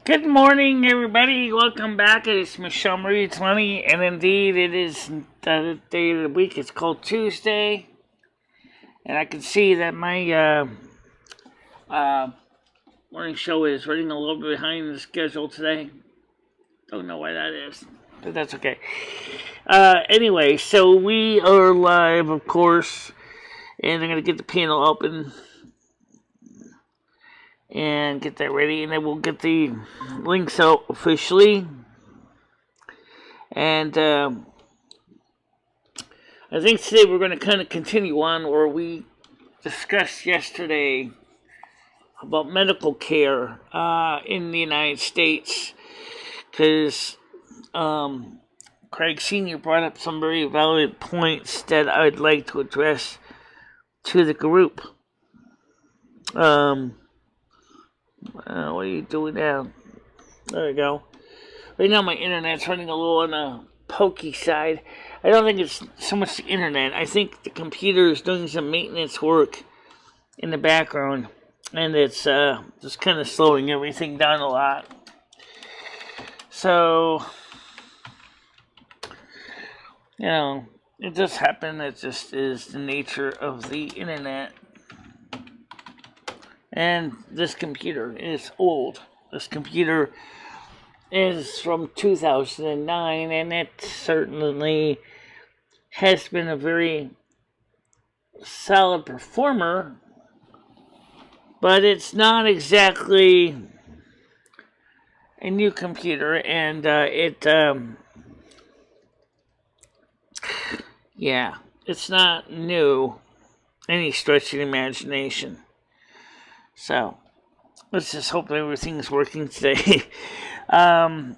Good morning, everybody. Welcome back. It's MicheleMarieDalene, and indeed, it is the day of the week. It's called Tuesday, and I can see that my morning show is running a little bit behind the schedule today. Don't know why that is, but that's okay. Anyway, so we are live, of course, and I'm gonna get the panel open and get that ready, and then we'll get the links out officially. And I think today we're going to kind of continue on where we discussed yesterday about medical care in the United States, because Craig Sr. brought up some very valid points that I'd like to address to the group. What are you doing now? There we go. Right now my internet's running a little on the pokey side. I don't think it's so much the internet. I think the computer is doing some maintenance work in the background, and it's just kind of slowing everything down a lot. So, it just happened. It just is the nature of the internet. And this computer is old. This computer is from 2009, and it certainly has been a very solid performer, but it's not exactly a new computer, and it's not new any stretch of the imagination. So, let's just hope that everything's working today. In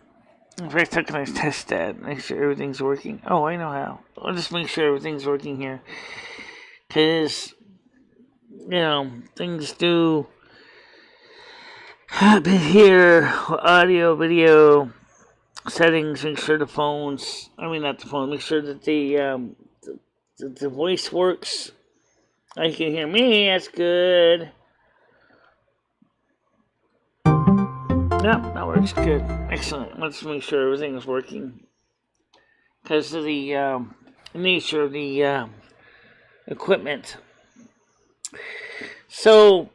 fact, how can I test that? Make sure everything's working. Oh, I know how. I'll just make sure everything's working here. Because, things do happen here. Audio, video, settings, make sure the phones, not the phone, make sure that the voice works. I can hear me, that's good. Yep, that works good. Excellent. Let's make sure everything is working. Because of the nature of the equipment. So,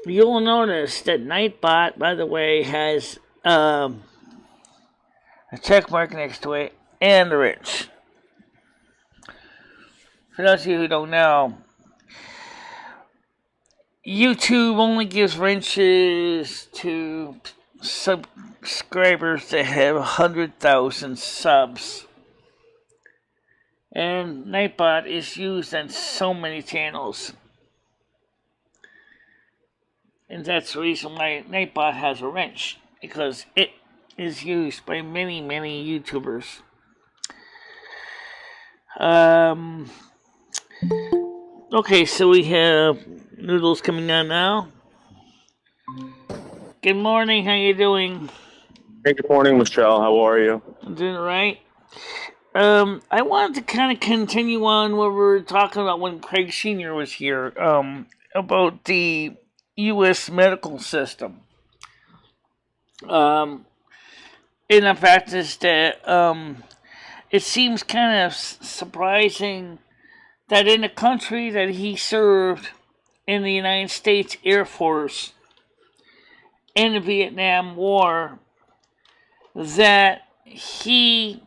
you'll notice that Nightbot, by the way, has a check mark next to it and a wrench. For those of you who don't know, YouTube only gives wrenches to subscribers that have 100,000 subs. And Nightbot is used on so many channels. And that's the reason why Nightbot has a wrench, because it is used by many, many YouTubers. Okay, so we have Noodles coming on now. Good morning, how you doing? Hey, good morning, Michelle. How are you? I'm doing all right. I wanted to kind of continue on what we were talking about when Craig Sr. was here, about the U.S. medical system. And the fact is that it seems kind of surprising that in the country that he served in the United States Air Force in the Vietnam War, that he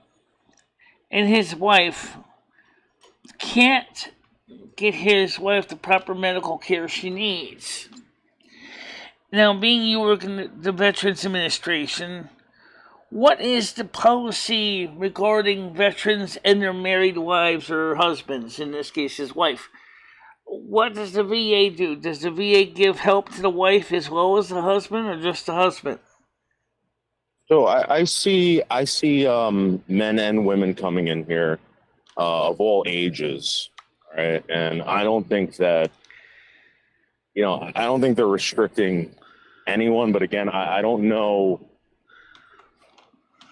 and his wife can't get his wife the proper medical care she needs. Now, being you work in the Veterans Administration, what is the policy regarding veterans and their married wives or husbands, in this case his wife? What does the VA do? Does the VA give help to the wife as well as the husband, or just the husband? So I see men and women coming in here of all ages, right? And I don't think that, I don't think they're restricting anyone. But again, I don't know.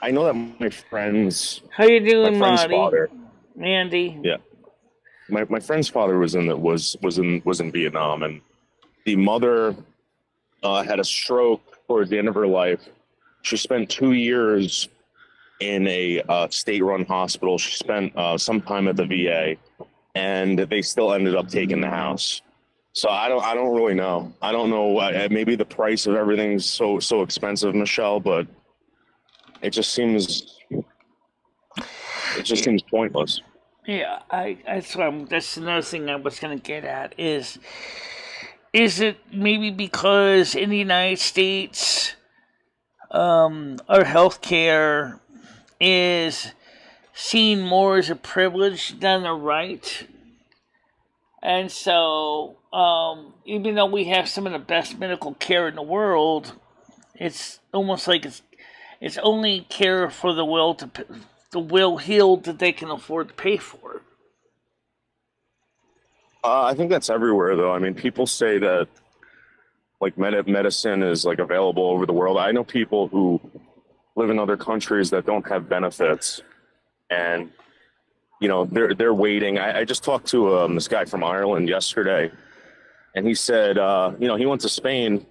I know that my friends. How you doing, my friend's Marty? father, Mandy? Yeah, my friend's father was in Vietnam, and the mother had a stroke towards the end of her life. She spent 2 years in a state-run hospital. She spent some time at the VA, and they still ended up taking the house. So I don't really know. I don't know. Maybe the price of everything's so expensive, Michelle, but it just seems pointless. Yeah, that's another thing I was gonna get at is it maybe because in the United States, our healthcare is seen more as a privilege than a right, and so even though we have some of the best medical care in the world, it's almost like it's only care for the will healed that they can afford to pay for. I think that's everywhere, though. I mean, people say that like medicine is like available over the world. I know people who live in other countries that don't have benefits, and they're waiting. I just talked to this guy from Ireland yesterday, and he said he went to Spain.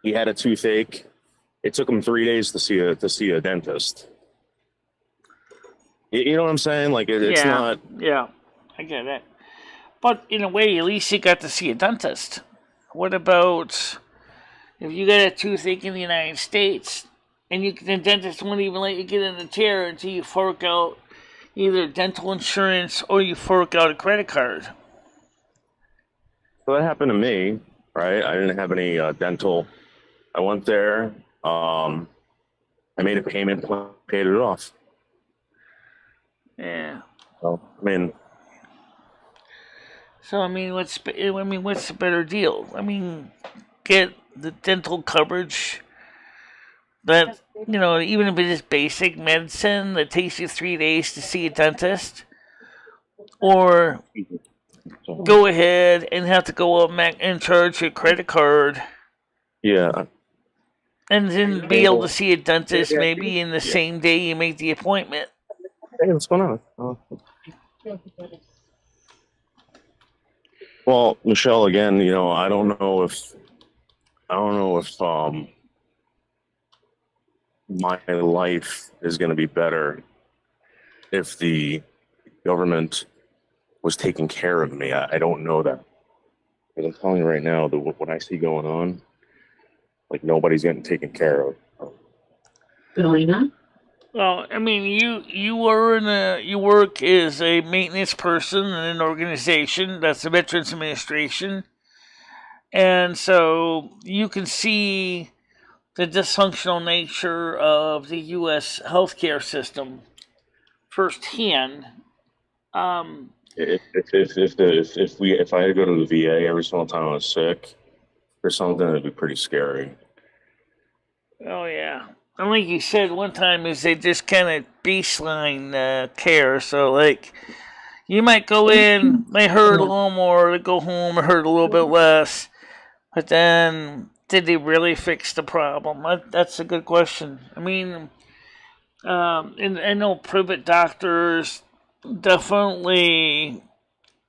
He had a toothache. It took him 3 days to see a dentist. You know what I'm saying? Like it's not. Yeah, I get it. But in a way, at least you got to see a dentist. What about if you got a toothache in the United States and the dentist won't even let you get in the chair until you fork out either dental insurance or you fork out a credit card? So that happened to me, right? I didn't have any dental. I went there. I made a payment, paid it off. Yeah. So I mean. So what's the better deal? Get the dental coverage that even if it is basic medicine that takes you 3 days to see a dentist, or go ahead and have to go up and charge your credit card. Yeah. And then be able to see a dentist maybe in the same day you make the appointment. Hey, what's going on? Well, Michelle, again, I don't know if my life is going to be better if the government was taking care of me. I don't know that. Because I'm telling you right now, what I see going on, like nobody's getting taken care of. Going on? Well, you work as a maintenance person in an organization that's the Veterans Administration, and so you can see the dysfunctional nature of the U.S. healthcare system firsthand. If I had to go to the VA every single time I was sick or something, it'd be pretty scary. Oh yeah. And like you said one time, is they just kind of baseline care. So like, you might go in, they hurt a little more, they go home, it hurt a little bit less. But then, did they really fix the problem? That's a good question. And I know private doctors definitely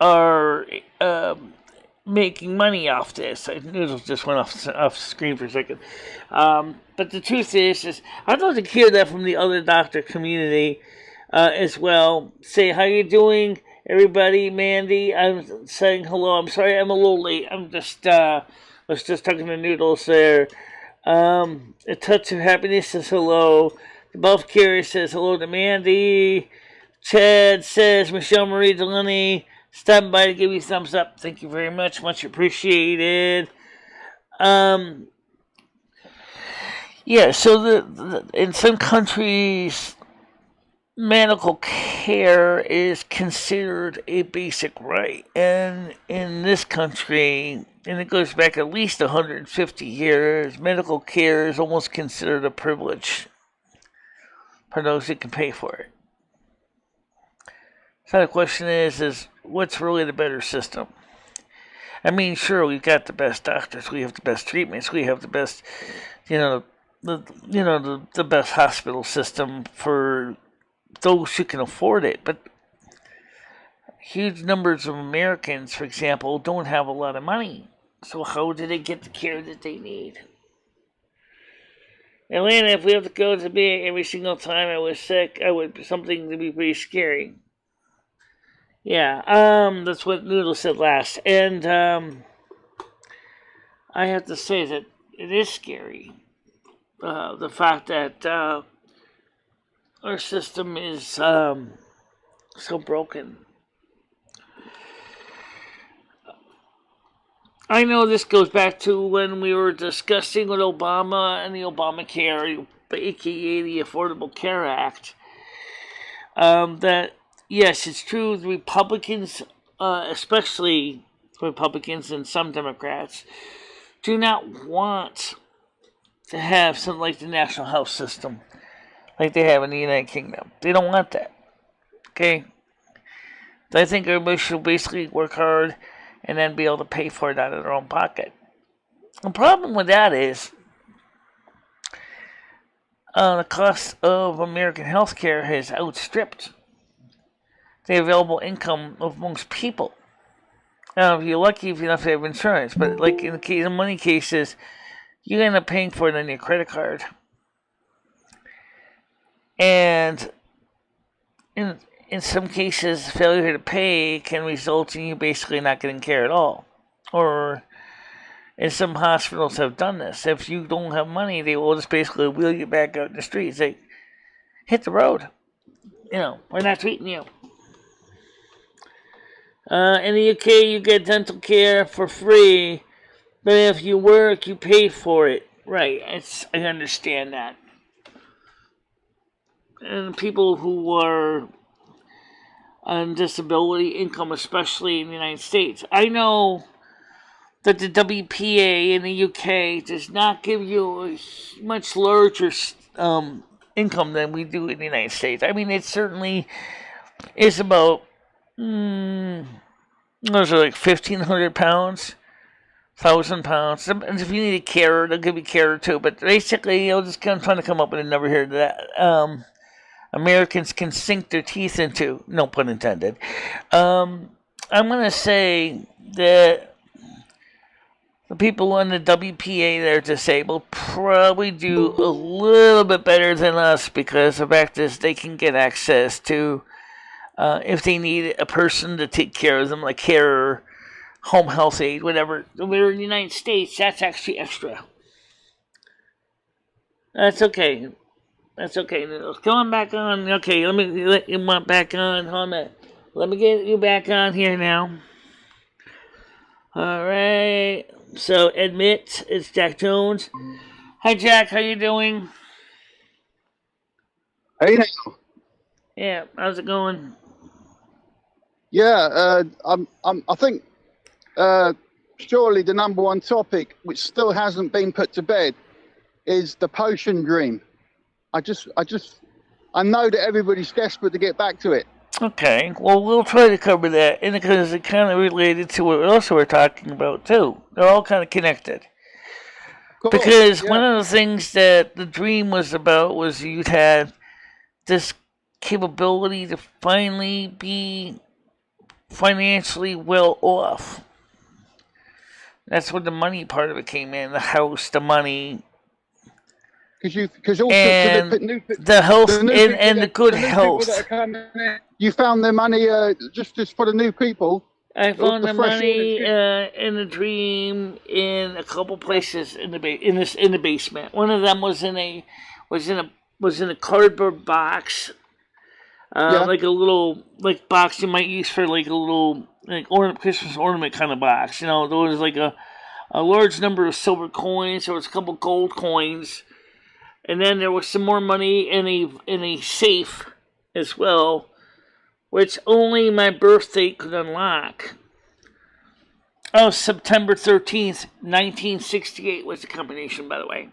are making money off this. Noodles just went off screen for a second. But the truth is I'd love to hear that from the other doctor community as well. Say, how you doing, everybody? Mandy, I'm saying hello. I'm sorry I'm a little late. I'm just was just talking to Noodles there. A Touch of Happiness says hello. The Buff Carrier says hello to Mandy. Chad says, MicheleMarieDalene, stopping by to give you a thumbs up. Thank you very much. Much appreciated. Yeah, so in some countries, medical care is considered a basic right. And in this country, and it goes back at least 150 years, medical care is almost considered a privilege for those who can pay for it. So the question is what's really the better system? Sure, we've got the best doctors, we have the best treatments, we have the best, the best hospital system for those who can afford it. But huge numbers of Americans, for example, don't have a lot of money. So how do they get the care that they need? Atlanta, if we have to go to VA every single time I was sick, I would something to be pretty scary. Yeah, that's what Noodle said last. And I have to say that it is scary. The fact that our system is so broken. I know this goes back to when we were discussing with Obama and the Obamacare, aka the Affordable Care Act, that yes, it's true, the Republicans, especially Republicans and some Democrats, do not want to have something like the national health system like they have in the United Kingdom. They don't want that. Okay? They think everybody should basically work hard and then be able to pay for it out of their own pocket. The problem with that is the cost of American healthcare has outstripped the available income of most people. Now, if you're lucky if you don't have insurance, but like in the case of money cases, you end up paying for it on your credit card. And in some cases, failure to pay can result in you basically not getting care at all. Or, and some hospitals have done this. If you don't have money, they will just basically wheel you back out in the streets. They hit the road. You know, we're not treating you. In the UK, you get dental care for free, but if you work, you pay for it. Right, I understand that. And people who are on disability income, especially in the United States. I know that the WPA in the UK does not give you a much larger income than we do in the United States. I mean, it certainly is about, those are like £1,500, £1,000. And if you need a carer, they'll give you a carer too. But basically, I'm just kind of trying to come up with a number here that Americans can sink their teeth into, no pun intended. I'm going to say that the people on the WPA that are disabled probably do a little bit better than us because the fact is they can get access to, if they need a person to take care of them, like carer, home health aid, whatever. We're in the United States, that's actually extra. That's okay. That's okay. Come on back on. Okay, let me let you back on. Hold on a minute. Let me get you back on here now. All right. So admit it's Jack Jones. Hi Jack, how you doing? Hey now. Yeah, how's it going? Yeah, I think surely the number one topic, which still hasn't been put to bed, is the potion dream. I know that everybody's desperate to get back to it. Okay, well, we'll try to cover that, and because it kind of related to what else we're talking about, too. They're all kind of connected. Cool. Because one of the things that the dream was about was you had this capability to finally be financially well off. That's where the money part of it came in, the house, the money. Because also and the health and the good health. You found the money just for the new people. I found the money in the dream in a couple places in the basement. One of them was in a cardboard box, like a little box you might use for like a little Christmas ornament kind of box. You know, there was like a large number of silver coins. There was a couple gold coins. And then there was some more money in a safe as well, which only my birth date could unlock. Oh, September 13th, 1968 was the combination, by the way.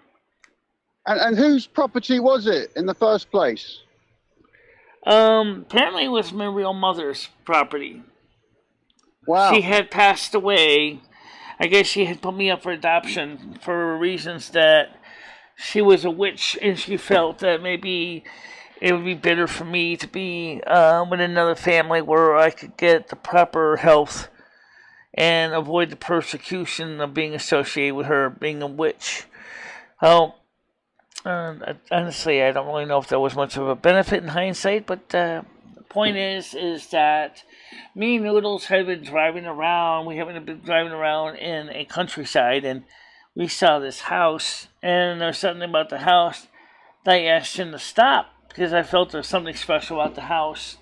And whose property was it in the first place? Apparently it was my real mother's property. Wow. She had passed away. I guess she had put me up for adoption for reasons that she was a witch, and she felt that maybe it would be better for me to be with another family where I could get the proper health and avoid the persecution of being associated with her being a witch. Well, Honestly, I don't really know if there was much of a benefit in hindsight, but the point is that me and Noodles had been driving around. We haven't been driving around in a countryside, and we saw this house, and there's something about the house that I asked him to stop because I felt there's something special about the house.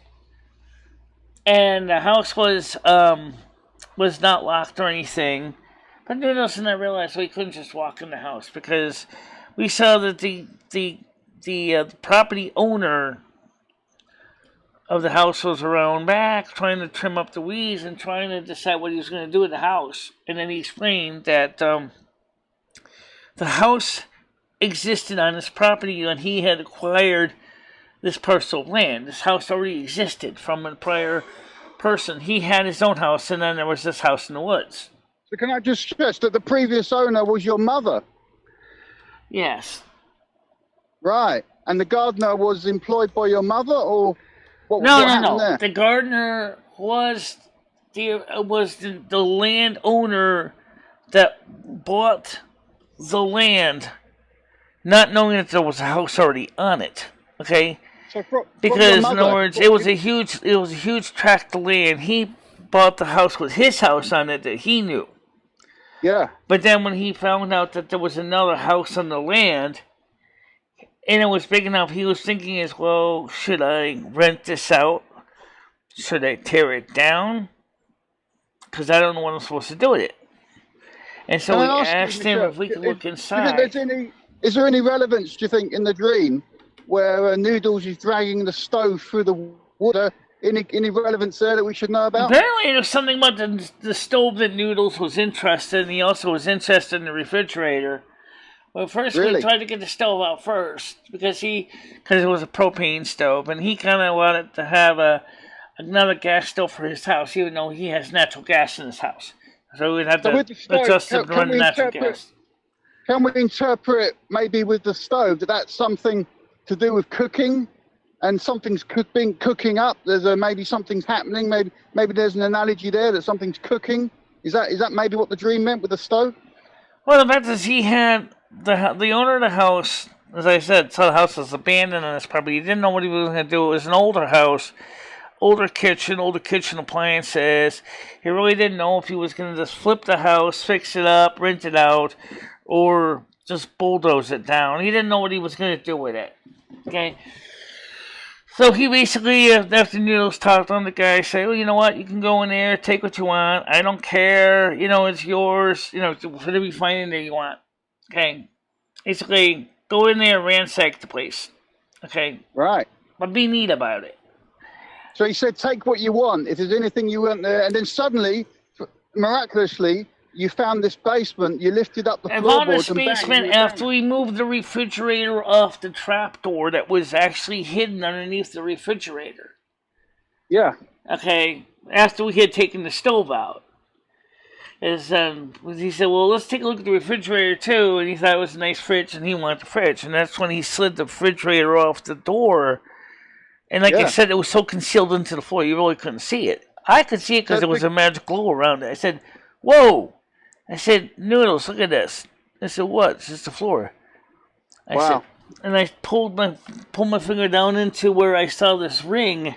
And the house was not locked or anything, but Noodles and I realized we couldn't just walk in the house because we saw that the property owner of the house was around back trying to trim up the weeds and trying to decide what he was going to do with the house. And then he explained that the house existed on his property and he had acquired this parcel of land. This house already existed from a prior person. He had his own house, and then there was this house in the woods. So can I just stress that the previous owner was your mother? Yes. Right. And the gardener was employed by your mother, or what No. happened there? The gardener was the landowner that bought the land, not knowing that there was a house already on it. Okay. So because in other words, it was a huge tract of land. He bought the house with his house on it that he knew. Yeah. But then when he found out that there was another house on the land, and it was big enough, he was thinking as well, should I rent this out? Should I tear it down? Because I don't know what I'm supposed to do with it. And so we asked him if we could look inside. Is there any relevance, do you think, in the dream where Noodles is dragging the stove through the water? Any relevance there that we should know about? Apparently there's something about the stove that Noodles was interested in. He also was interested in the refrigerator. Well, first we tried to get the stove out first because it was a propane stove, and he kind of wanted to have another gas stove for his house, even though he has natural gas in his house. So we'd have to adjust it to run natural gas. Can we interpret maybe with the stove that's something to do with cooking? And something's cooking up. There's maybe something's happening. Maybe there's an analogy there that something's cooking. Is that maybe what the dream meant with the stove? Well, the fact is, he had the owner of the house. As I said, saw the house was abandoned on his property. He didn't know what he was going to do. It was an older house, older kitchen appliances. He really didn't know if he was going to just flip the house, fix it up, rent it out, or just bulldoze it down. He didn't know what he was going to do with it. Okay. So he basically, after Noodles talked on the guy, said, well, you know what, you can go in there, take what you want, I don't care, it's yours, whatever you find in there you want, okay? Basically, go in there and ransack the place, okay? Right. But be neat about it. So he said, take what you want, if there's anything you want there, and then suddenly, miraculously, you found this basement, you lifted up the floorboards. And found this basement after we moved the refrigerator off the trapdoor that was actually hidden underneath the refrigerator. Yeah. Okay, after we had taken the stove out. He said, well, let's take a look at the refrigerator too, and he thought it was a nice fridge, and he wanted the fridge, and that's when he slid the refrigerator off the door, and like I said, it was so concealed into the floor, you really couldn't see it. I could see it because there was a magic glow around it. I said, whoa! I said, Noodles, look at this. I said, what? It's just the floor. I said, and I pulled my finger down into where I saw this ring,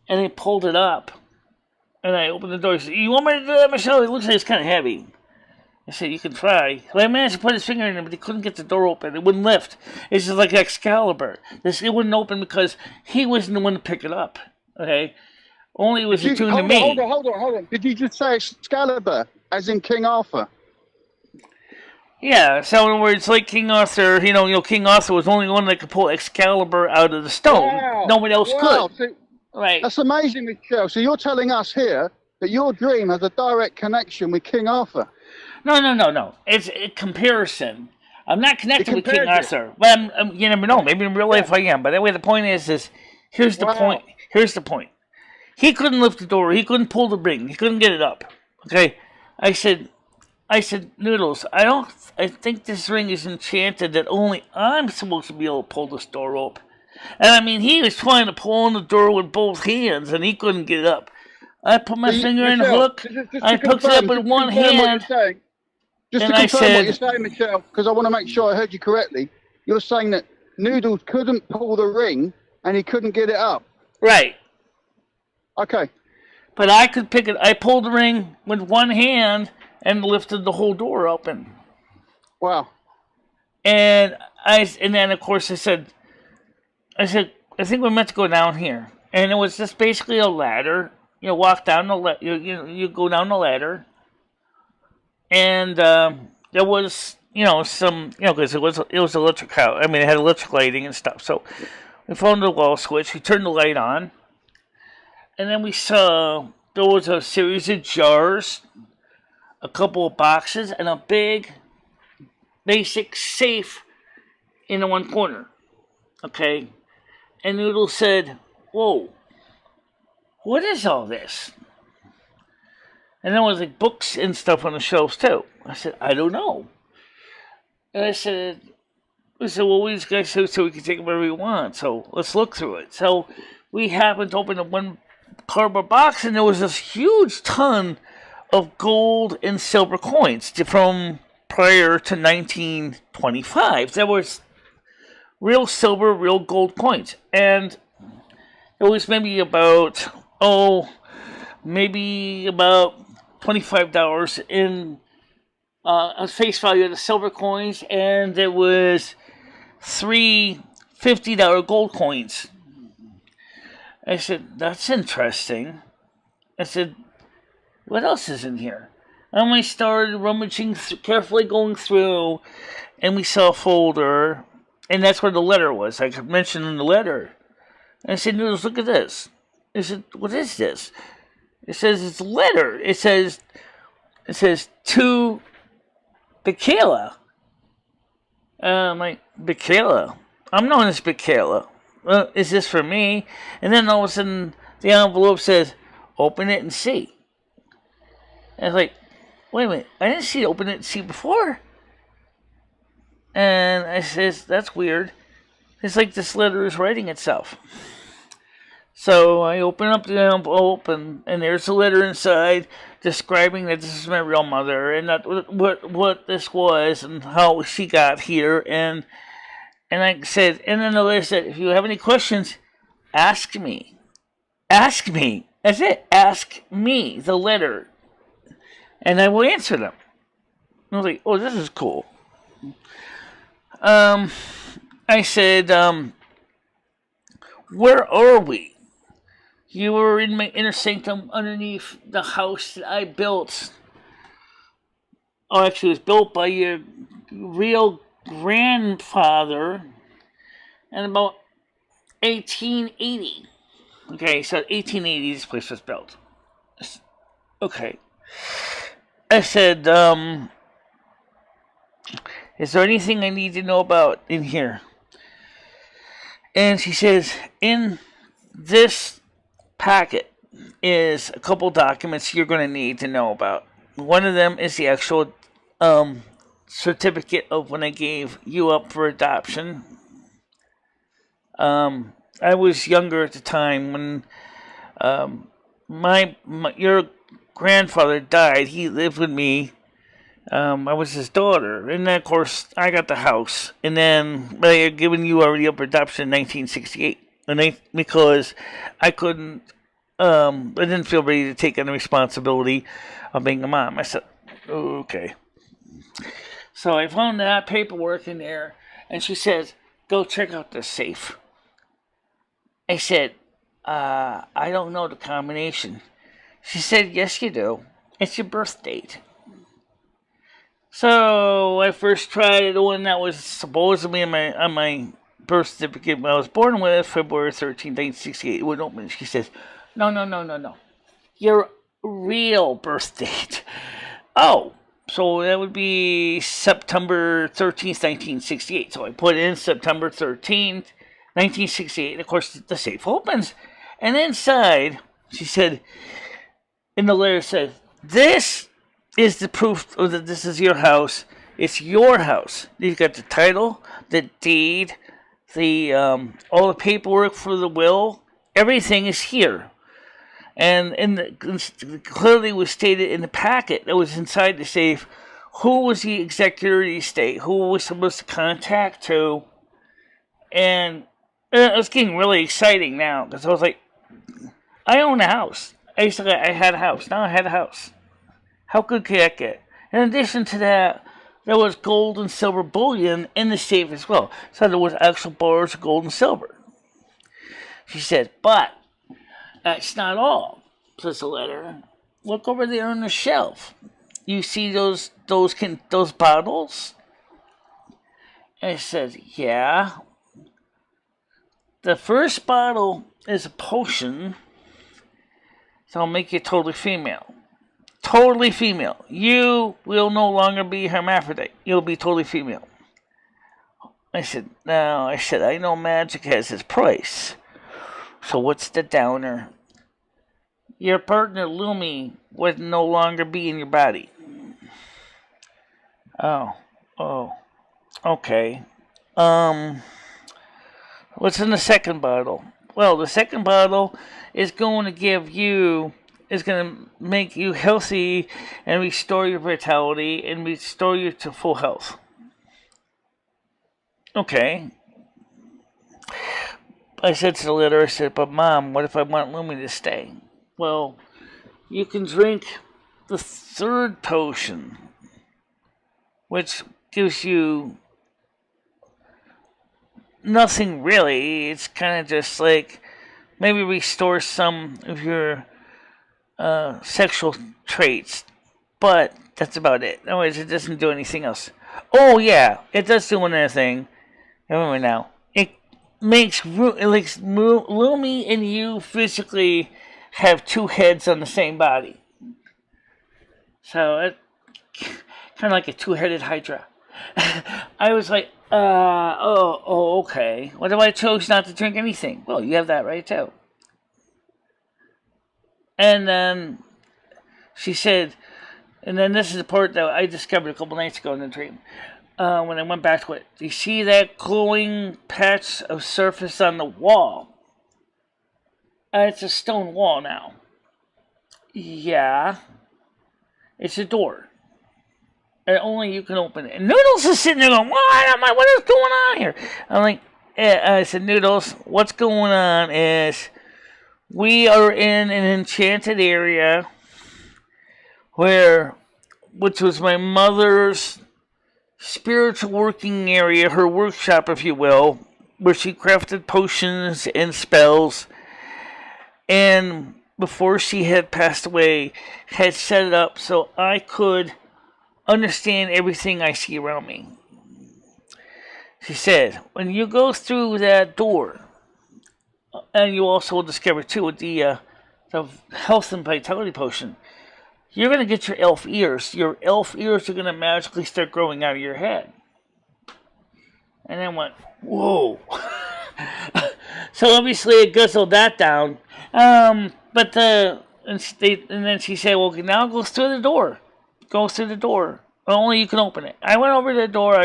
and I pulled it up. And I opened the door. He said, you want me to do that, Michelle? It looks like it's kind of heavy. I said, you can try. Well, I managed to put his finger in it, but he couldn't get the door open. It wouldn't lift. It's just like Excalibur. It wouldn't open because he wasn't the one to pick it up. Okay? Only it was attuned to me. Hold on. Did you just say Excalibur, as in King Arthur? Yeah, so in other words, like King Arthur, King Arthur was the only one that could pull Excalibur out of the stone. Wow. Nobody else could. So, right. That's amazing, Michelle. So you're telling us here that your dream has a direct connection with King Arthur? No. It's a comparison. I'm not connected with King Arthur. But you never know. Maybe in real life I am. But anyway, the point is here's the point. Here's the point. He couldn't lift the door. He couldn't pull the ring. He couldn't get it up. Okay? I said, Noodles, I think this ring is enchanted that only I'm supposed to be able to pull this door up. And I mean, he was trying to pull on the door with both hands, and he couldn't get up. I put my finger in the hook. I picked it up with one hand. Just to confirm what you're saying, Michelle, because I want to make sure I heard you correctly. you're saying that Noodles couldn't pull the ring and he couldn't get it up. Right. Okay. But I could pick it. I pulled the ring with one hand and lifted the whole door open. Wow. And then of course I said, I think we're meant to go down here. And it was just basically a ladder. You walk down the you go down the ladder. And there was, some, because it was electric house. I mean, it had electric lighting and stuff. So we found the wall switch. We turned the light on. And then we saw there was a series of jars, a couple of boxes, and a big, basic safe in the one corner. Okay? And Noodle said, "Whoa, what is all this?" And there was like books and stuff on the shelves too. I said, "I don't know." And I said, "Well, these guys said so we can take whatever we want. So let's look through it." So we happened to open up one cardboard box, and there was this huge ton of gold and silver coins from prior to 1925. There was real silver, real gold coins, and it was maybe about $25 in a face value of the silver coins, and there was three $50 gold coins. I said, "That's interesting." I said, "What else is in here?" And we started rummaging, carefully going through, and we saw a folder, and that's where the letter was. I could mention in the letter. And I said, "Noodles, look at this." I said, "What is this?" It says it's a letter. It says to Michele. I'm like, Michele? I'm known as Michele. Is this for me? And then all of a sudden, the envelope says, "Open it and see." And I was like, wait a minute, I didn't see open it and see before. And I says, "That's weird. It's like this letter is writing itself." So I open up the envelope, and there's a letter inside describing that this is my real mother, and that what this was, and how she got here, and I said, and then the letter said, "If you have any questions, ask me. Ask me." That's it. Ask me, the letter, and I will answer them. I was like, "Oh, this is cool." I said, "Where are we?" "You were in my inner sanctum underneath the house that I built." Oh, actually, it was built by your real grandfather in about 1880. Okay, so 1880 this place was built. Okay. I said, "Is there anything I need to know about in here?" And she says, "In this packet is a couple documents you're going to need to know about. One of them is the actual certificate of when I gave you up for adoption. I was younger at the time when your grandfather died. He lived with me. I was his daughter, and then of course I got the house, and then I had given you already up for adoption in 1968, because I couldn't, I didn't feel ready to take on the responsibility of being a mom. I said, "Okay." So I found that paperwork in there, and she says, "Go check out the safe." I said, "I don't know the combination." She said, "Yes, you do. It's your birth date." So I first tried the one that was supposedly on my birth certificate when I was born with, February 13th, 1968. It wouldn't open. She says, No. Your real birth date." Oh, so that would be September 13th, 1968. So I put in September 13th, 1968. And of course, the safe opens. And inside, she said, in the letter said, "This is the proof that this is your house. It's your house. You've got the title, the deed, the all the paperwork for the will. Everything is here." And clearly was stated in the packet that was inside the safe who was the executor of the estate, who was supposed to contact to And it was getting really exciting now because I was like, I own a house. I had a house. Now I had a house. How good could that get? In addition to that, there was gold and silver bullion in the safe as well. So there was actual bars of gold and silver. She said, but that's not all, says the letter. Look over there on the shelf. You see those bottles? And I said, yeah. The first bottle is a potion that'll make you totally female. Totally female. You will no longer be hermaphrodite. You'll be totally female. I said, no. I know magic has its price. So what's the downer? Your partner, Lumi, would no longer be in your body. Oh. Okay. What's in the second bottle? Well, the second bottle is going to make you healthy and restore your vitality and restore you to full health. Okay. I said to the letter, but Mom, what if I want Lumi to stay? Well, you can drink the third potion, which gives you nothing really. It's kind of just like maybe restore some of your sexual traits, but that's about it. Otherwise, it doesn't do anything else. Oh yeah, it does do one other thing. Remember now, it makes Lumi and you physically have two heads on the same body. So it kind of like a two-headed Hydra. I was like, okay. What if I chose not to drink anything? Well, you have that right too. And then she said, and then this is the part that I discovered a couple nights ago in the dream. When I went back to it. Do you see that glowing patch of surface on the wall? It's a stone wall now. Yeah. It's a door. And only you can open it. And Noodles is sitting there going, what is going on here? I'm like, I said, Noodles, what's going on is we are in an enchanted area which was my mother's spiritual working area, her workshop, if you will, where she crafted potions and spells. And before she had passed away, had set it up so I could understand everything I see around me. She said, when you go through that door, and you also will discover too with the health and vitality potion, you're going to get your elf ears. Your elf ears are going to magically start growing out of your head. And I went, whoa. So obviously it guzzled that down. And then she said, well, now go through the door. Go through the door. Only you can open it. I went over to the door,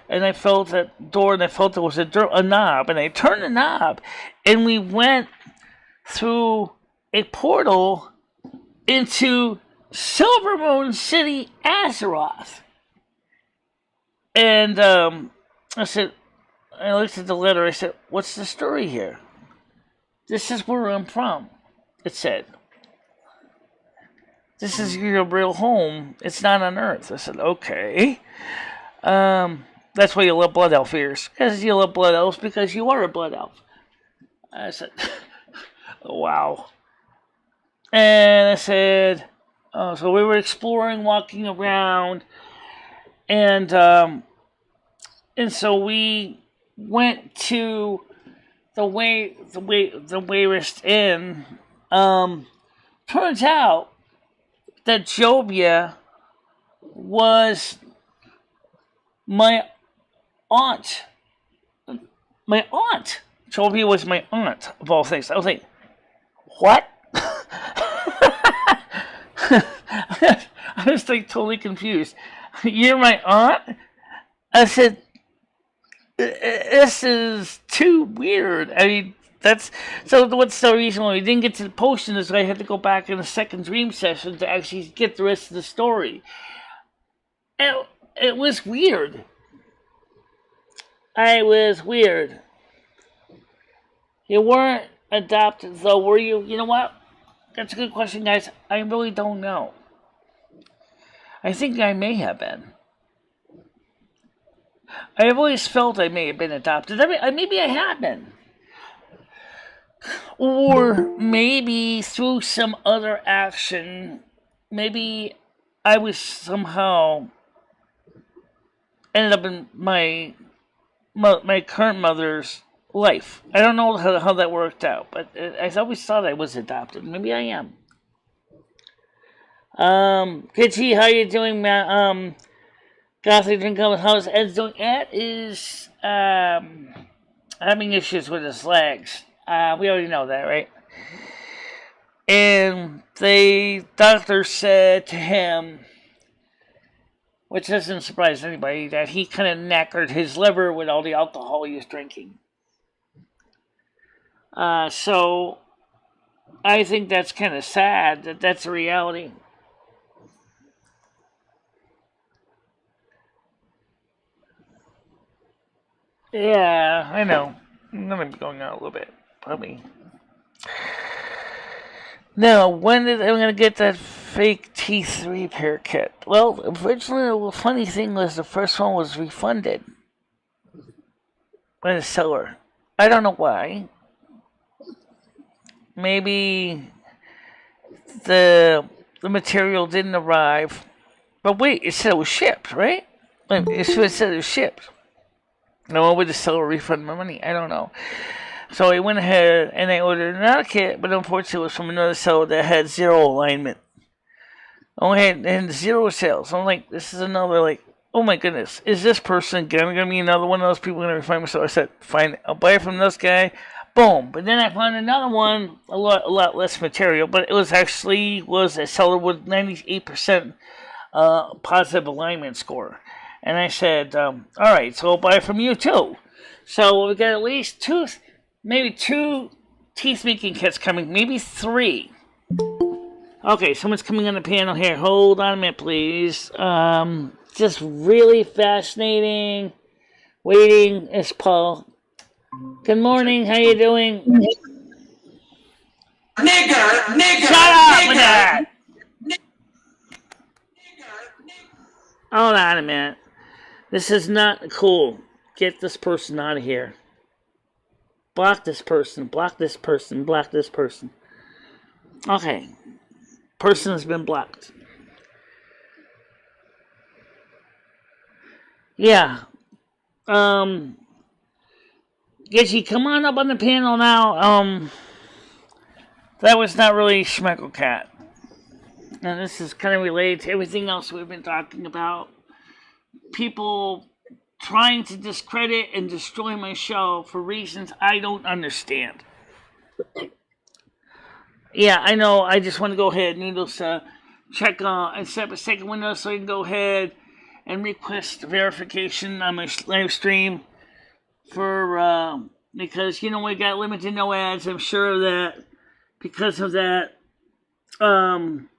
and I felt that door, and I felt there was a knob, and I turned the knob, and we went through a portal into Silvermoon City, Azeroth. And I looked at the letter, I said, what's the story here? This is where I'm from, it said. This is your real home. It's not on Earth. I said, okay. That's why you love Blood Elf ears. Because you love Blood Elves because you are a Blood Elf. I said, wow. And I said, so we were exploring, walking around, and so we went to the Wayrest Inn. Turns out that Jobia was my aunt. My aunt. Jobia was my aunt, of all things. I was like, what? I was like totally confused. You're my aunt? I said, this is too weird. I mean, what's the reason why we didn't get to the potion is I had to go back in a second dream session to actually get the rest of the story. It was weird. I was weird. You weren't adopted, though, were you? You know what? That's a good question, guys. I really don't know. I think I may have been. I've always felt I may have been adopted. Maybe I have been. Or maybe through some other action, maybe I was somehow ended up in my current mother's life. I don't know how that worked out, but I always thought I was adopted. Maybe I am. Kitty, how you doing, man? Gothic Drink, how's Ed doing? Ed is having issues with his legs. We already know that, right? And the doctor said to him, which doesn't surprise anybody, that he kind of knackered his liver with all the alcohol he was drinking. So I think that's kind of sad that that's a reality. Yeah, I know. I'm going to be going out a little bit, probably. Now, when am I going to get that fake teeth repair kit? Well, originally, the funny thing was the first one was refunded by the seller. I don't know why. Maybe the material didn't arrive. But wait, it said it was shipped, right? It said it was shipped. Now, would the seller refund my money? I don't know. So I went ahead and I ordered another kit, but unfortunately it was from another seller that had zero alignment. And zero sales. I'm like, this is another, like, oh my goodness, is this person going to be another one of those people going to refund me? So I said, fine, I'll buy it from this guy. Boom. But then I found another one, a lot less material, but it was a seller with 98% positive alignment score. And I said, all right, so I'll buy it from you too. So we got at least maybe two teeth-making kits coming, maybe 3. Okay, someone's coming on the panel here. Hold on a minute, please. Just really fascinating. Waiting is Paul. Good morning, how you doing? Nigger! Shut up with that! Hold on a minute. This is not cool. Get this person out of here. Block this person. Block this person. Block this person. Okay. Person has been blocked. Yeah. Gitchy, come on up on the panel now. That was not really Schmeckle Cat. And this is kind of related to everything else we've been talking about. People trying to discredit and destroy my show for reasons I don't understand. Yeah, I know. I just want to go ahead, Noodles, check and set up a second window so I can go ahead and request verification on my live stream for because we got limited no ads. I'm sure that because of that calling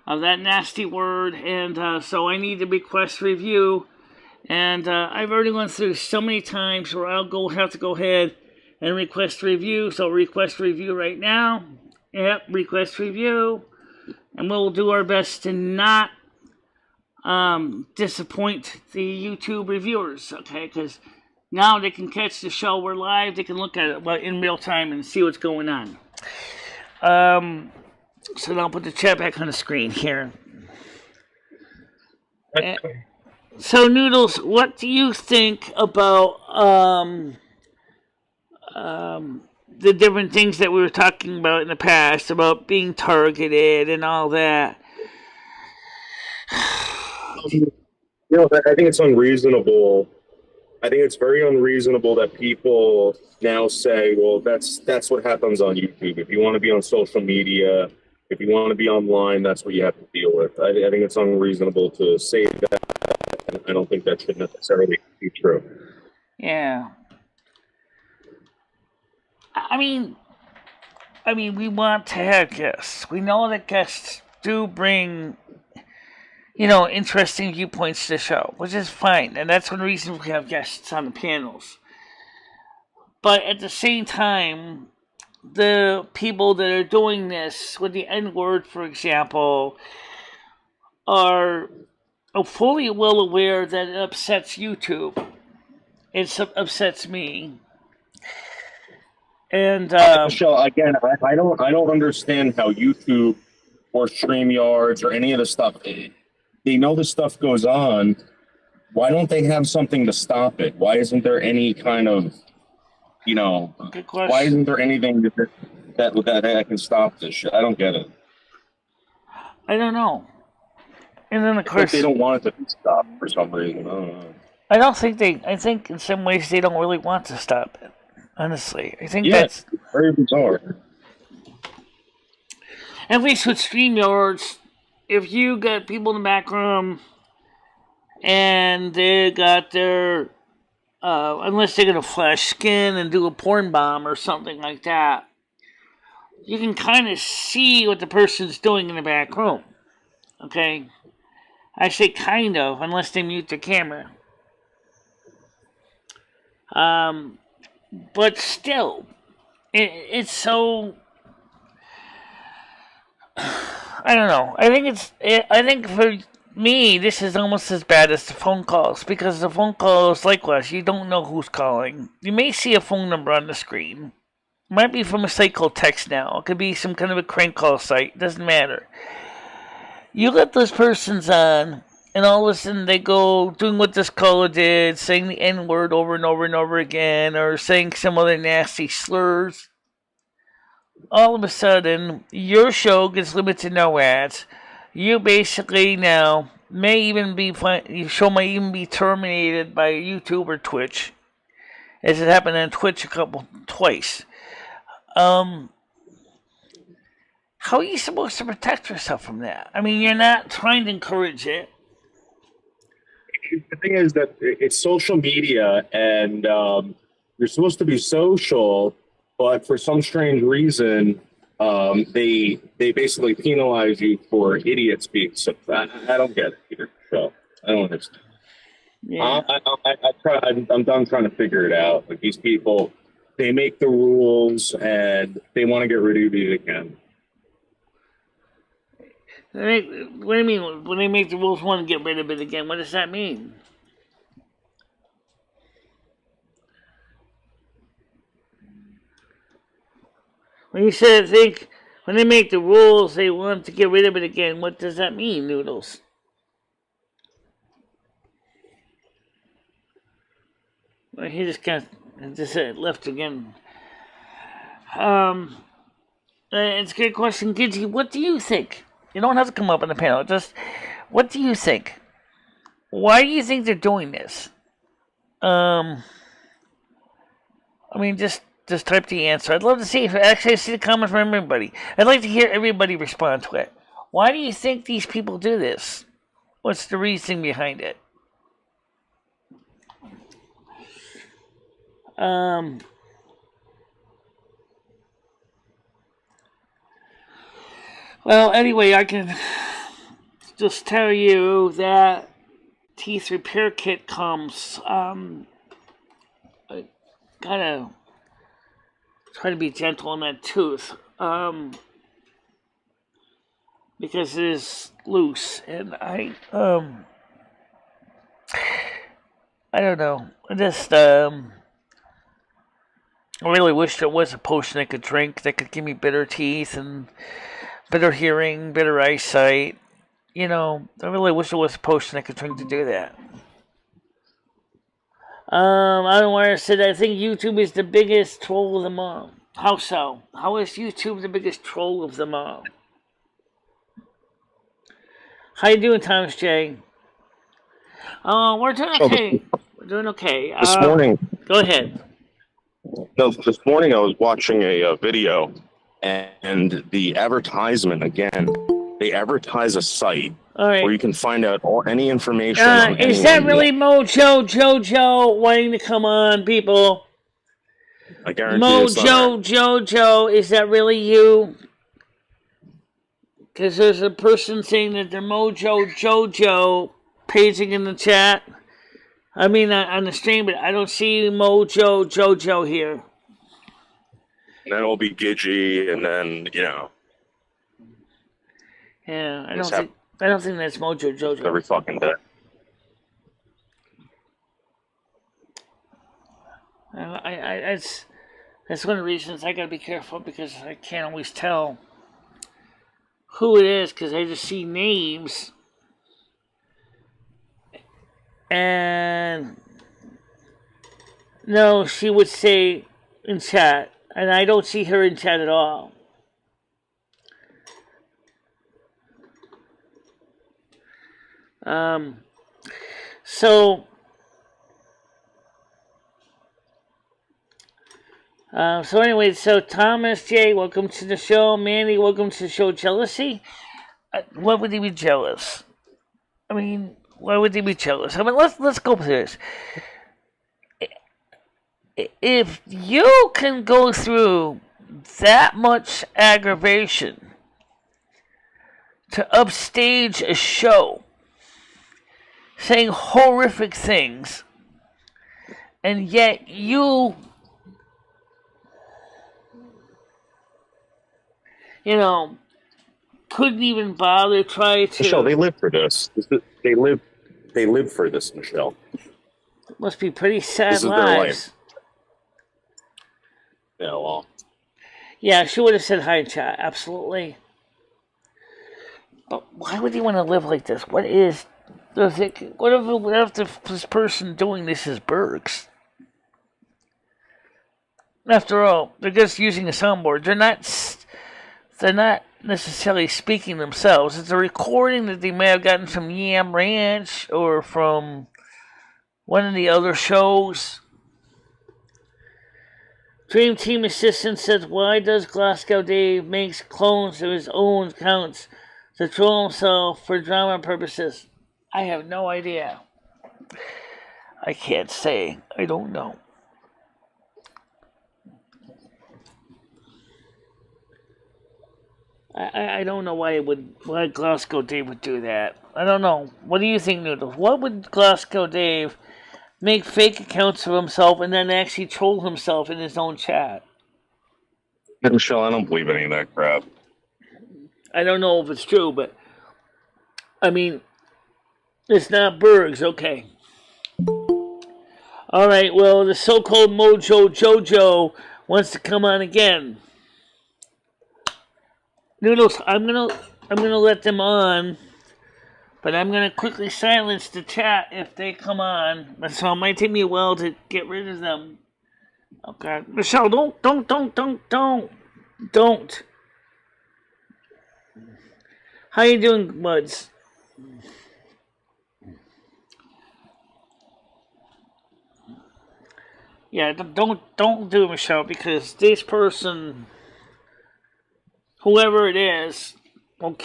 of that nasty word, and so I need to request review. And I've already gone through so many times where I'll have to go ahead and request review. So request review right now. Yep, request review. And we'll do our best to not disappoint the YouTube reviewers, okay? Because now they can catch the show. We're live. They can look at it in real time and see what's going on. So now I'll put the chat back on the screen here. So, Noodles, what do you think about the different things that we were talking about in the past, about being targeted and all that? I think it's unreasonable. I think it's very unreasonable that people now say, well, that's what happens on YouTube. If you want to be on social media, if you want to be online, that's what you have to deal with. I think it's unreasonable to say that. I don't think that should necessarily be true. Yeah. I mean, we want to have guests. We know that guests do bring, interesting viewpoints to the show, which is fine. And that's one reason we have guests on the panels. But at the same time, the people that are doing this with the N-word, for example, are fully well aware that it upsets YouTube. It upsets me. And Michelle, again, I don't understand how YouTube or StreamYards or any of the stuff. They know this stuff goes on. Why don't they have something to stop it? Why isn't there any kind of, why isn't there anything that can stop this shit? I don't get it. I don't know. And then, of course, they don't want it to be stopped for some reason. I don't know. I think in some ways they don't really want to stop it. Honestly, I think that's very bizarre. At least with StreamYards, if you got people in the back room and they got their, unless they're gonna flash skin and do a porn bomb or something like that, you can kind of see what the person's doing in the back room. Okay, I say kind of, unless they mute their camera. But still, it's so. I don't know. I think for me, this is almost as bad as the phone calls, because the phone calls, likewise, you don't know who's calling. You may see a phone number on the screen. It might be from a site called Text Now. It could be some kind of a crank call site. It doesn't matter. You let those persons on, and all of a sudden they go doing what this caller did, saying the N-word over and over and over again, or saying some other nasty slurs. All of a sudden, your show gets limited to no ads. You basically now may even be, your show may even be terminated by YouTube or Twitch, as it happened on Twitch twice. How are you supposed to protect yourself from that? I mean, you're not trying to encourage it. The thing is that it's social media, and you're supposed to be social, but for some strange reason, they basically penalize you for idiot speak. So I don't get it either. So I don't understand. Yeah. I'm done trying to figure it out. Like, these people, they make the rules and they want to get rid of you again. What do you mean? When they make the rules, want to get rid of it again? What does that mean? When you said when they make the rules, they want to get rid of it again, what does that mean, Noodles? Well, he just kind of left again. It's a good question, Gidgy. What do you think? You don't have to come up on the panel. Just, what do you think? Why do you think they're doing this? I mean, just type the answer. I'd love to see the comment from everybody. I'd like to hear everybody respond to it. Why do you think these people do this? What's the reason behind it? Well, anyway, I can just tell you that teeth repair kit comes. I gotta try to be gentle on that tooth, because it is loose, and I don't know. I just I really wish there was a potion I could drink that could give me better teeth and better hearing, better eyesight. I really wish there was a potion I could drink to do that. I don't want to say that. I think YouTube is the biggest troll of them all. How so? How is YouTube the biggest troll of them all? How you doing, Thomas J? We're doing okay. We're doing okay. This morning. Go ahead. No, this morning I was watching a video, and the advertisement, again, they advertise a site where you can find out any information. Is that really Mojo Jojo wanting to come on, people? I guarantee Mojo Jojo, is that really you? Because there's a person saying that they're Mojo Jojo paging in the chat. I mean, on the stream, but I don't see Mojo Jojo here. And then it'll be Gidgey, and then, you know. Yeah, I Just don't think that's Mojo Jojo. every fucking day. That's one of the reasons I gotta be careful, because I can't always tell who it is, because I just see names and no, she would say in chat, and I don't see her in chat at all. So anyway, so Thomas J, welcome to the show. Manny, welcome to the show. Jealousy? What would he be jealous? I mean, why would he be jealous? I mean, let's go through this. If you can go through that much aggravation to upstage a show, saying horrific things, and yet you know, couldn't even bother try to. Michelle, they live for this. They live for this, Michelle. It must be pretty sad This is lives. their life. Yeah, well. Yeah, she would have said hi in chat, absolutely. But why would you want to live like this? What if this person doing this is Bergs? After all, they're just using a soundboard. They're not necessarily speaking themselves. It's a recording that they may have gotten from Yam Ranch or from one of the other shows. Dream Team Assistant says, why does Glasgow Dave makes clones of his own accounts to troll himself for drama purposes? I have no idea. I can't say. I don't know. I don't know why Glasgow Dave would do that. I don't know. What do you think, Noodles? What would Glasgow Dave make fake accounts of himself and then actually troll himself in his own chat? Michelle, I don't believe any of that crap. I don't know if it's true, but I mean, it's not Bergs, okay. Alright, well, the so-called Mojo Jojo wants to come on again. Noodles, I'm gonna let them on, but I'm gonna quickly silence the chat if they come on. So it might take me a while to get rid of them. Okay, Michelle, don't. How you doing, Muds? Yeah, don't do it, Michelle, because this person, whoever it is, will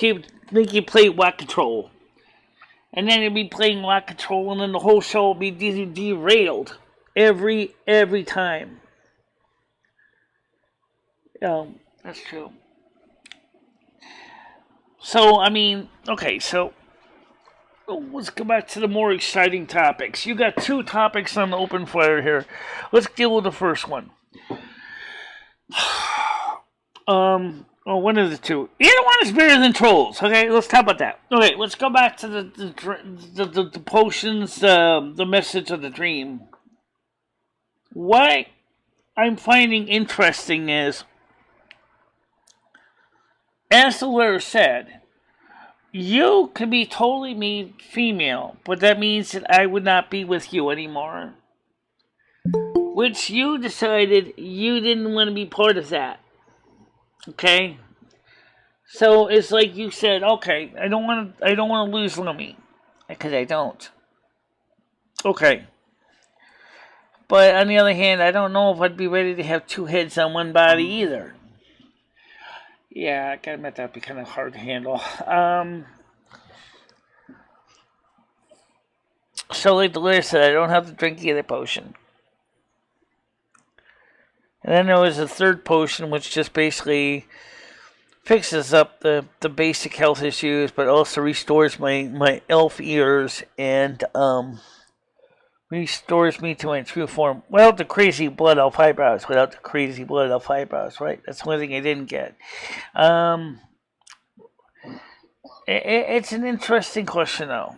make you play Whack Control. And then you'll be playing Whack Control, and then the whole show will be derailed every time. That's true. So, I mean, okay, so let's go back to the more exciting topics. You got two topics on the open fire here. Let's deal with the first one. One of the two. Either one is better than trolls. Okay, let's talk about that. Okay, let's go back to the potions, the message of the dream. What I'm finding interesting is, as the letter said, you can be totally made female, but that means that I would not be with you anymore. Which you decided you didn't want to be part of that. Okay? So it's like you said, okay, I don't want to lose Lummy. Because I don't. Okay. But on the other hand, I don't know if I'd be ready to have two heads on one body either. Yeah, I gotta admit that'd be kind of hard to handle. So like the letter said, I don't have to drink either potion. And then there was a third potion, which just basically fixes up the basic health issues, but also restores my elf ears and restores me to my true form. Without the crazy blood elf eyebrows. Right? That's the only thing I didn't get. It's an interesting question, though.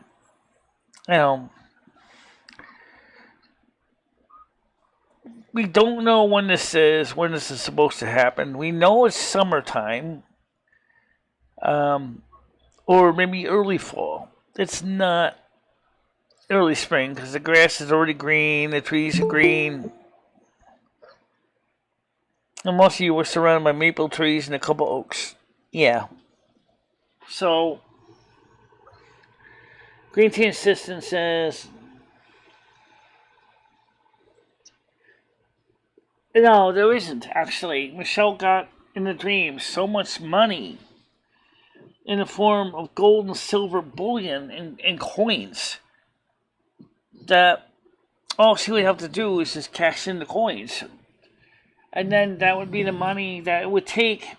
We don't know when this is supposed to happen. We know it's summertime, or maybe early fall. It's not early spring because the grass is already green, the trees are green. And most of you were surrounded by maple trees and a couple oaks. Yeah. So, Green Tea Assistant says, no, there isn't, actually. Michelle got, in the dream, so much money in the form of gold and silver bullion and coins that all she would have to do is just cash in the coins. And then that would be the money that it would take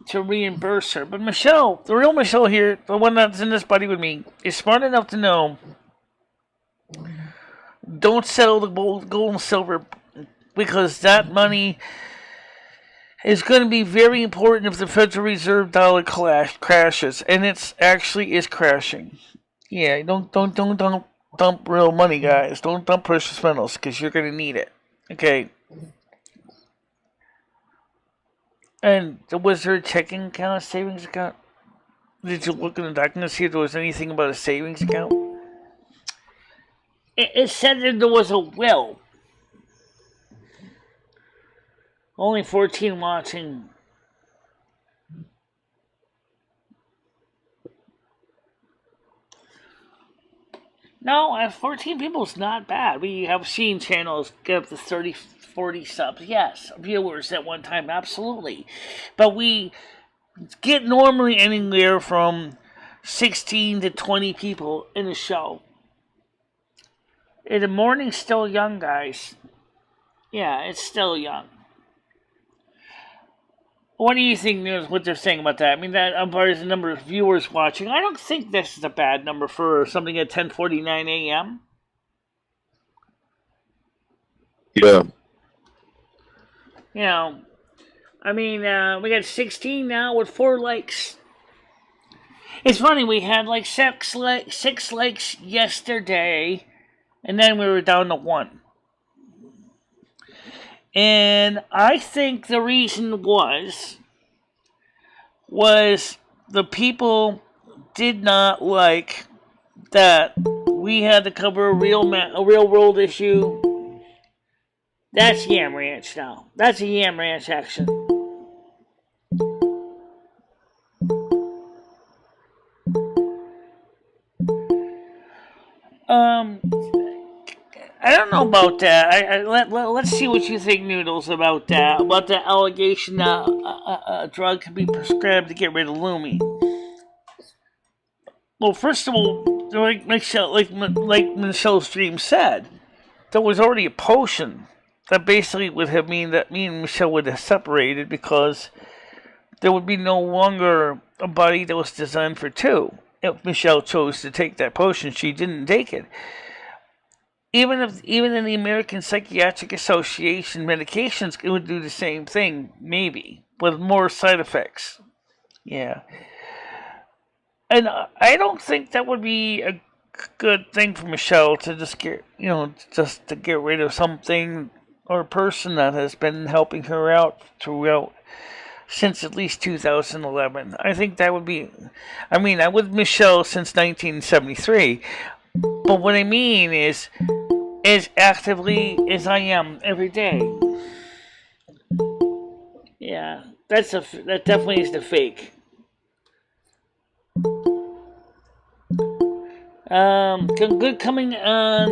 to reimburse her. But Michelle, the real Michelle here, the one that's in this buddy with me, is smart enough to know, don't sell the gold and silver, because that money is going to be very important if the Federal Reserve dollar crashes, and it actually is crashing. Yeah, don't dump real money, guys. Don't dump precious metals, because you're going to need it. Okay. And was there a checking account, a savings account? Did you look in the document to see if there was anything about a savings account? It said that there was a will. Only 14 watching. No, 14 people is not bad. We have seen channels get up to 30, 40 subs. Yes, viewers at one time, absolutely. But we get normally anywhere from 16 to 20 people in a show. The morning's still young, guys. Yeah, it's still young. What do you think, what they're saying about that? I mean, that as the number of viewers watching, I don't think this is a bad number for something at 10:49 a.m. Yeah. I mean, we got 16 now with 4 likes. It's funny, we had like 6 likes yesterday, and then we were down to 1. And I think the reason was the people did not like that we had to cover a real world issue. That's Yam Ranch now. That's a Yam Ranch action. I don't know about that. Let's see what you think, Noodles, about that. About the allegation that a drug can be prescribed to get rid of Lumi. Well, first of all, like Michelle's dream said, there was already a potion that basically would have mean that me and Michelle would have separated because there would be no longer a body that was designed for two. If Michelle chose to take that potion, she didn't take it. Even in the American Psychiatric Association medications, it would do the same thing, maybe, with more side effects. Yeah. And I don't think that would be a good thing for Michelle to just get rid of something or a person that has been helping her out throughout since at least 2011. I think that would be, I'm with Michelle since 1973, but what I mean is as actively as I am every day. Yeah, that definitely is the fake. Good coming on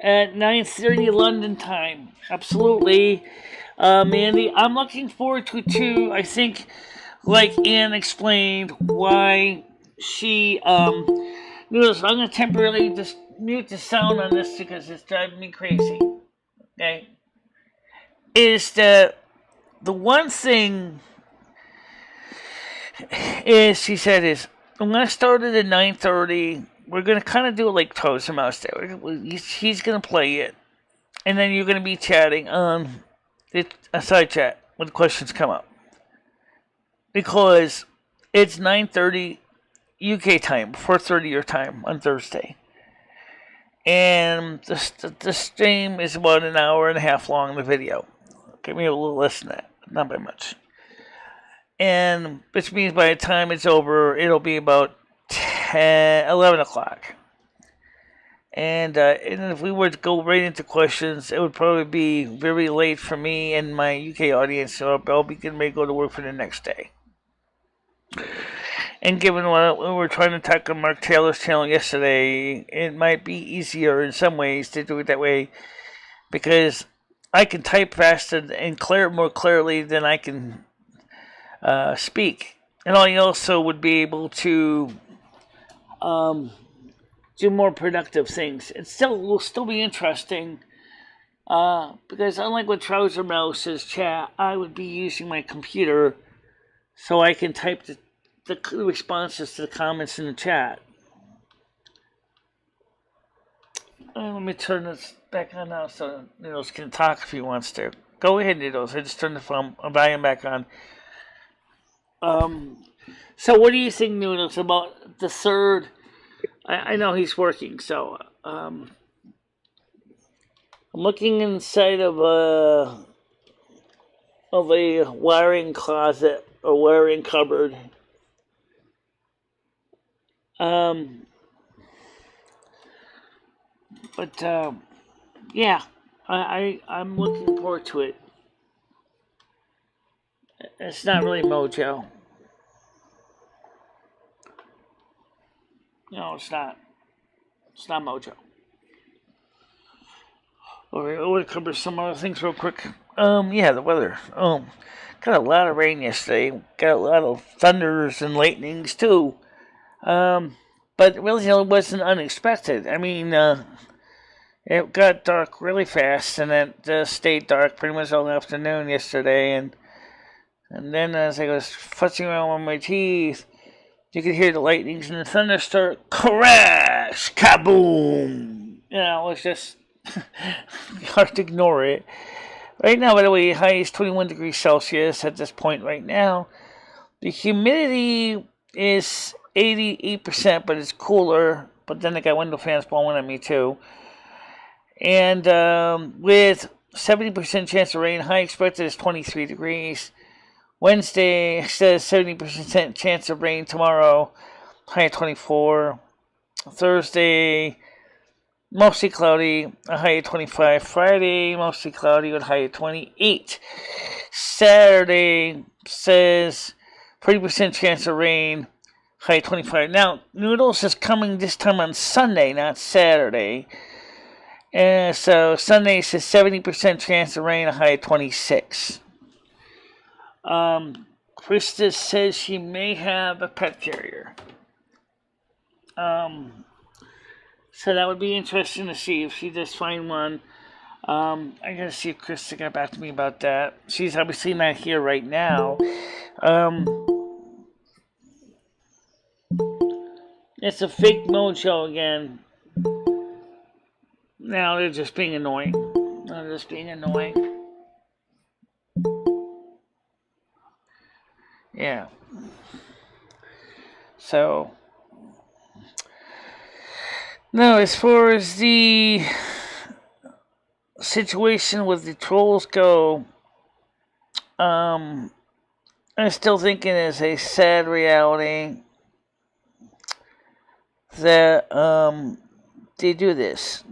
at 9:30 London time. Absolutely. Mandy, I'm looking forward to it too. I think, like Ann explained, why she, notice I'm going to temporarily just mute the sound on this because it's driving me crazy. Okay? Is that the one thing is, she said, is when I started at 9:30, we're going to kind of do it like Toes and Mouse there. He's going to play it, and then you're going to be chatting on a side chat when questions come up. Because it's 9:30 UK time, 4:30 your time on Thursday. And the stream is about an hour and a half long, the video. Give me a little less than that, not by much. And which means by the time it's over, it'll be about 11 o'clock. And if we were to go right into questions, it would probably be very late for me and my UK audience, so I'll be getting ready to go to work for the next day. And given what we were trying to tackle Mark Taylor's channel yesterday, it might be easier in some ways to do it that way, because I can type faster and more clearly than I can speak. And I also would be able to do more productive things. It will still be interesting, because unlike with Trouser Mouse's chat, I would be using my computer so I can type the responses to the comments in the chat. Let me turn this back on now so Noodles can talk if he wants to. Go ahead, Noodles. I just turned the volume back on. So what do you think, Noodles, about the third? I know he's working, so I'm looking inside of a wiring closet or wiring cupboard. Yeah, I'm looking forward to it. It's not really Mojo. No, it's not. It's not Mojo. Okay, I want to cover some other things real quick. Yeah, the weather. Got a lot of rain yesterday. Got a lot of thunders and lightnings too. But really, it wasn't unexpected. I mean, it got dark really fast, and it stayed dark pretty much all afternoon yesterday. And then as I was futzing around with my teeth, you could hear the lightnings and the thunder start crash, kaboom. You know, it was just hard to ignore it. Right now, by the way, high is 21 degrees Celsius at this point right now. The humidity is 88%, but it's cooler. But then I got window fans blowing at me too. And with 70% chance of rain, high expected is 23 degrees. Wednesday says 70% chance of rain tomorrow, high at 24. Thursday, mostly cloudy, a high at 25. Friday, mostly cloudy with a high at 28. Saturday says 30% chance of rain, high at 25. Now, Noodles is coming this time on Sunday, not Saturday. And so Sunday says 70% chance of rain, a high at 26. Krista says she may have a pet carrier. So that would be interesting to see if she does find one. I gotta see if Krista got back to me about that. She's obviously not here right now. It's a fake Mojo again. Now they're just being annoying. Yeah. So, no, as far as the situation with the trolls go, I still think it is a sad reality that they do this.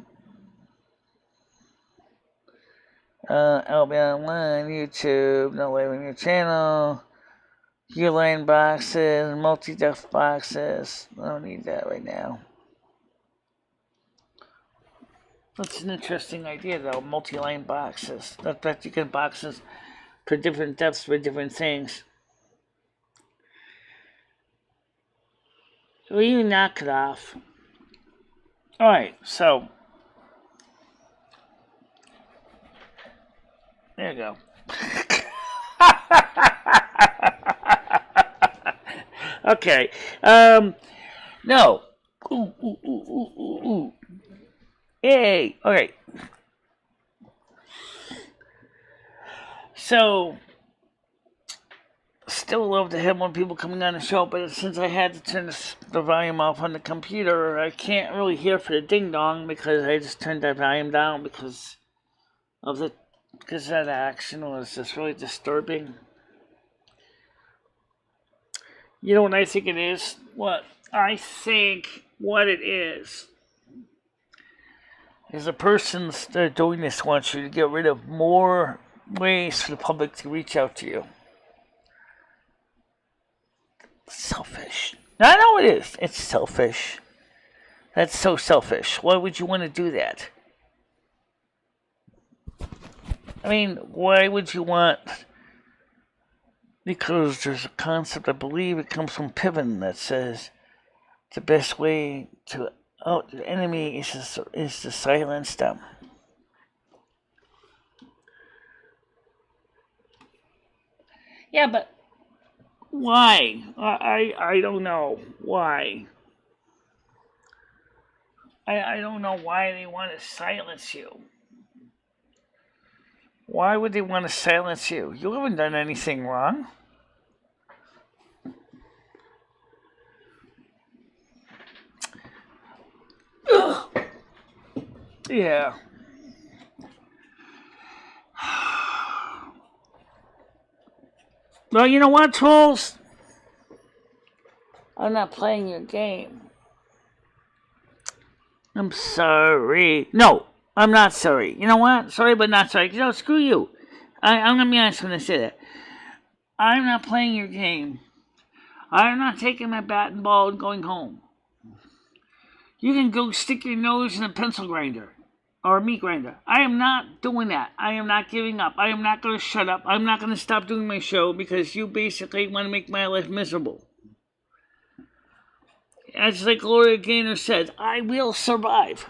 I'll be online, YouTube, no way on your channel. Uline boxes, multi-def boxes. I don't need that right now. That's an interesting idea, though. Multi-line boxes. That you can boxes for different depths for different things. So you knock it off. All right, so there you go. Okay. No. Ooh, ooh, ooh, ooh, ooh, ooh. Yay! Alright. So, still love to have more people coming on the show, but since I had to turn the volume off on the computer, I can't really hear for the ding dong because I just turned that volume down because that action was just really disturbing. You know what I think it is? What it is the persons that are doing this wants you to get rid of more ways for the public to reach out to you. Selfish. I know it is. It's selfish. That's so selfish. Why would you want to do that? I mean, why would you want... Because there's a concept, I believe it comes from Piven, that says the best way to out the enemy is to silence them. Yeah, but why? I don't know why. I don't know why they want to silence you. Why would they want to silence you? You haven't done anything wrong. Ugh. Yeah. Well, you know what, trolls? I'm not playing your game. I'm sorry. No, I'm not sorry. You know what? Sorry, but not sorry. Screw you. I'm going to be honest when I say that. I'm not playing your game. I'm not taking my bat and ball and going home. You can go stick your nose in a pencil grinder or a meat grinder. I am not doing that. I am not giving up. I am not going to shut up. I'm not going to stop doing my show because you basically want to make my life miserable. As like Gloria Gaynor said, I will survive.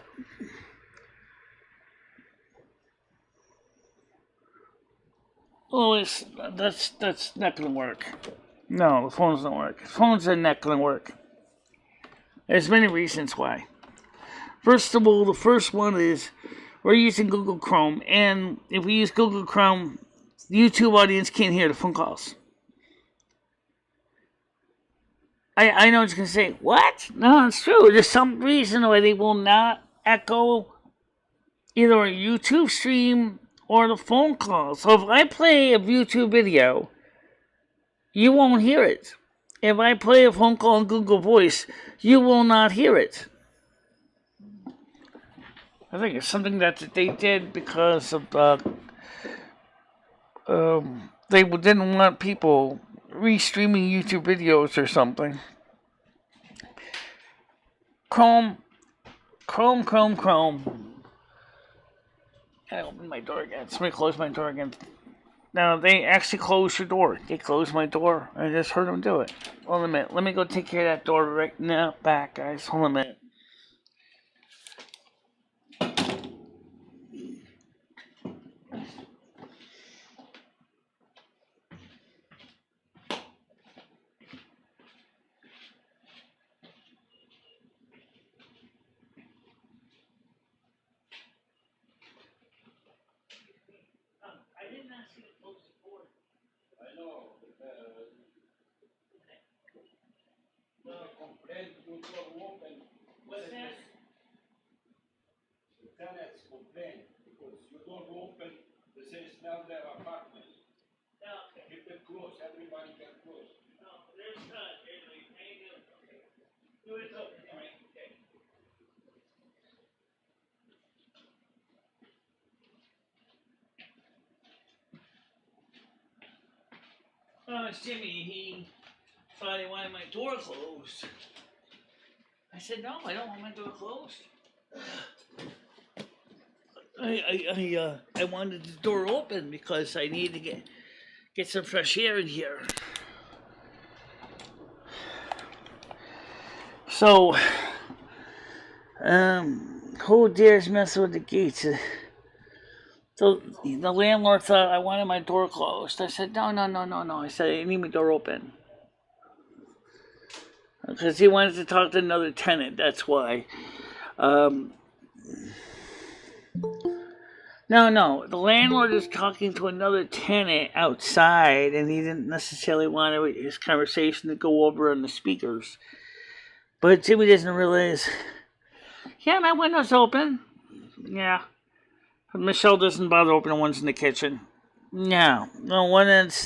Oh, that's not going to work. No, the phones don't work. Phones are not going to work. There's many reasons why. First of all, the first one is we're using Google Chrome, and if we use Google Chrome, the YouTube audience can't hear the phone calls. I know what you're going to say. What? No, it's true. There's some reason why they will not echo either a YouTube stream or the phone call. So if I play a YouTube video, you won't hear it. If I play a phone call on Google Voice, you will not hear it. I think it's something that they did because of they didn't want people restreaming YouTube videos or something. Chrome. I opened my door again. Somebody closed my door again. No, they actually closed your door. They closed my door. I just heard them do it. Hold on a minute. Let me go take care of that door right now. Back, guys. Hold on a minute. I didn't ask you to close the door. I know. Complaint your door open. What's that? The tenants complain because your door open. They say smell their apartment. Okay. Keep it closed. Everybody can close. No, there's not. Okay. Do it open. All right. Okay. Oh, it's Jimmy. He thought he wanted my door closed. I said, no, I don't want my door closed. I wanted the door open because I need to get some fresh air in here. So, who dares mess with the gates? So the landlord thought I wanted my door closed. I said, no. I said, I need my door open. Because he wanted to talk to another tenant, that's why. No, the landlord is talking to another tenant outside, and he didn't necessarily want his conversation to go over on the speakers. But Jimmy doesn't realize, yeah, my window's open. Yeah. But Michelle doesn't bother opening ones in the kitchen. No, one that's,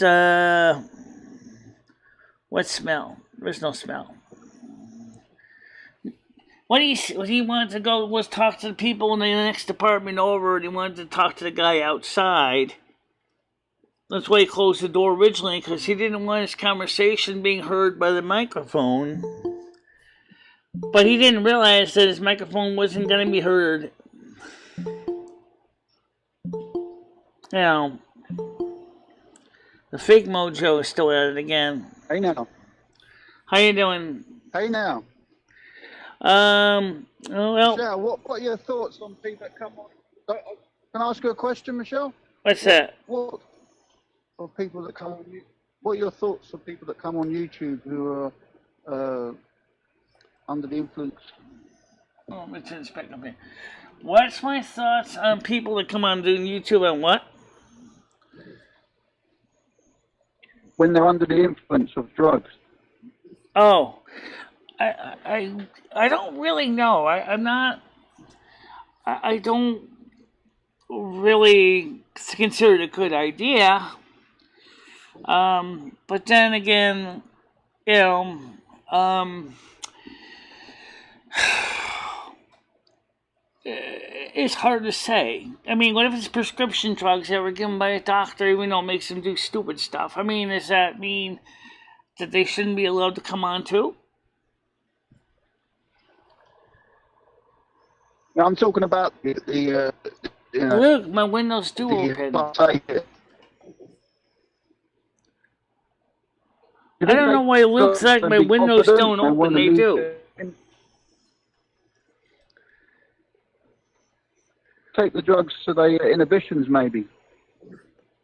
what smell? There's no smell. What he wanted to go was talk to the people in the next apartment over, and he wanted to talk to the guy outside. That's why he closed the door originally, because he didn't want his conversation being heard by the microphone. But he didn't realize that his microphone wasn't going to be heard. The fake mojo is still at it again. Hey now. How you doing? Hey now. Well, Michelle, what are your thoughts on people that come on? Can I ask you a question, Michelle? What's that? What are people that come on? What are your thoughts on people that come on YouTube who are under the influence? Oh, let me turn this back up here. What's my thoughts on people that come on doing YouTube and what? When they're under the influence of drugs. Oh. I don't really know. I'm not. I don't really consider it a good idea. But then again, it's hard to say. I mean, what if it's prescription drugs that were given by a doctor, even though it makes them do stupid stuff? I mean, does that mean that they shouldn't be allowed to come on too? Now, I'm talking about the look, my windows do open. I don't know why it looks like my windows don't open. They do. Take the drugs so they inhibitions, maybe.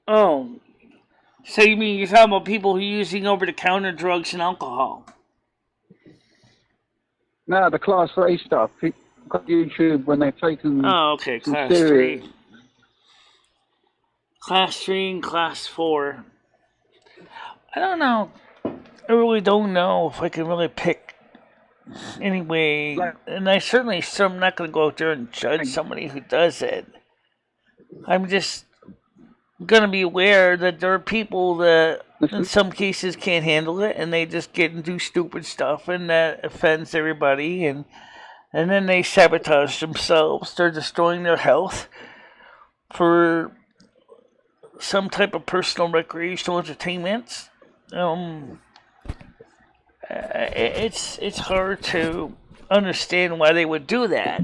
Oh. So you mean you're talking about people who are using over-the-counter drugs and alcohol? No, the Class A stuff. Got YouTube when they've taken. Oh, okay, Class 3. Class 3 and Class 4. I don't know. I really don't know if I can really pick anyway. And I certainly am not going to go out there and judge somebody who does it. I'm just going to be aware that there are people that in some cases can't handle it, and they just get and do stupid stuff, and that offends everybody, and then they sabotage themselves. They're destroying their health for some type of personal recreational entertainment. It's hard to understand why they would do that.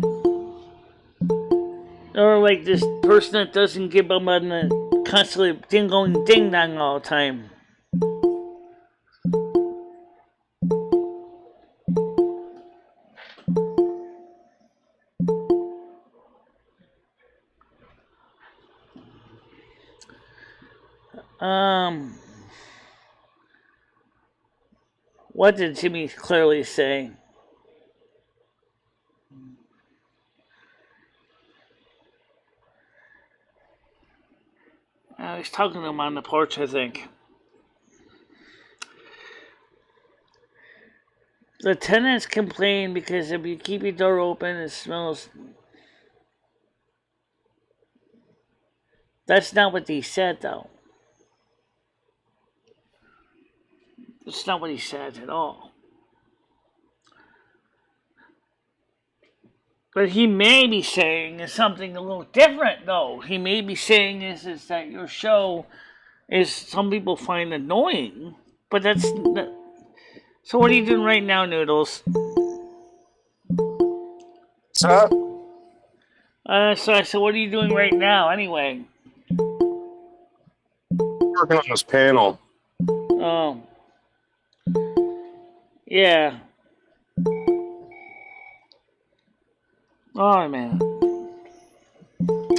Or like this person that doesn't give up on the constantly ding-dong ding-dong all the time. What did Jimmy clearly say? I was talking to him on the porch, I think. The tenants complain because if you keep your door open, it smells. That's not what he said, though. That's not what he said at all. But he may be saying something a little different, though. He may be saying is that your show is some people find annoying, but that's. So what are you doing right now, Noodles? Sir? So what are you doing right now, anyway? Working on this panel. Oh. Yeah. Hold on a minute.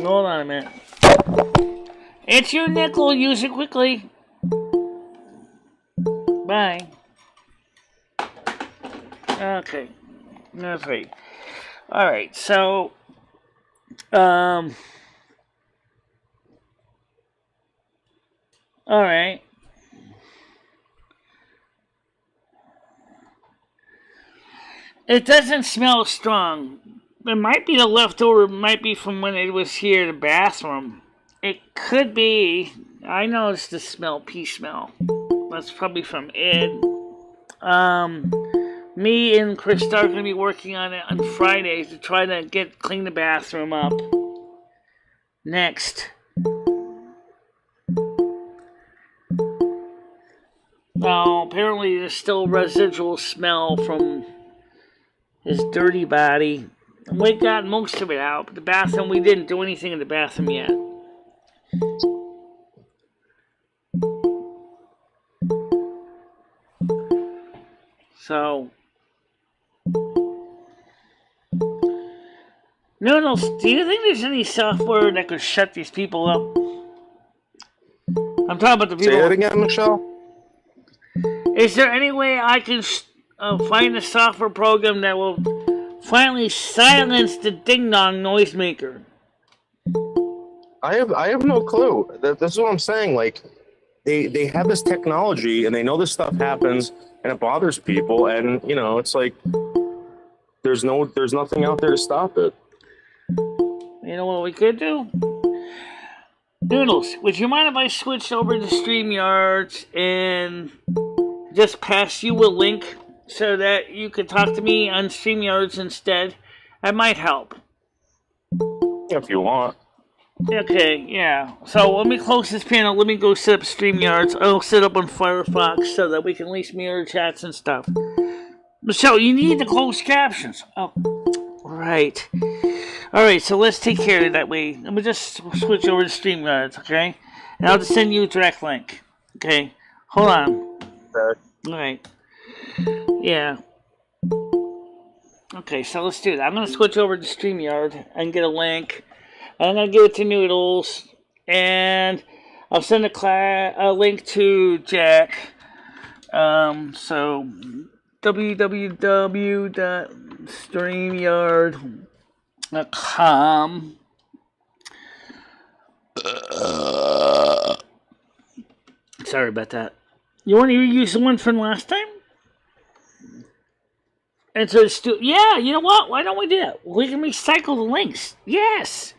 Hold on a minute. It's your nickel. Use it quickly. Bye. Okay. That's right. All right. So, all right. It doesn't smell strong. It might be the leftover. It might be from when it was here, the bathroom. It could be. I noticed the smell, pee smell. That's probably from Ed. Me and Krista are going to be working on it on Friday to try to clean the bathroom up. Next. Now, apparently there's still residual smell from his dirty body. We got most of it out, but the bathroom, we didn't do anything in the bathroom yet. So, Noodles, do you think there's any software that could shut these people up? I'm talking about the people. Say that again, Michelle. Is there any way I can find a software program that will finally silence the ding-dong noisemaker? I have no clue. This is what I'm saying. Like, they have this technology and they know this stuff happens and it bothers people, and you know, it's like there's nothing out there to stop it. You know what we could do? Noodles, would you mind if I switched over to StreamYards and just pass you a link so that you could talk to me on StreamYards instead? That might help. If you want. Okay, yeah. So let me close this panel. Let me go set up StreamYards. I'll set up on Firefox so that we can at least mirror chats and stuff. Michelle, you need the closed captions. Oh, right. Alright, so let's take care of it that way. Let me just switch over to StreamYards, okay? And I'll just send you a direct link. Okay? Hold on. Okay. Alright. Yeah. Okay, so let's do that. I'm going to switch over to StreamYard and get a link. I'm going to give it to Noodles. And I'll send a link to Jack. So, www.streamyard.com. Sorry about that. You want to use the one from last time? And so yeah, you know what? Why don't we do that? We can recycle the links. Yes.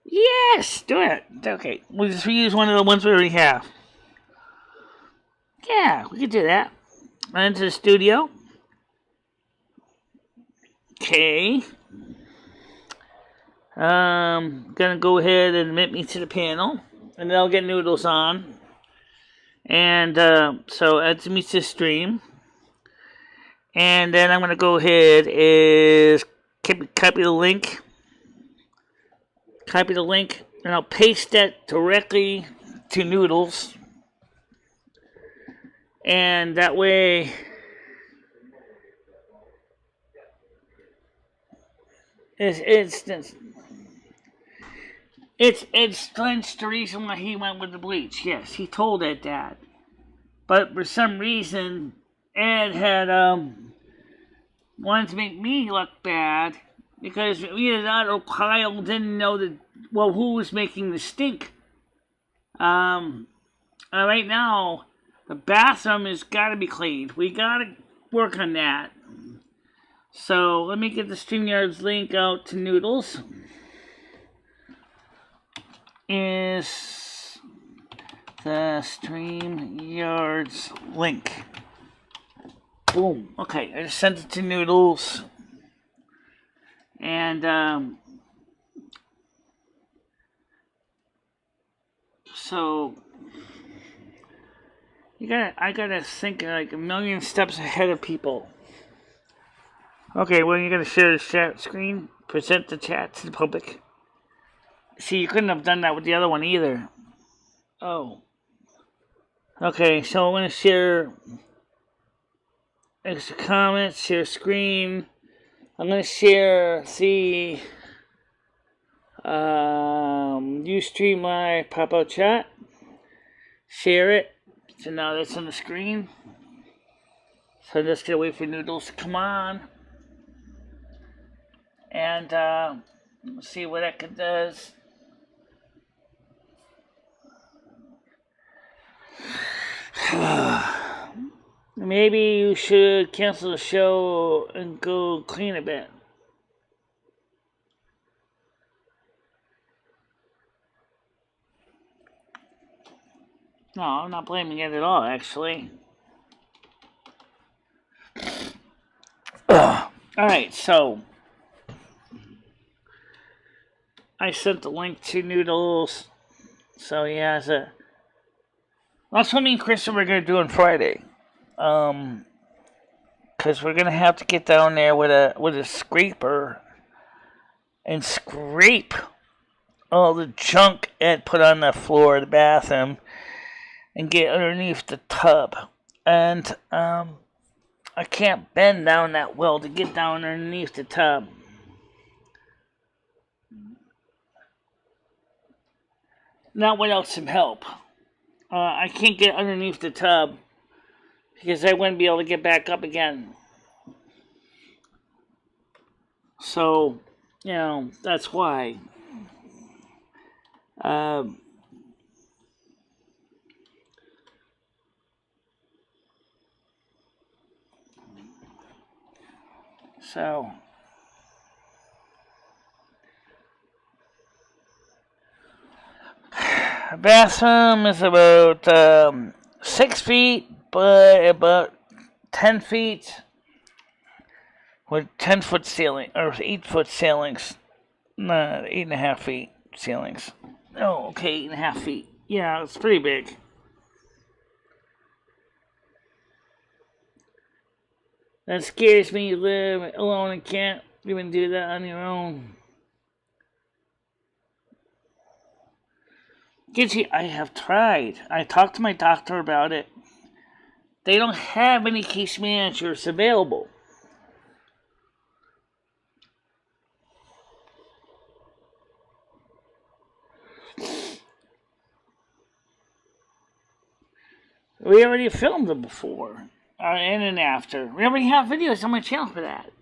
Yes, do it. Okay, we'll just reuse one of the ones we already have. Yeah, we could do that. Into the studio. Okay. Gonna go ahead and admit me to the panel, and then I'll get Noodles on. And so add me to the stream. And then I'm gonna go ahead and copy the link. Copy the link, and I'll paste that directly to Noodles. And that way, it's Lynch the reason why he went with the bleach. Yes, he told Ed that. But for some reason, Ed had wanted to make me look bad because either that or Kyle didn't know who was making the stink. Right now, the bathroom has got to be cleaned. We got to work on that. So let me get the StreamYards link out to Noodles. Is the StreamYards link. Boom. Okay, I just sent it to Noodles. And so I gotta think like a million steps ahead of people. Okay, well, you're gonna share the chat screen, present the chat to the public. See, you couldn't have done that with the other one either. Oh. Okay, so I'm gonna share extra comments, share screen. I'm gonna share the Ustream my pop-out chat. Share it. So now that's on the screen. So I'm just gonna wait for Noodles to come on. And see what Eka does. Maybe you should cancel the show and go clean a bit. No, I'm not blaming it at all, actually. Alright, so I sent the link to Noodles, so he has a... That's what me and Chris were going to do on Friday. Because we're going to have to get down there with a scraper and scrape all the junk Ed put on the floor of the bathroom and get underneath the tub. And I can't bend down that well to get down underneath the tub. Not without some help. I can't get underneath the tub because I wouldn't be able to get back up again. So, you know, that's why. So, the bathroom is about 6 feet, but about 10 feet with 10-foot ceiling, or 8-foot ceilings. No, 8.5 feet ceilings. Oh, okay, 8.5 feet. Yeah, it's pretty big. That scares me. You live alone and can't even do that on your own. Gidgey, I have tried. I talked to my doctor about it. They don't have any case managers available. We already filmed them before, in and after. We already have videos on my channel for that.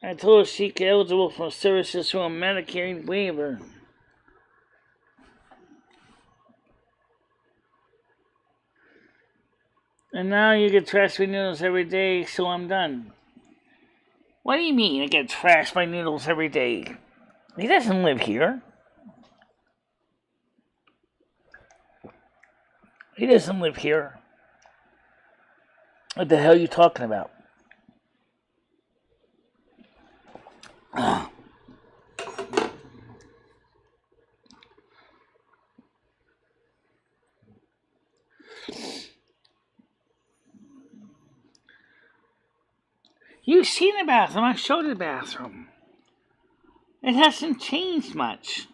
I told her she could eligible for services through a Medicaid waiver. And now you get trashed by noodles every day, so I'm done. What do you mean I get trashed by noodles every day? He doesn't live here. He doesn't live here. What the hell are you talking about? You've seen the bathroom. I showed the bathroom. It hasn't changed much.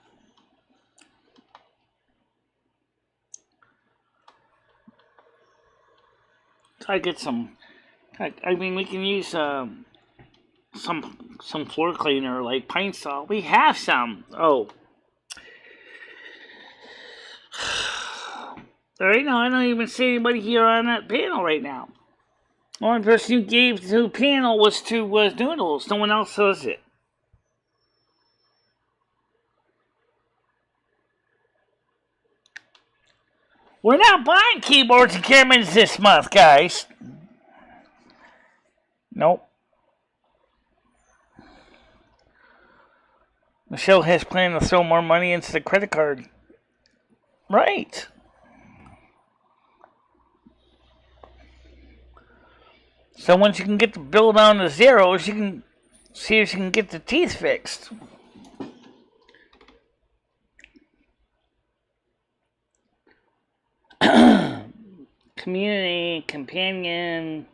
I get some. I mean, we can use some floor cleaner like Pine Sol. We have some. Oh. Right now, I don't even see anybody here on that panel right now. The only person who gave to the panel was Noodles. No one else does it. We're not buying keyboards and cameras this month, guys. Nope. Michelle has planned to throw more money into the credit card. Right. So once you can get the bill down to zero, she can see if she can get the teeth fixed. Community, companion.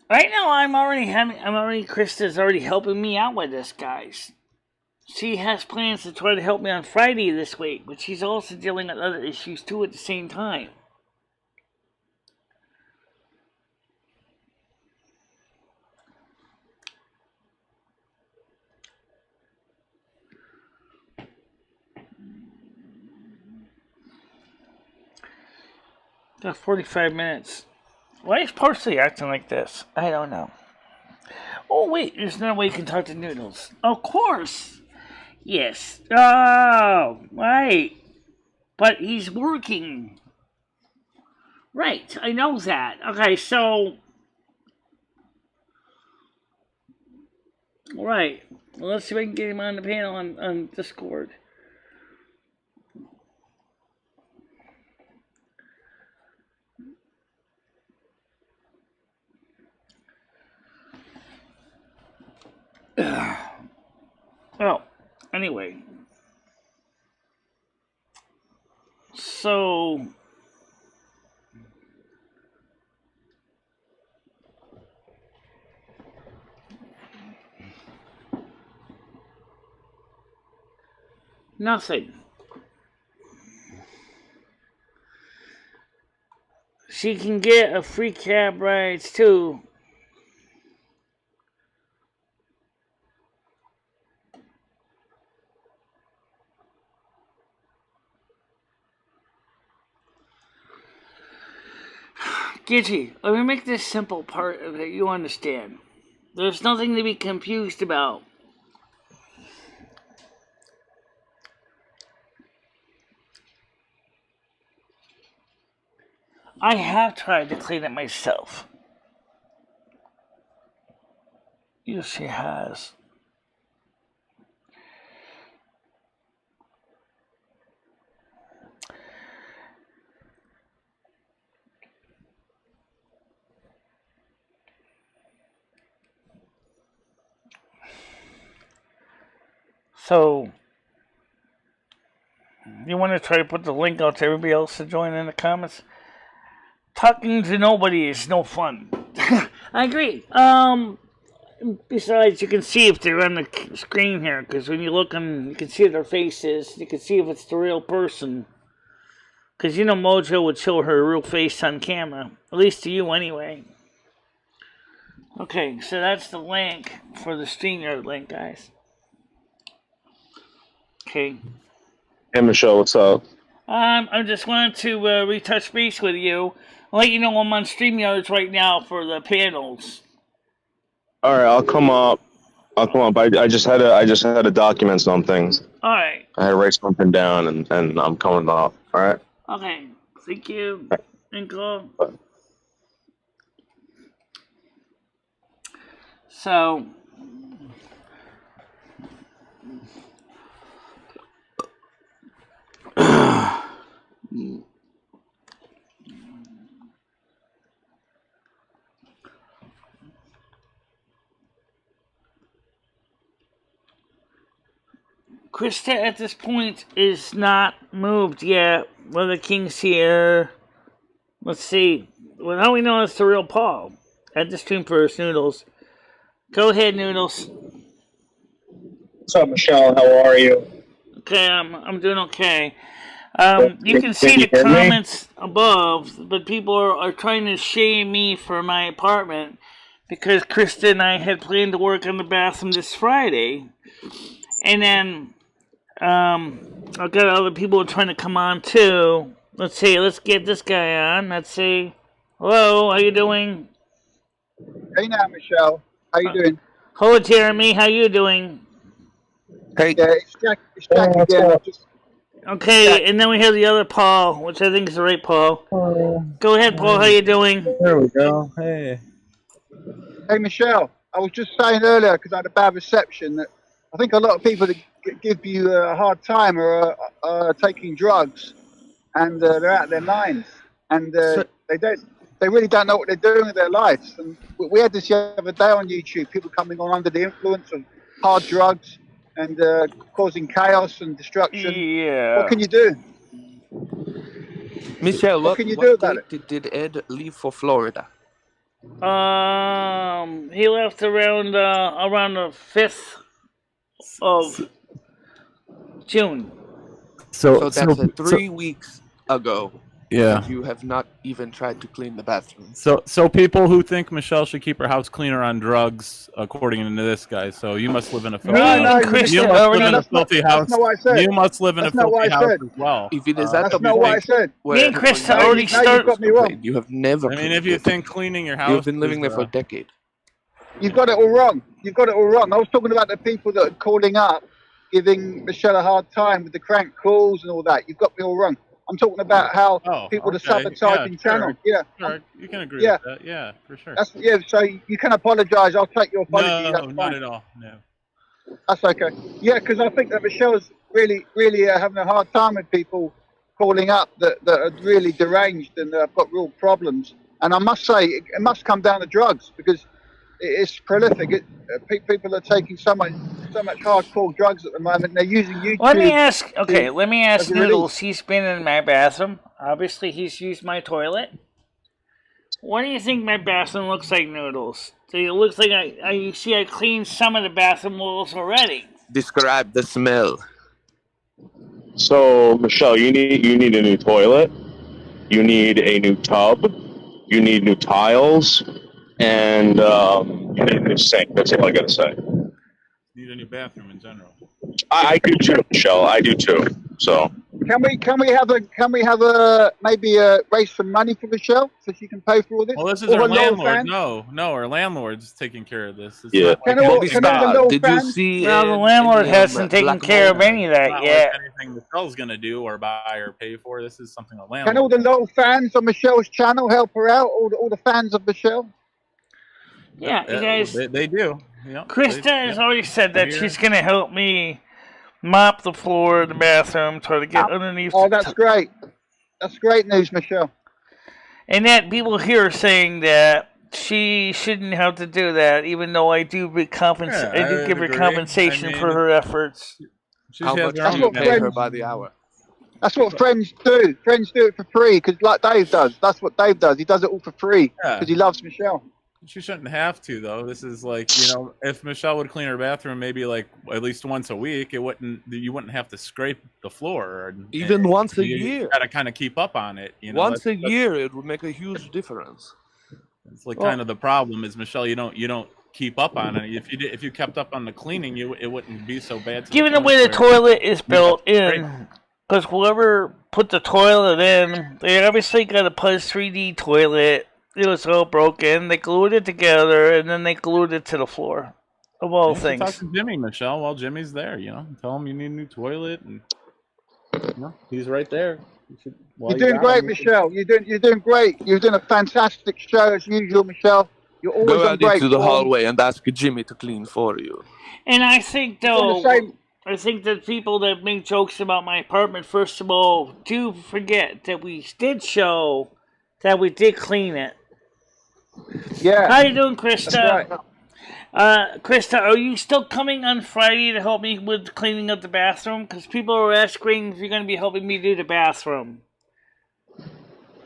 Right now, Krista's already helping me out with this, guys. She has plans to try to help me on Friday this week, but she's also dealing with other issues too at the same time. Got 45 minutes. Why is Parsley acting like this? I don't know. Oh, wait, there's no way you can talk to Noodles. Of course. Yes. Oh, right. But he's working. Right, I know that. Okay, so... Right. Well, let's see if I can get him on the panel on Discord. Well, anyway. So... Nothing. She can get a free cab rides too. Gidgy, let me make this simple part of it you understand. There's nothing to be confused about. I have tried to clean it myself. Yes, she has. So, you want to try to put the link out to everybody else to join in the comments? Talking to nobody is no fun. I agree. Besides, you can see if they're on the screen here, because when you look on, you can see their faces. You can see if it's the real person. Because you know Mojo would show her real face on camera. At least to you, anyway. Okay, so that's the link for the StreamYard link, guys. Okay. Hey, Michelle, what's up? I just wanted to retouch base with you. I'll let you know I'm on StreamYards right now for the panels. All right, I'll come up. I just had to document some things. All right. I had to write something down, and I'm coming up. All right. Okay. Thank you. And go. So. Krista at this point is not moved yet. Well, the king's here. Let's see. Well, now we know it's the real Paul. At the stream first, Noodles. Go ahead, Noodles. What's up, Michelle? How are you? Okay, I'm doing okay. You can see the comments above, but people are trying to shame me for my apartment because Krista and I had planned to work on the bathroom this Friday. And then I've got other people trying to come on too. Let's see, let's get this guy on. Let's see. Hello, how you doing? Hey now, Michelle. How you doing? Hello, Jeremy. How you doing? Hey. Yeah, it's Jack again. Okay, and then we have the other Paul, which I think is the right Paul. Go ahead, Paul. How you doing? There we go. Hey. Hey, Michelle. I was just saying earlier, because I had a bad reception, that I think a lot of people that give you a hard time are taking drugs, and they're out of their minds, and they really don't know what they're doing with their lives. And we had this the other day on YouTube, people coming on under the influence of hard drugs and causing chaos and destruction. Yeah. What can you do? Michelle, what can you do about it? Did Ed leave for Florida? He left around the 5th of June. So that's 3 weeks ago. Yeah. But you have not even tried to clean the bathroom. So people who think Michelle should keep her house clean are on drugs, according to this guy. So you must live in a filthy house. You must live in a filthy house. You must live in a filthy house as well. If it is that's not what I said. Me and Chris already started. You have never. I mean, if you think cleaning your house, you've been living there for a decade. You've got it all wrong. You've got it all wrong. I was talking about the people that are calling up, giving Michelle a hard time with the crank calls and all that. You've got me all wrong. I'm talking about how people are sabotaging channels. Yeah, sure. You can agree with that. Yeah, for sure. So you can apologise. I'll take your apology. No, not at all. No. That's okay. Yeah, because I think that Michelle's really having a hard time with people calling up that are really deranged and have got real problems. And I must say, it must come down to drugs because it's prolific. People are taking so much hardcore drugs at the moment. They're using YouTube. Let me ask Noodles. He's been in my bathroom. Obviously, he's used my toilet. What do you think my bathroom looks like, Noodles? It looks like I cleaned some of the bathroom walls already. Describe the smell. So, Michelle, you need a new toilet. You need a new tub. You need new tiles. And you need a new sink. That's all I gotta say. Need a new bathroom in general. I do too, Michelle. I do too. So can we have maybe raise some money for Michelle so she can pay for all this? Well, this is our landlord. No, our landlord's taking care of this. It's yeah. Did you see? Well, the landlord hasn't taken care of any of that yet. Like anything Michelle's gonna do or buy or pay for. This is something a landlord. Can all the little fans on Michelle's channel help her out? All the fans of Michelle. Yeah, you guys. They do. Yeah, Krista has already said that she's going to help me mop the floor of the bathroom, try to get underneath. Oh, that's great. That's great news, Michelle. And that people here are saying that she shouldn't have to do that, even though I do give her compensation for her efforts. How much do you pay her by the hour? That's what friends do. Friends do it for free, because like Dave does. That's what Dave does. He does it all for free because he loves Michelle. She shouldn't have to, though. This is like, if Michelle would clean her bathroom maybe like at least once a week, you wouldn't have to scrape the floor. Even once a year. You gotta kind of keep up on it. Once a year, it would make a huge difference. It's like kind of the problem is, Michelle, you don't keep up on it. If you kept up on the cleaning, it wouldn't be so bad. Given the way the toilet is built in, because whoever put the toilet in, they obviously got a Puzz 3D toilet. It was all broken. They glued it together, and then they glued it to the floor. Of all things. Talk to Jimmy, Michelle, while Jimmy's there. Tell him you need a new toilet, and he's right there. You're doing great, Michelle. You're doing great. You're doing a fantastic show as usual, Michelle. You're always go on great. Go into the hallway and ask Jimmy to clean for you. And I think that people that make jokes about my apartment, first of all, do forget that we did show that we did clean it. Yeah. How you doing, Krista? That's right. Krista, are you still coming on Friday to help me with cleaning up the bathroom? Because people are asking if you're going to be helping me do the bathroom.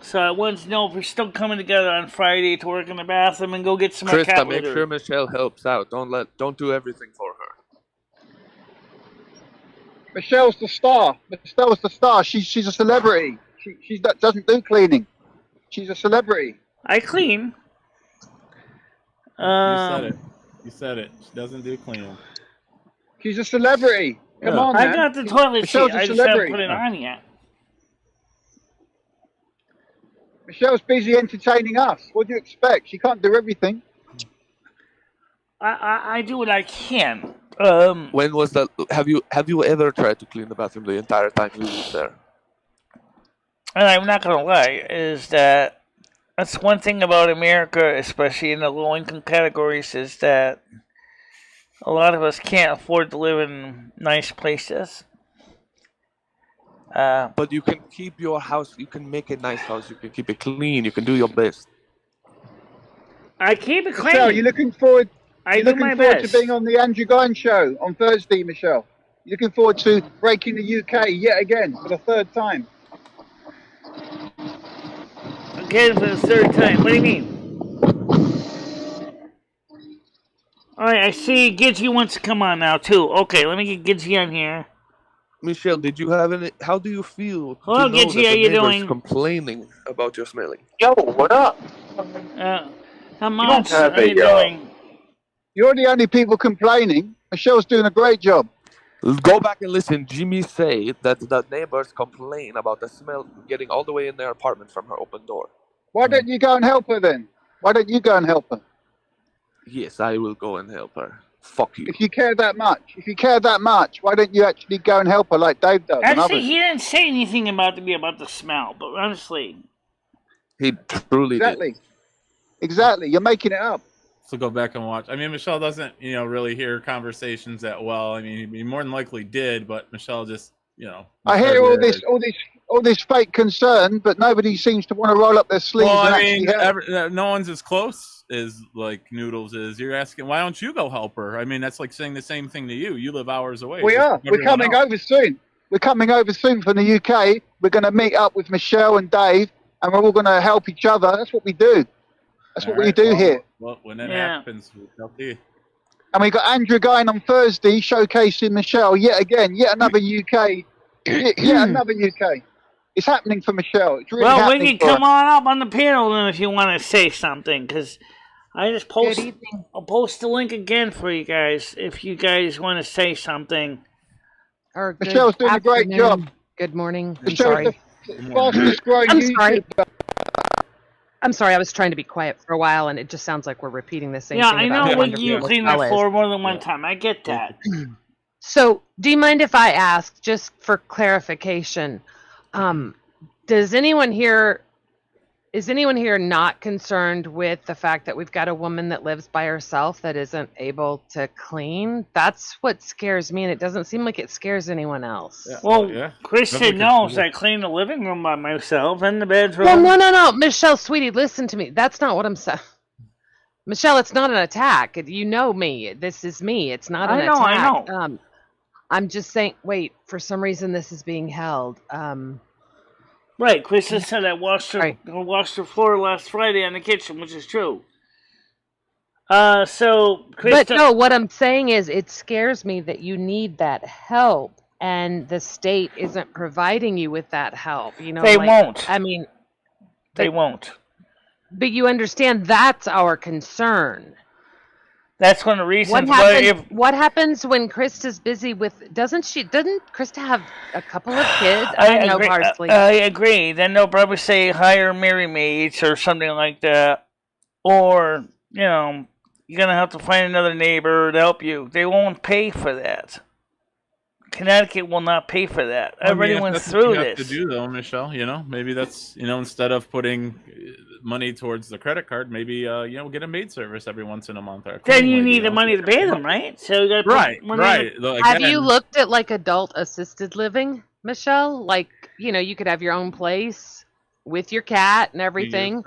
So I wanted to know if we're still coming together on Friday to work in the bathroom and go get some more cat Krista, make sure Michelle helps out. Don't do everything for her. Michelle's the star. Michelle's the star. She's a celebrity. She doesn't do cleaning. She's a celebrity. I clean. You said it. She doesn't do cleaning. She's a celebrity. Come on, man. I got the toilet seat. I just haven't put it on yet. Michelle's busy entertaining us. What do you expect? She can't do everything. I do what I can. When was that? Have you ever tried to clean the bathroom the entire time you lived there? And I'm not gonna lie, is that's one thing about America, especially in the low-income categories, is that a lot of us can't afford to live in nice places. But you can keep your house. You can make a nice house. You can keep it clean. You can do your best. I keep it clean. Michelle, you're looking forward. I do my best. To being on the Andrew Guine show on Thursday, Michelle. You're looking forward to breaking the UK yet again for the third time. Again for the third time. What do you mean? Alright, I see Gidgy wants to come on now, too. Okay, let me get Gidgy on here. Michelle, did you have any? How do you feel to Hello, know that Gitchy, how the you neighbors doing? complaining about your smelling? Yo, what up? How much are you doing? You're the only people complaining. Michelle's doing a great job. Go back and listen. Jimmy say that the neighbors complain about the smell getting all the way in their apartment from her open door. Why don't you go and help her then? Why don't you go and help her? Yes, I will go and help her. Fuck you. If you care that much, why don't you actually go and help her like Dave does? Actually, he didn't say anything about the smell, but honestly, he truly did. Did. Exactly. You're making it up. So go back and watch. I mean, Michelle doesn't, really hear conversations that well. I mean, he more than likely did, but Michelle just, I hear all this fake concern, but nobody seems to want to roll up their sleeves. Well, and I mean, actually help. no one's as close as like Noodles is. You're asking, why don't you go help her? I mean, that's like saying the same thing to you. You live hours away. We are. We're coming over soon. We're coming over soon from the UK. We're going to meet up with Michelle and Dave, and we're all going to help each other. That's what we do. That's what we do here. Well, when that happens, we'll see. And we got Andrew going on Thursday, showcasing Michelle yet another UK, yet another UK. It's happening for Michelle. It's really happening. Well, we can come on up on the panel then if you want to say something, because I just posted. I'll post the link again for you guys if you guys want to say something. Michelle's doing a great job. Good morning. I'm sorry. Fastest growing I'm sorry, I was trying to be quiet for a while, and it just sounds like we're repeating the same thing. Yeah, I know when you clean the floor more than one time. I get that. So, do you mind if I ask, just for clarification, is anyone here not concerned with the fact that we've got a woman that lives by herself that isn't able to clean? That's what scares me, and it doesn't seem like it scares anyone else. Yeah. Well, Kristen knows I clean the living room by myself and the bedroom. Well, no. Michelle, sweetie, listen to me. That's not what I'm saying. Michelle, it's not an attack. You know me. This is me. It's not an attack. I know. I'm just saying, wait, for some reason this is being held. Right, Kristen said I washed her floor last Friday in the kitchen, which is true. So, Krista... But no, what I'm saying is it scares me that you need that help, and the state isn't providing you with that help. They won't. I mean... They won't. But you understand that's our concern. That's one of the reasons what happens when Krista's busy with... Doesn't Krista have a couple of kids? I know Parsley. I agree. Then they'll probably say hire Mary Maids or something like that. Or, you're going to have to find another neighbor to help you. They won't pay for that. Connecticut will not pay for that. Everybody went through this. Have to do though, Michelle. Maybe that's instead of putting money towards the credit card, maybe get a maid service every once in a month. Then you need the money to pay them, right? So you got right. Have you looked at like adult assisted living, Michelle? Like you could have your own place with your cat and everything.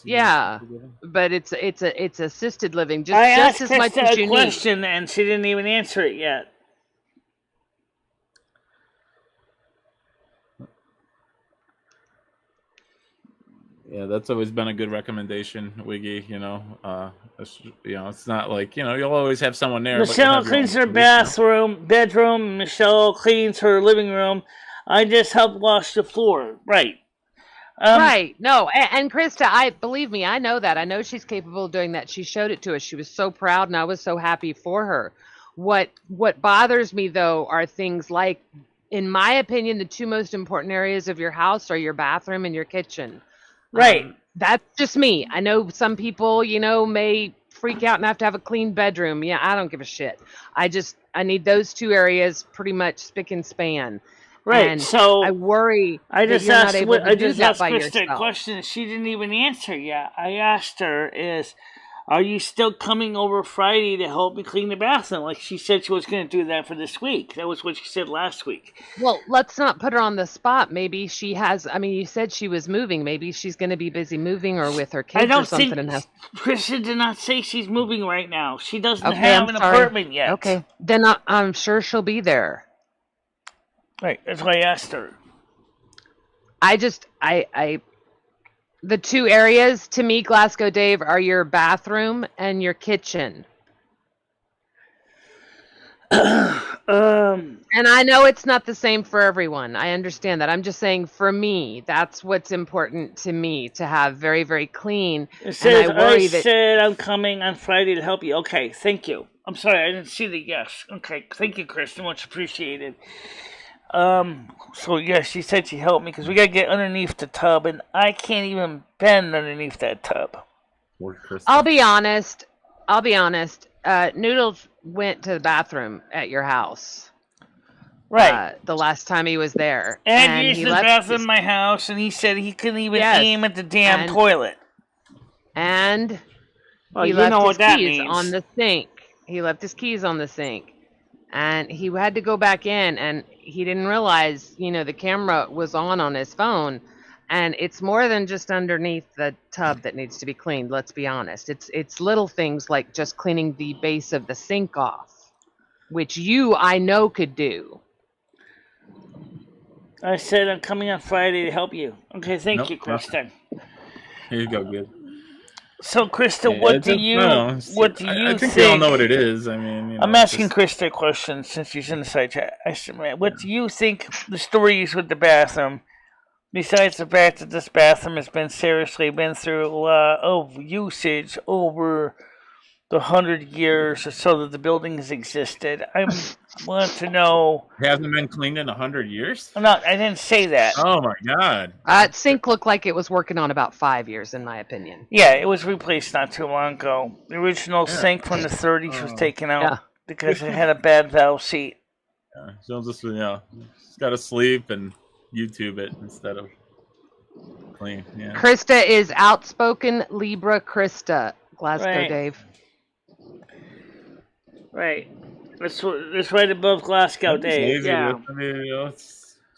Yeah. But it's assisted living. I asked as much as you a question and she didn't even answer it yet. Yeah, that's always been a good recommendation, Wiggy. It's not like you'll always have someone there. Michelle cleans her bedroom. Michelle cleans her living room. I just help wash the floor. Right. Right. No, and Krista, believe me, I know that. I know she's capable of doing that. She showed it to us. She was so proud, and I was so happy for her. What bothers me though are things like, in my opinion, the two most important areas of your house are your bathroom and your kitchen. Right. That's just me. I know some people, may freak out and have to have a clean bedroom. Yeah, I don't give a shit. I need those two areas pretty much spick and span. Right. And so I worry. I just asked Krista a question she didn't even answer yet. I asked her are you still coming over Friday to help me clean the bathroom? Like she said she was going to do that for this week. That was what she said last week. Well, let's not put her on the spot. Maybe she has. I mean, you said she was moving. Maybe she's going to be busy moving or with her kids or something. Krista did not say she's moving right now. She doesn't have an apartment yet. Okay. Then I'm sure she'll be there. Right. That's why I asked her. The two areas, to me, Glasgow Dave, are your bathroom and your kitchen. And I know it's not the same for everyone. I understand that. I'm just saying, for me, that's what's important to me, to have very, very clean. It says, and I worry said I'm coming on Friday to help you. Okay, thank you. I'm sorry, I didn't see the yes. Okay, thank you, Kristen. Much appreciated. So yeah, she said she helped me because we gotta get underneath the tub, and I can't even bend underneath that tub. I'll be honest. Noodles went to the bathroom at your house. Right. The last time he was there. And he used the bathroom in my house, and he said he couldn't even aim at the damn toilet. And well, he you left know his what that keys means. on the sink. He left his keys on the sink. And he had to go back in, and he didn't realize, the camera was on his phone. And it's more than just underneath the tub that needs to be cleaned, let's be honest. It's little things like just cleaning the base of the sink off, which I know could do. I said I'm coming on Friday to help you. Okay, thank you, Kristen. Here you go, good. So, Krista, what do you I think we all know what it is. I mean, I'm asking Krista a question since she's in the side chat. I said, what do you think the story is with the bathroom? Besides the fact that this bathroom has been through a lot of usage over the 100 years or so that the building has existed, I want to know. It hasn't been cleaned in 100 years? I didn't say that. Oh my God! That sink looked like it was working on about 5 years, in my opinion. Yeah, it was replaced not too long ago. The original sink from the 30s was taken out because it had a bad valve seat. Yeah, so just got to sleep and YouTube it instead of clean. Yeah. Krista is outspoken Libra Krista. Glasgow Dave. Right. That's right above Glasgow Dave. Yeah. I mean,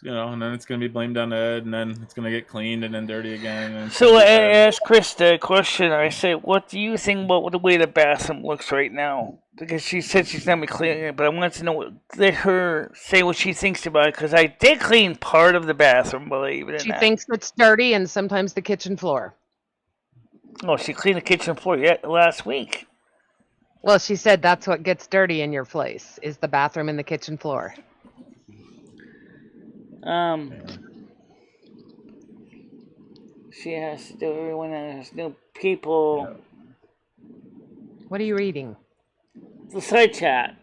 and then it's going to be blamed on Ed, and then it's going to get cleaned and then dirty again. And so I asked Krista a question. I said, what do you think about the way the bathroom looks right now? Because she said she's not cleaning it, but I wanted to know, let her say what she thinks about it, because I did clean part of the bathroom, believe it or not. She thinks it's dirty, and sometimes the kitchen floor. Oh, she cleaned the kitchen floor last week. Well, she said that's what gets dirty in your place, is the bathroom and the kitchen floor. She has to do everyone has new people. What are you reading? The side chat.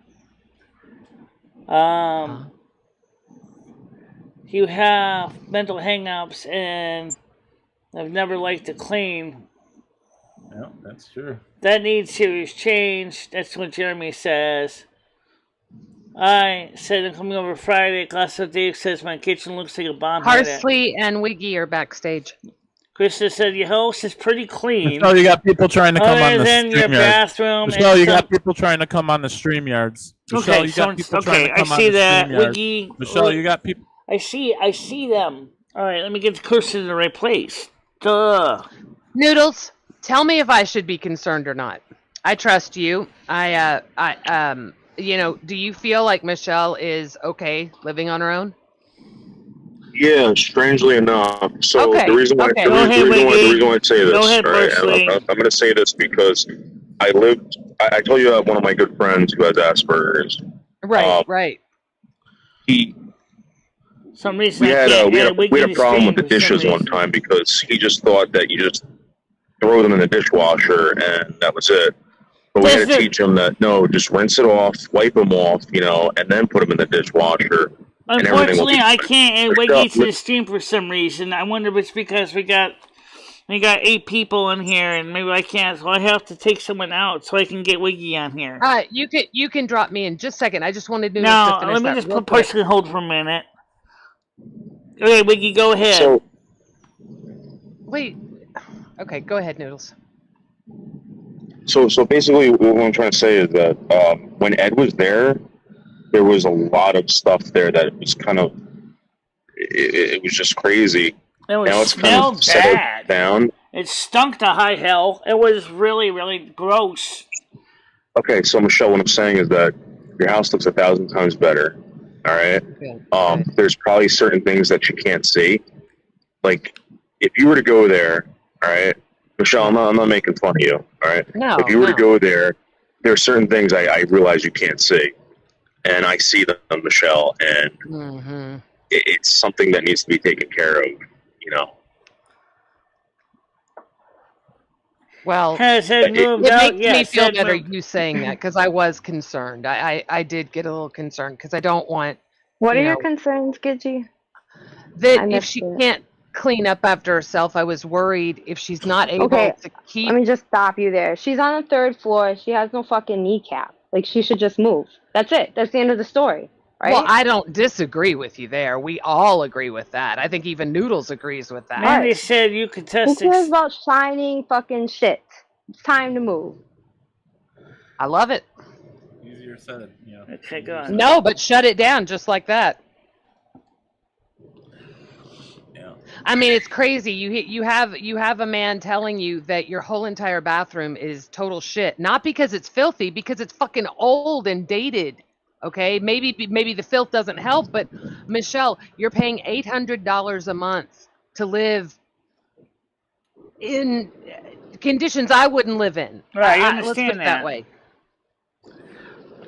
You have mental hang-ups and I've never liked to clean. Yeah, that's true. That needs serious change. That's what Jeremy says. I said I'm coming over Friday. Glasgow Dave says my kitchen looks like a bomb. Parsley and Wiggy are backstage. Krista said your house is pretty clean. Michelle, you got people trying to come on the StreamYards. Your bathroom. Michelle, you got people trying to come on the StreamYards. Michelle, you got people trying to come on the StreamYards. Wiggy. Michelle, you got people. I see them. All right, let me get the cursor in the right place. Duh. Noodles, tell me if I should be concerned or not. I trust you. Do you feel like Michelle is okay living on her own? Yeah, strangely enough. So the reason why I say this, I'm going to say this because I told you one of my good friends who has Asperger's. Right. We had a problem with the dishes one time because he just thought that you just throw them in the dishwasher and that was it. But we had to teach him that, no, just rinse it off, wipe them off, and then put them in the dishwasher. Unfortunately, I can't Wiggy to the stream for some reason. I wonder if it's because we got 8 people in here and maybe I can't, so I have to take someone out so I can get Wiggy on here. You can drop me in just a second. I just wanted to let me just put Parsley on hold for a minute. Okay, Wiggy, go ahead. Wait. Okay, go ahead, Noodles. So basically, what I'm trying to say is that when Ed was there was a lot of stuff there that was kind of it was just crazy. It smelled bad. Down. It stunk to high hell. It was really, really gross. Okay, so Michelle, what I'm saying is that your house looks 1,000 times better. All right. Okay. There's probably certain things that you can't see. Like if you were to go there, all right, Michelle, I'm not making fun of you. All right. No. If you were to go there, there are certain things I realize you can't see. and I see them, Michelle, and it's something that needs to be taken care of. You know. Well, Has it moved it out? makes me Yes, feel it better moved. you saying that because I was concerned. I did get a little concerned because I don't want What are you your know, concerns, Gidgy? that I if missed she it. can't clean up after herself, I was worried if she's not able Okay, to let keep. me just stop you there. She's on the 3rd floor. She has no fucking kneecap. Like, she should just move. That's it. That's the end of the story, right? Well, I don't disagree with you there. We all agree with that. I think even Noodles agrees with that. Mandy said you could Who test cares about shining fucking shit? It's time to move. I love it. Easier said. Yeah. Okay, go on. No, but shut it down just like that. Yeah. I mean, it's crazy. You have a man telling you that your whole entire bathroom is total shit, not because it's filthy, because it's fucking old and dated. Okay, maybe the filth doesn't help, but Michelle, you're paying $800 a month to live in conditions I wouldn't live in. Right, I Let's put understand it that that. way.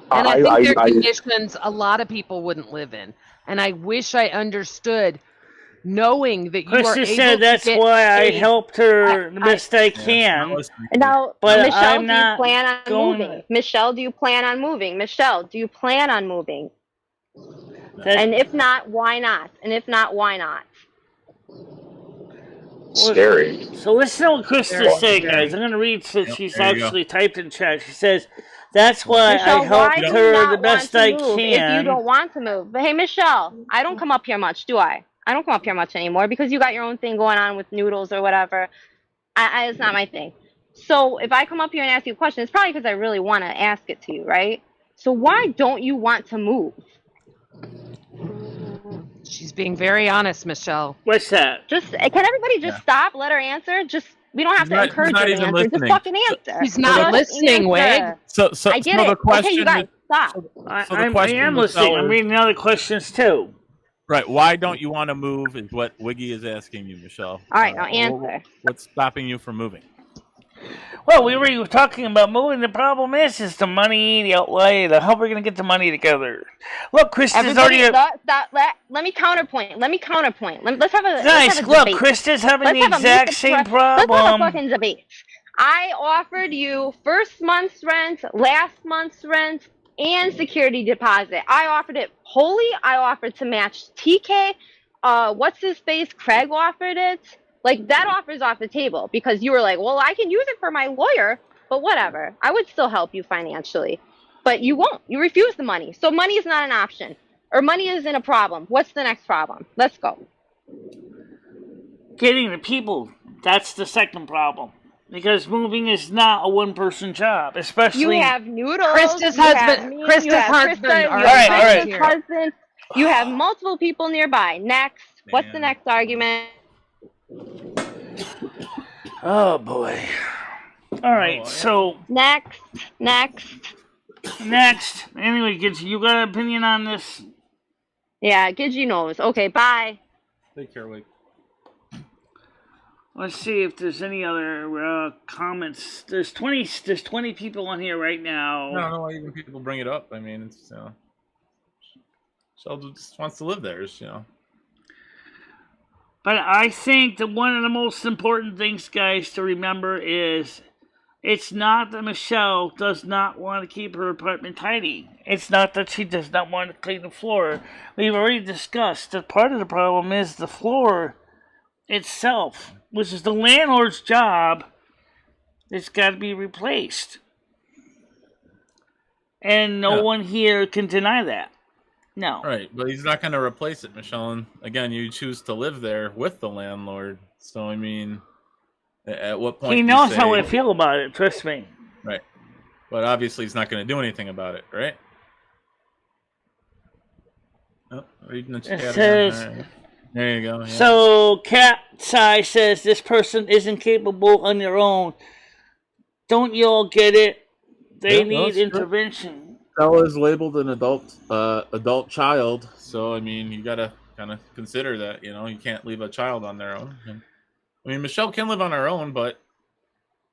And I think there are conditions a lot of people wouldn't live in. And I wish I understood, knowing that you are Krista able said that's to get why I paid. helped her the best I can. Now, But Michelle, I'm do you not plan on going- moving? Michelle, do you plan on moving? Michelle, do you plan on moving? That- And if not, why not? And if not, why not? Scary. So listen to what Krista said, guys. I'm going to read so she's there you actually typed in chat. She says, that's why Michelle, I helped why do you her not the best want I to move can. if you don't want to move? But hey, Michelle, I don't come up here much, do I? I don't come up here much anymore because you got your own thing going on with Noodles or whatever. It's not my thing. So if I come up here and ask you a question, it's probably because I really want to ask it to you, right? So why don't you want to move? She's being very honest, Michelle. What's that? Can everybody just stop? Let her answer. We don't have to encourage her to answer. Listening. Just fucking answer. She's not listening, Wig. So I get the it. question. Okay, you guys, stop. I am listening. Michelle, I'm reading other questions too. Right. Why don't you want to move is what Wiggy is asking you, Michelle. All right, now answer. What's stopping you from moving? Well, we were talking about moving. The problem is the money, the outlay, how we're going to get the money together. Look, Krista's already... Let me counterpoint. Let's have a Nice. let's have a Look, debate. Krista's having Let's the have a exact meet the same press. Let's have a problem. fucking debate. I offered you first month's rent, last month's rent, and security deposit. I offered it wholly. I offered to match TK. What's his face? Craig offered it. Like, that offer's off the table because you were like, well, I can use it for my lawyer, but whatever. I would still help you financially. But you won't. You refuse the money. So money is not an option. Or money isn't a problem. What's the next problem? Let's go. Getting the people. That's the second problem. Because moving is not a one-person job, especially... You have Noodles. Krista's husband. All right. Husband. You have multiple people nearby. Next. What's the next argument? Oh, boy. All right, so... Next. Anyway, kids, you got an opinion on this? Yeah, Gidgy knows. Okay, bye. Take care, Wig. Let's see if there's any other comments. There's 20 people on here right now. I don't know why even people bring it up. I mean, it's Sheldon just wants to live there, But I think that one of the most important things, guys, to remember is it's not that Michelle does not want to keep her apartment tidy. It's not that she does not want to clean the floor. We've already discussed that part of the problem is the floor itself, which is the landlord's job. It's got to be replaced. And no one here can deny that. No. Right, but he's not going to replace it, Michelle. And again, you choose to live there with the landlord. So, I mean, at what point... He knows how I feel about it, trust me. Right. But obviously he's not going to do anything about it, right? Oh, reading the chat. It says... Right. There you go. Yeah. So, Cat's Eye says this person isn't capable on their own. Don't you all get it? They need intervention. Michelle is labeled an adult child, so I mean, you gotta kind of consider that. You can't leave a child on their own. I mean, Michelle can live on her own, but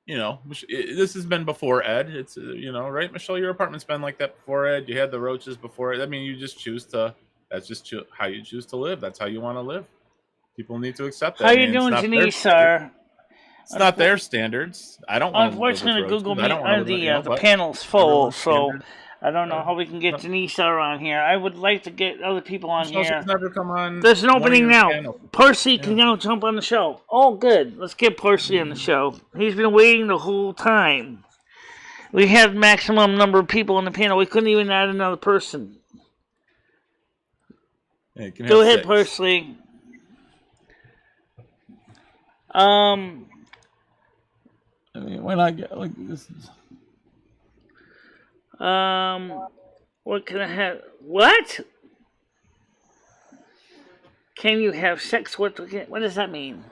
you know, this has been before Ed. It's you know, right, Michelle? Your apartment's been like that before Ed. You had the roaches before Ed. I mean, you just choose to. That's just how you choose to live. That's how you want to live. People need to accept that. How you doing, Denise, sir? It's not their standards. I don't want to live with Unfortunately, roaches. Google I don't want to Meet, live, the panel's full, so standards. I don't know how we can get Denise on here. I would like to get other people on here. Never come on. There's an opening now. Percy can now jump on the show. Oh, good. Let's get Percy on the show. He's been waiting the whole time. We had maximum number of people on the panel. We couldn't even add another person. Yeah, go ahead, Percy. I mean, why not get like this? What can I have? What? Can you have sex with? What does that mean?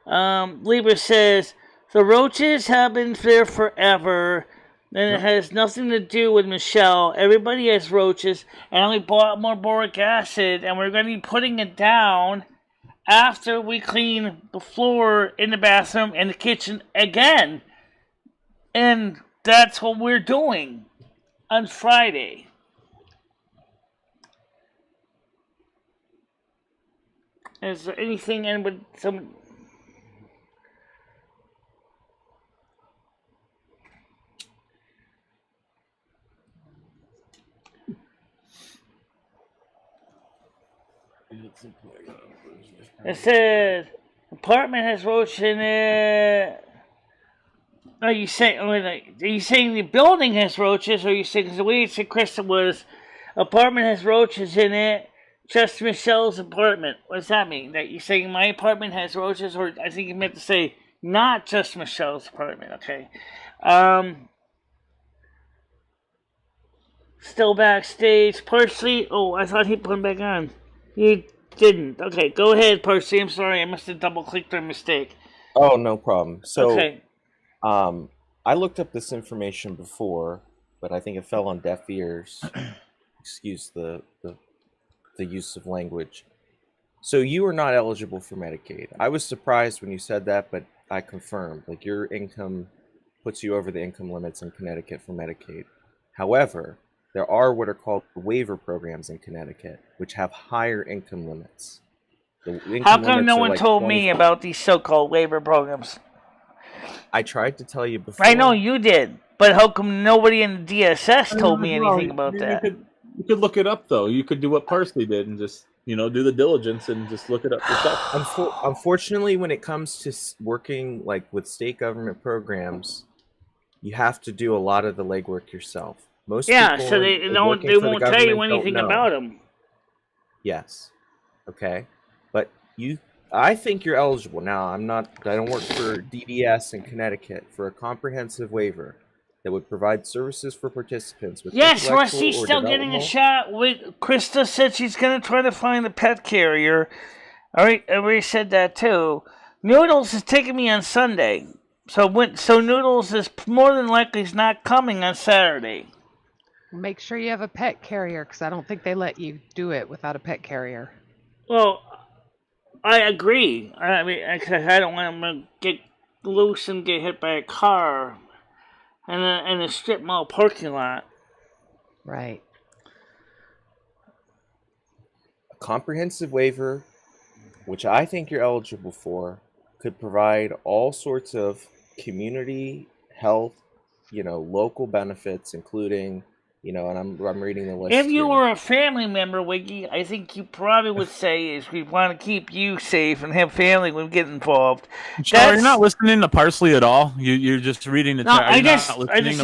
Libra says the roaches have been there forever. And it has nothing to do with Michelle. Everybody has roaches, and we bought more boric acid, and we're going to be putting it down after we clean the floor in the bathroom and the kitchen again. And that's what we're doing on Friday. Is there anything anybody... It says apartment has roaches in it. Are you saying the building has roaches, or are you saying, because the way it said Krista was apartment has roaches in it, just Michelle's apartment? What does that mean? That you're saying my apartment has roaches, or I think you meant to say not just Michelle's apartment, okay. Still backstage. Percy, oh, I thought he put him back on. You didn't. Okay, go ahead, Percy. I'm sorry, I must have double-clicked by mistake. Oh, no problem. So, okay. I looked up this information before, but I think it fell on deaf ears. Excuse the use of language. So you are not eligible for Medicaid. I was surprised when you said that, but I confirmed. Like, your income puts you over the income limits in Connecticut for Medicaid. However, there are what are called waiver programs in Connecticut, which have higher income limits. How come no one told me about these so-called waiver programs? I tried to tell you before. I know you did, but how come nobody in the DSS told me anything about that? You could look it up, though. You could do what Parsley did and just, do the diligence and just look it up yourself. Unfortunately, when it comes to working like with state government programs, you have to do a lot of the legwork yourself. Most people so they won't tell you anything about them. Yes. Okay. But I think you're eligible. Now, I don't work for DDS in Connecticut for a comprehensive waiver that would provide services for participants with Rusty's still getting a shot. Krista said she's going to try to find a pet carrier. All right, everybody said that too. Noodles is taking me on Sunday. So Noodles is more than likely not coming on Saturday. Make sure you have a pet carrier, because I don't think they let you do it without a pet carrier. Well, I agree. I mean, I don't want them to get loose and get hit by a car in a strip mall parking lot. Right. A comprehensive waiver, which I think you're eligible for, could provide all sorts of community health, local benefits, including, and I'm reading the list. If you were a family member, Wiggy, I think you probably would say is we want to keep you safe and have family when we get involved. You're not listening to Parsley at all. You're just reading the chat. I just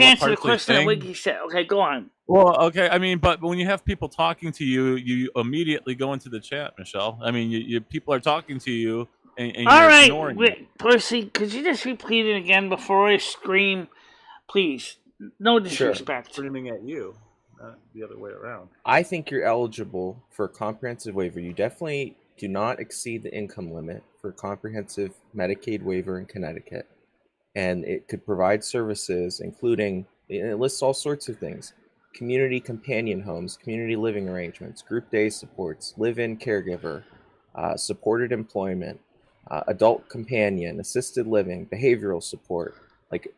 answered the question that Wiggy said. Okay, go on. Well, okay. I mean, but when you have people talking to you, you immediately go into the chat, Michelle. I mean, people are talking to you, and you're ignoring it. Percy, could you just repeat it again before I scream, please? No disrespect. Sure. Screaming at you, not the other way around. I think you're eligible for a comprehensive waiver. You definitely do not exceed the income limit for a comprehensive Medicaid waiver in Connecticut. And it could provide services, including, it lists all sorts of things. Community companion homes, community living arrangements, group day supports, live-in caregiver, supported employment, adult companion, assisted living, behavioral support, like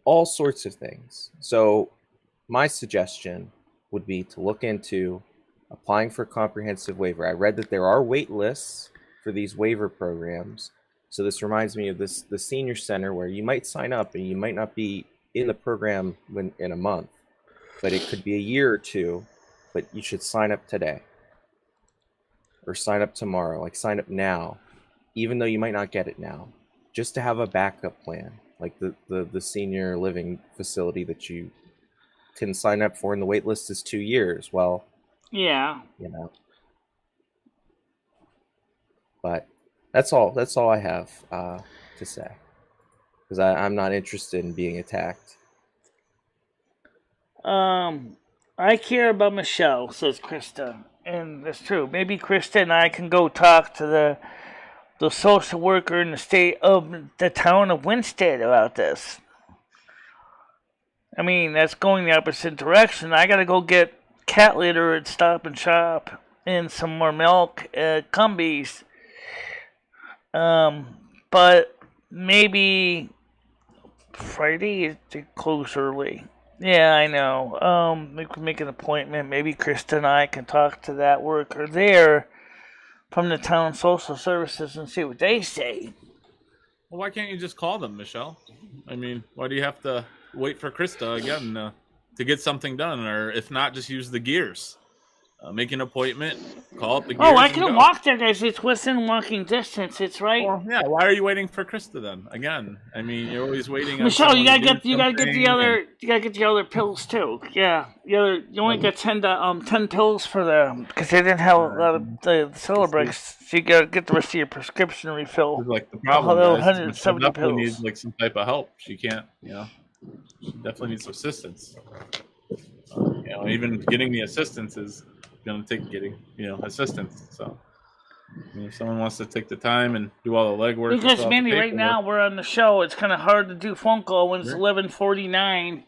all sorts of things. So my suggestion would be to look into applying for a comprehensive waiver. I read that there are wait lists for these waiver programs. So this reminds me of the senior center, where you might sign up and you might not be in the program in a month, but it could be a year or two, but you should sign up today or sign up tomorrow, like sign up now, even though you might not get it now, just to have a backup plan, like the senior living facility that you can sign up for, and the wait list is 2 years. Well, Yeah. you know, but that's all I have to say, because I'm not interested in being attacked. I care about Michelle, says Krista, and that's true. Maybe Krista and I can go talk to the social worker in the state of the town of Winstead about this. I mean, that's going the opposite direction. I gotta go get cat litter at Stop and Shop and some more milk at Cumbies. But maybe Friday they close early. Yeah, I know. We could make an appointment. Maybe Krista and I can talk to that worker there from the town social services and see what they say. Well, why can't you just call them, Michelle? I mean, why do you have to wait for Krista again to get something done? Or if not, just use the gears. Make an appointment, call up the gears. Oh, I can walk there, guys. It's within walking distance. It's right. Well, yeah. Why are you waiting for Krista then? Again, I mean, you're always waiting. Michelle, you gotta get the other pills too. Yeah, you only get 10 pills for them because they didn't have a lot of the Celebrex. So you gotta get the rest of your prescription refill. Like the problem is, 170 she definitely pills. needs like some type of help. She can't, she definitely needs assistance. Even getting the assistance is going to take getting assistance. So if someone wants to take the time and do all the legwork, because mainly right now we're on the show, it's kind of hard to do phone call when it's 11:49.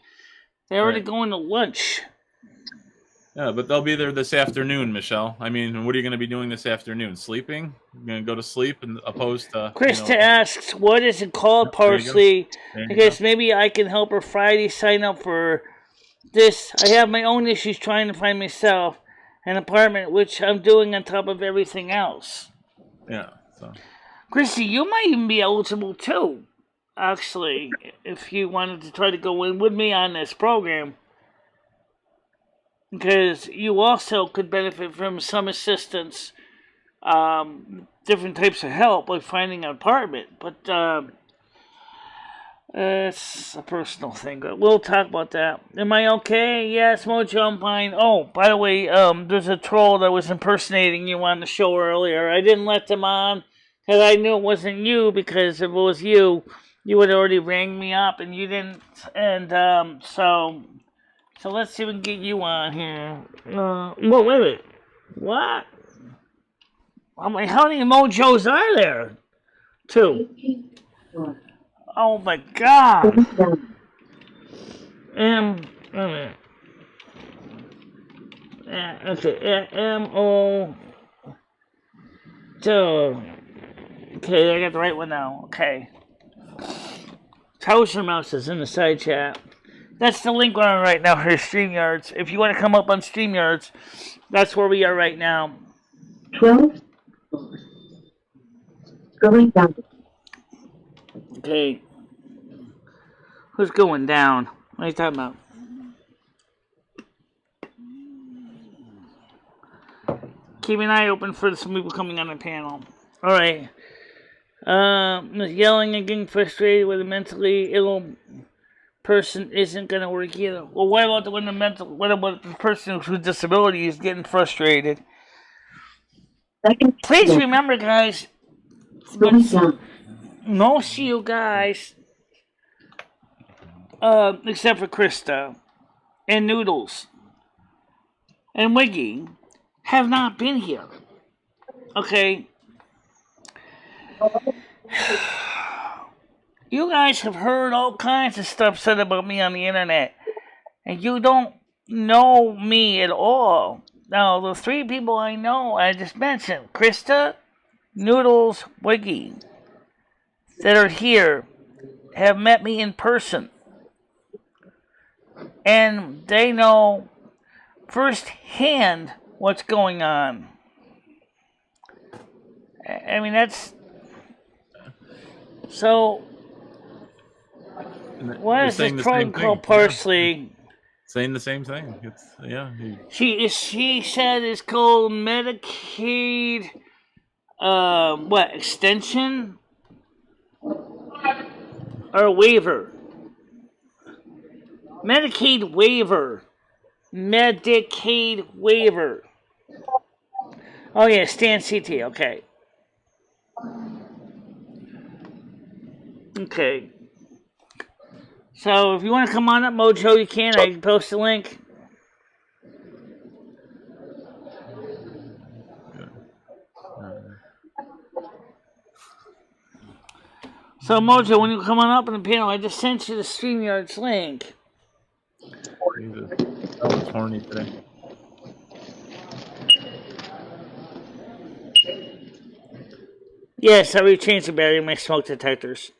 They're already going to lunch. Yeah, but they'll be there this afternoon, Michelle. I mean, what are you going to be doing this afternoon? Sleeping? You're going to go to sleep and opposed to... Krista asks, what is it called, Parsley? Because maybe I can help her Friday sign up for this. I have my own issues trying to find myself an apartment, which I'm doing on top of everything else. Yeah. So. Christy, you might even be eligible too, actually, if you wanted to try to go in with me on this program. Because you also could benefit from some assistance, different types of help, like finding an apartment. But it's a personal thing. But we'll talk about that. Am I okay? Yes, Mojo, I'm fine. Oh, by the way, there's a troll that was impersonating you on the show earlier. I didn't let them on because I knew it wasn't you, because if it was you, you would already rang me up, and you didn't. And So let's see if we can get you on here. Well, wait a minute. What? How many Mojos are there? 2. Oh my God. Wait a minute. Okay, M-O... So, okay, I got the right one now. Okay. Toaster Mouse is in the side chat. That's the link we're on right now for StreamYards. If you want to come up on StreamYards, that's where we are right now. 12. Going down. Okay. Who's going down? What are you talking about? Keep an eye open for some people coming on the panel. Alright. Yelling and getting frustrated with a mentally ill person isn't going to work either. Well, what about the person with disability is getting frustrated? Please remember, guys, most of you guys, except for Krista and Noodles and Wiggy, have not been here. Okay? You guys have heard all kinds of stuff said about me on the internet, and you don't know me at all. Now, the 3 people I know I just mentioned, Krista, Noodles, Wiggy, that are here, have met me in person. And they know firsthand what's going on. I mean, that's... So, what is this program called Parsley? Saying the same thing. It's She said it's called Medicaid, extension? Or waiver? Medicaid waiver. Medicaid waiver. Oh yeah, Stan CT, okay. Okay. So if you want to come on up, Mojo, you can. I can post a link. So Mojo, when you come on up in the panel, I just sent you the StreamYard's link. I was horny today. Yes, I already changed the battery in my smoke detectors.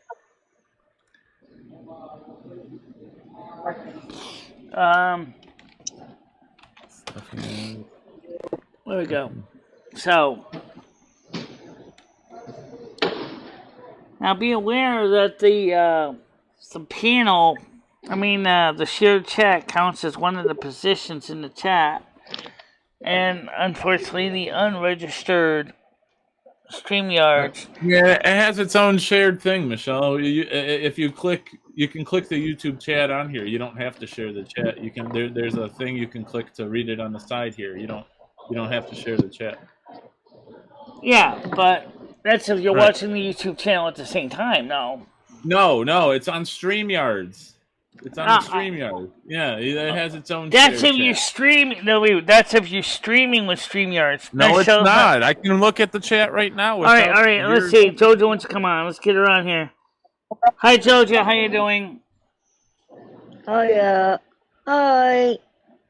There we go. So, now be aware that the panel, the shared chat counts as one of the positions in the chat. And unfortunately, the unregistered StreamYard. Yeah, it has its own shared thing, Michelle. If you click, you can click the YouTube chat on here. You don't have to share the chat. You can there's a thing you can click to read it on the side here. You don't have to share the chat. Yeah, but that's if you're watching the YouTube channel at the same time. No, it's on StreamYards. It's on StreamYard. Yeah, it has its own. That's if you're streaming. No, wait. That's if you're streaming with StreamYards. No, it's not. I can look at the chat right now. All right. Let's see. Jojo wants to come on. Let's get her on here. Hi, Jojo. How you doing? Hiya. Hi.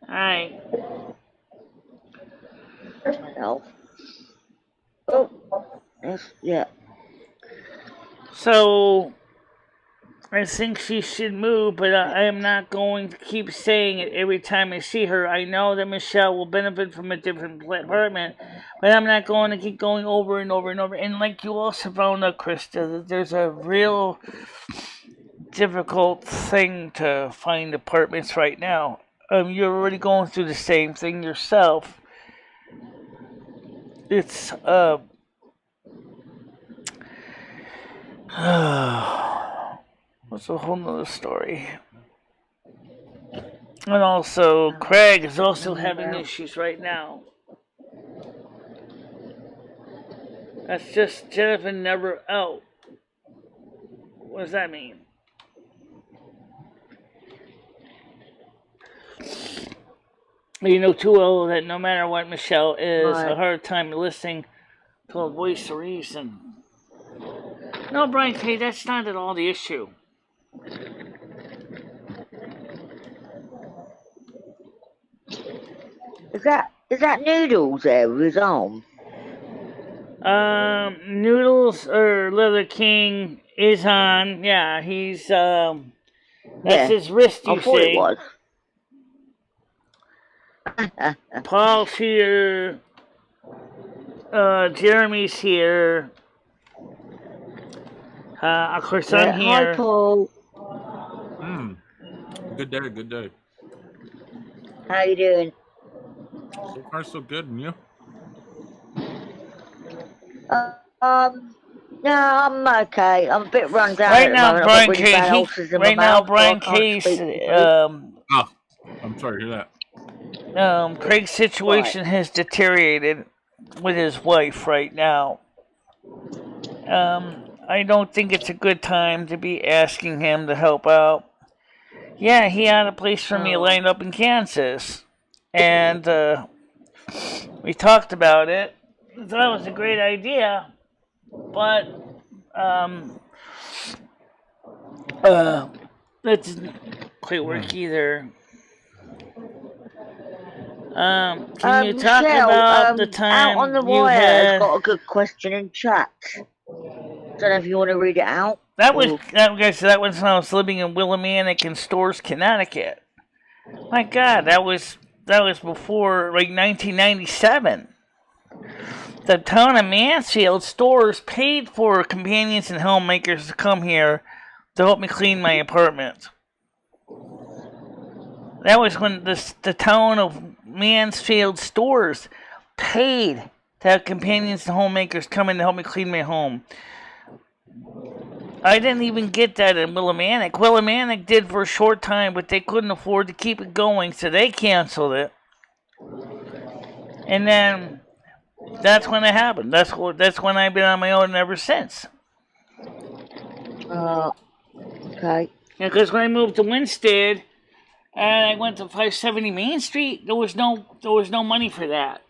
Hi. No. Oh. Yes. Yeah. So, I think she should move, but I am not going to keep saying it every time I see her. I know that Michelle will benefit from a different apartment, but I'm not going to keep going over and over and over. And like you also found out, Krista, that there's a real difficult thing to find apartments right now. You're already going through the same thing yourself. It's, that's a whole nother story. And also, Craig is also having issues right now. That's just Jennifer never out. What does that mean? You know too well that no matter what, Michelle is a hard time listening to a voice of reason. No, Brian K., that's not at all the issue. Is that Noodles there with his arm? Noodles or Leather King is on. Yeah, he's that's his wrist. You see? It was. Paul's here. Jeremy's here. Of course, I'm here. Hi, Paul. Good day. How you doing? So far, so good, and you? No, I'm okay. I'm a bit run down Right now, Brian Case. I'm sorry to hear that. Craig's situation has deteriorated with his wife right now. I don't think it's a good time to be asking him to help out. Yeah, he had a place for me lined up in Kansas. And we talked about it. I thought it was a great idea. But that didn't quite work either. Can you talk Michelle, about the time out on the you wire had... has got a good question in chat. Don't know if you want to read it out. That was that was when I was living in Willimantic in Storrs, Connecticut. My God, that was before like 1997. The town of Mansfield Storrs paid for companions and homemakers to come here to help me clean my apartment. That was when the town of Mansfield Storrs paid to have companions and homemakers come in to help me clean my home. I didn't even get that in Willimantic. Willimantic did for a short time, but they couldn't afford to keep it going, so they canceled it. And then that's when it happened. That's when I've been on my own ever since. Okay. Because when I moved to Winstead and I went to 570 Main Street, there was no money for that.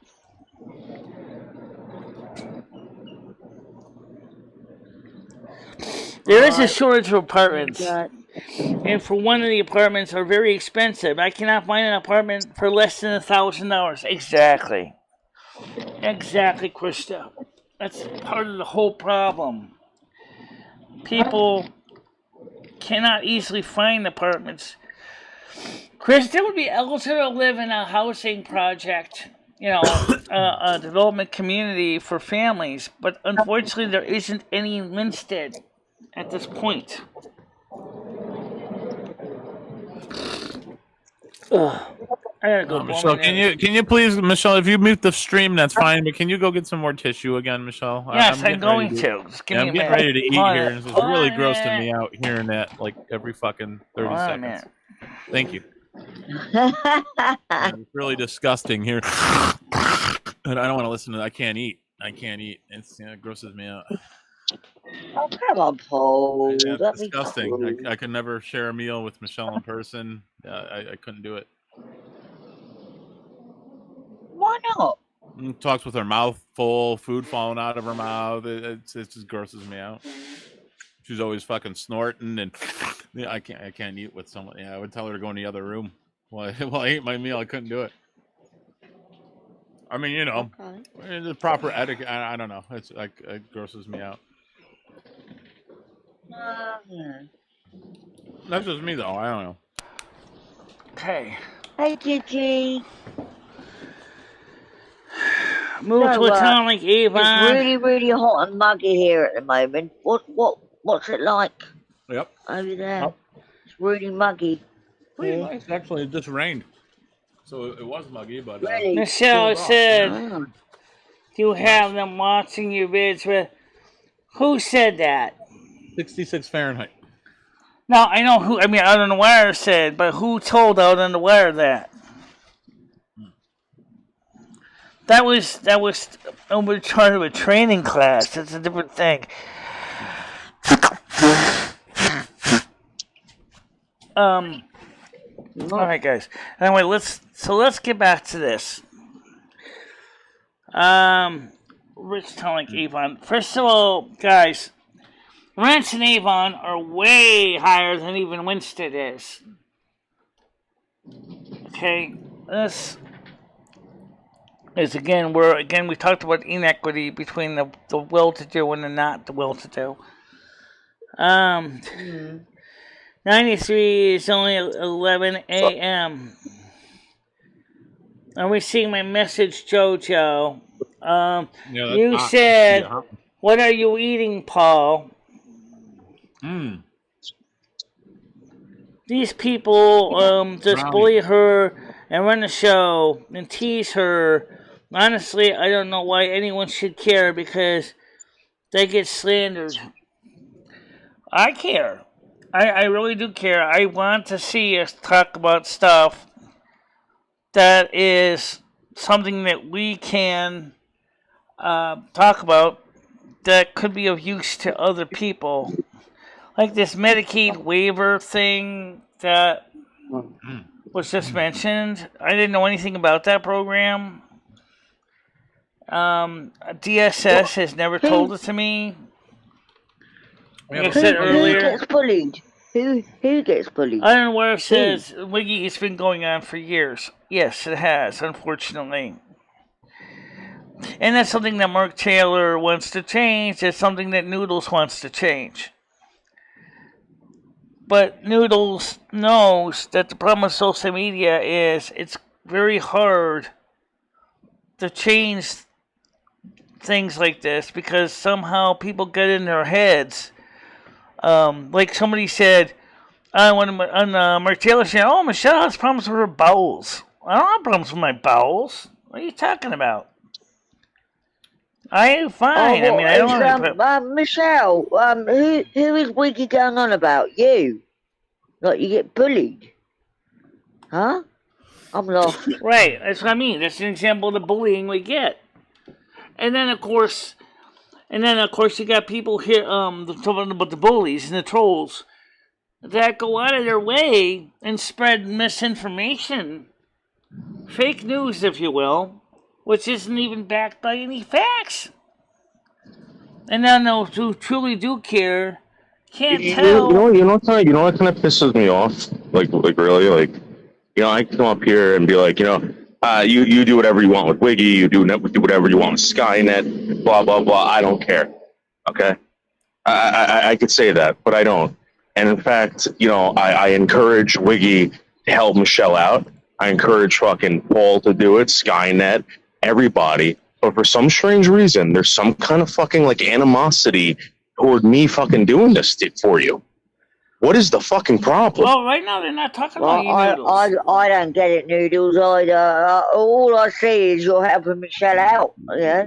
There is a shortage of apartments, and for one of the apartments are very expensive. I cannot find an apartment for less than $1,000. Exactly, Krista. That's part of the whole problem. People cannot easily find apartments. Krista would be eligible to live in a housing project, a development community for families, but unfortunately there isn't any in Winstead at this point. I gotta go. Michelle, can you please, Michelle, if you mute the stream, that's fine. But can you go get some more tissue again, Michelle? Yes, I'm going to. Just give me a minute. Ready to eat here. And it's really grossing me out hearing that like every fucking 30 seconds. Thank you. It's really disgusting here. And I don't want to listen to that. I can't eat. It grosses me out. Oh, come on, Paul. Yeah, it's disgusting. I could never share a meal with Michelle in person. I couldn't do it. Why not? Talks with her mouth full, food falling out of her mouth. It just grosses me out. She's always fucking snorting, and I can't eat with someone. Yeah, I would tell her to go in the other room while I ate my meal. I couldn't do it. I mean, the proper etiquette. I don't know. It's like it grosses me out. That's just me, though. I don't know. Okay. Hey, Gigi. Move to a town like Avon. It's really, really hot and muggy here at the moment. What's it like? Yep. Over there. Yep. It's really muggy. Pretty nice, actually. It just rained, so it was muggy. But really? Michelle said you have them watching your vids with. Who said that? 66 Fahrenheit. No, I know who. I mean, Out on the Wire said, but who told Out on the Wire that? That was over part of a training class. That's a different thing. All right, guys. Anyway, let's get back to this. Rich town like Avon. First of all, guys, rents in Avon are way higher than even Winstead is. Okay, this is we talked about inequity between the well-to-do and the not the well-to-do. 93 is only 11 a.m. Are we seeing my message, Jojo? You said, "What are you eating, Paul?" These people just bully her and run the show and tease her. Honestly, I don't know why anyone should care because they get slandered. I care. I really do care. I want to see us talk about stuff that is something that we can talk about that could be of use to other people. Like this Medicaid waiver thing that was just mentioned. I didn't know anything about that program. DSS has never told it to me. Like I said earlier. Who gets bullied? Who gets bullied? I don't know where it says Wiggy. It's been going on for years. Yes, it has, unfortunately. And that's something that Mark Taylor wants to change. It's something that Noodles wants to change. But Noodles knows that the problem with social media is it's very hard to change things like this because somehow people get in their heads. Like somebody said on Mark Taylor said, "Oh, Michelle has problems with her bowels." I don't have problems with my bowels. What are you talking about? I am fine. Oh, I mean, I don't have any Michelle, who is Wiggy going on about? You? Like you get bullied? Huh? I'm lost. Right, that's what I mean. That's an example of the bullying we get. And then of course you got people here talking about the bullies and the trolls that go out of their way and spread misinformation, fake news, if you will, which isn't even backed by any facts. And then those who truly do care can't tell. You know what kind of pisses me off? Like really, like, I can come up here and be like, you do whatever you want with Wiggy, you do whatever you want with Skynet, blah blah blah. I don't care. Okay, I could say that, but I don't. And in fact, I encourage Wiggy to help Michelle out. I encourage fucking Paul to do it, Skynet, everybody. But for some strange reason, there's some kind of fucking like animosity toward me fucking doing this for you. What is the fucking problem? Well, right now they're not talking about you, Noodles. I don't get it, Noodles. All I see is you're helping Michelle out. Yeah.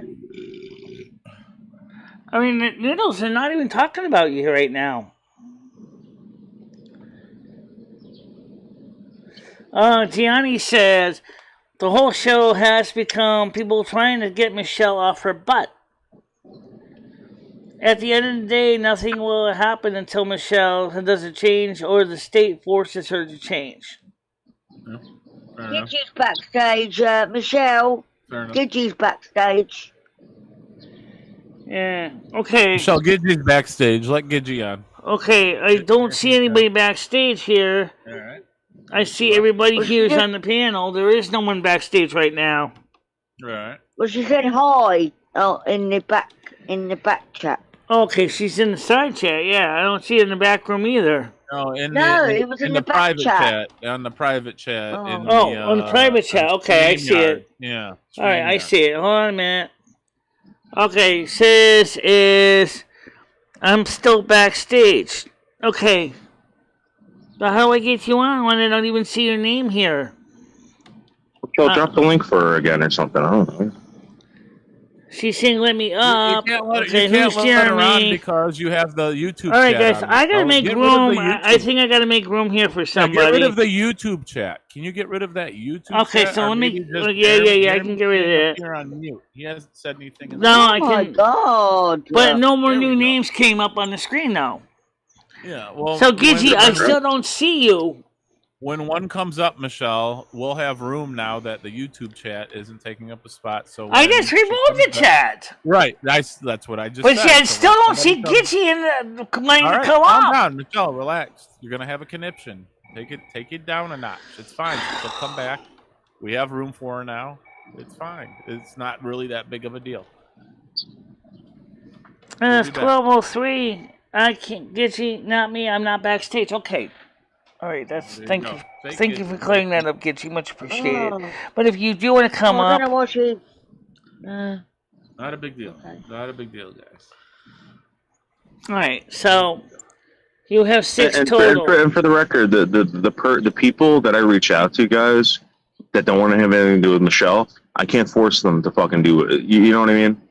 I mean, Noodles, they're not even talking about you right now. Gianni says the whole show has become people trying to get Michelle off her butt. At the end of the day, nothing will happen until Michelle doesn't change or the state forces her to change. Gidgey's backstage, Michelle. Gidgey's backstage. Yeah, okay. Michelle, Gidgey's backstage. Let Gidgey on. Okay, I don't see anybody backstage here. All right. I see everybody here's on the panel. There is no one backstage right now. Right. Well, she said hi in the back chat. Okay, she's in the side chat. Yeah, I don't see it in the back room either. No, it was in the back private chat. On the private chat. On the private chat. Okay, I see it. Yeah. All right, I see it. Hold on a minute. Okay, says I'm still backstage. Okay. But how do I get you on when I don't even see your name here? I'll drop the link for her again or something. I don't know. She's saying let me up. You can't let, okay, you can't who's let her on Jeremy? because you have the YouTube All right, chat guys, on. I gotta make Get room. rid of the I think I gotta make room here for somebody. Get rid of the YouTube chat. Can you get rid of that YouTube okay, chat? so Or let me. maybe just Yeah, I can get rid of it. You're on mute. He hasn't said anything. No, I Oh my can. God! But no more new names came up on the screen now. Yeah, well. So Gidgey, I still don't see you. When one comes up, Michelle, we'll have room now that the YouTube chat isn't taking up a spot. So I just removed the chat. Right, that's what I just But said. see, I still don't see Gidgey in the line to come calm up. down, Michelle, relax. You're gonna have a conniption. Take it down a notch. It's fine. She'll come back. We have room for her now. It's fine. It's not really that big of a deal. And it's 12:03. I can't Gidgey, not me. I'm not backstage. Okay. All right, thank you for clearing that up, Gidgey. Much appreciated. But if you do want to come up, not a big deal. Okay. Not a big deal, guys. All right, so you have 6 total. And for the record, the people that I reach out to, guys, that don't want to have anything to do with Michelle, I can't force them to fucking do it. You know what I mean?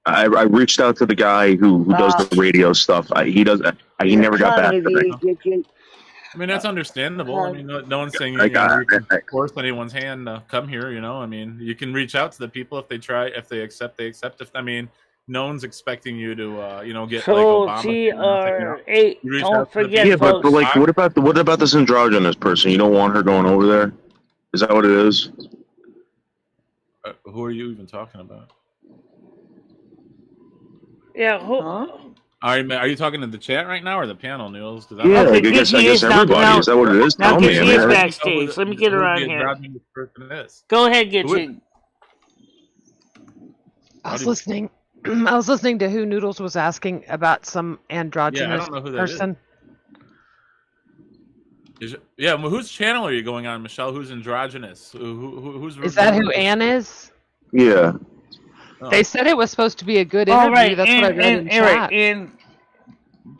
I reached out to the guy who does the radio stuff. He never got back to me. I mean, that's understandable. I mean, no one's saying you can force anyone's hand to come here. I mean, you can reach out to the people if they try. If they accept, they accept. If no one's expecting you to, get like Obama. GR8. Don't forget, yeah, folks. but like, what about this androgynous person? You don't want her going over there? Is that what it is? Who are you even talking about? Yeah, Are you talking to the chat right now or the panel, Niels? Yeah, I guess everybody. Is that what it is? Now Tell me. Gidgey is backstage. Let me get her on here. Go ahead, Gidgey. I was listening. I was listening to who Noodles was asking about some androgynous don't know who that person. Yeah, well, whose channel are you going on, Michelle? Who's androgynous? Who's Is that who Ann is? Yeah. Oh. They said it was supposed to be a good interview. Right. That's what I read in chat.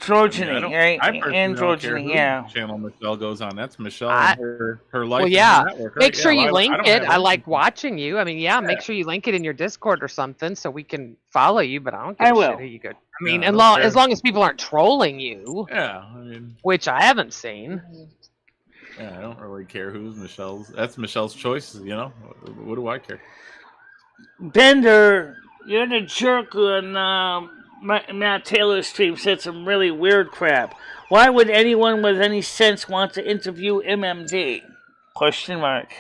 Androgyny, right? I personally don't care Androgyny, who yeah. channel Michelle goes on. That's Michelle and her life. Well, yeah. Network, right? Make sure you link it. I don't like watching you. I mean, make sure you link it in your Discord or something so we can follow you. But I don't give a shit who you go. I mean, as long as people aren't trolling you. Yeah, I mean, which I haven't seen. Yeah, I don't really care who's Michelle's. That's Michelle's choice, you know. What do I care? Bender, you're the jerk on Matt Taylor's stream said some really weird crap. Why would anyone with any sense want to interview MMD? Question mark.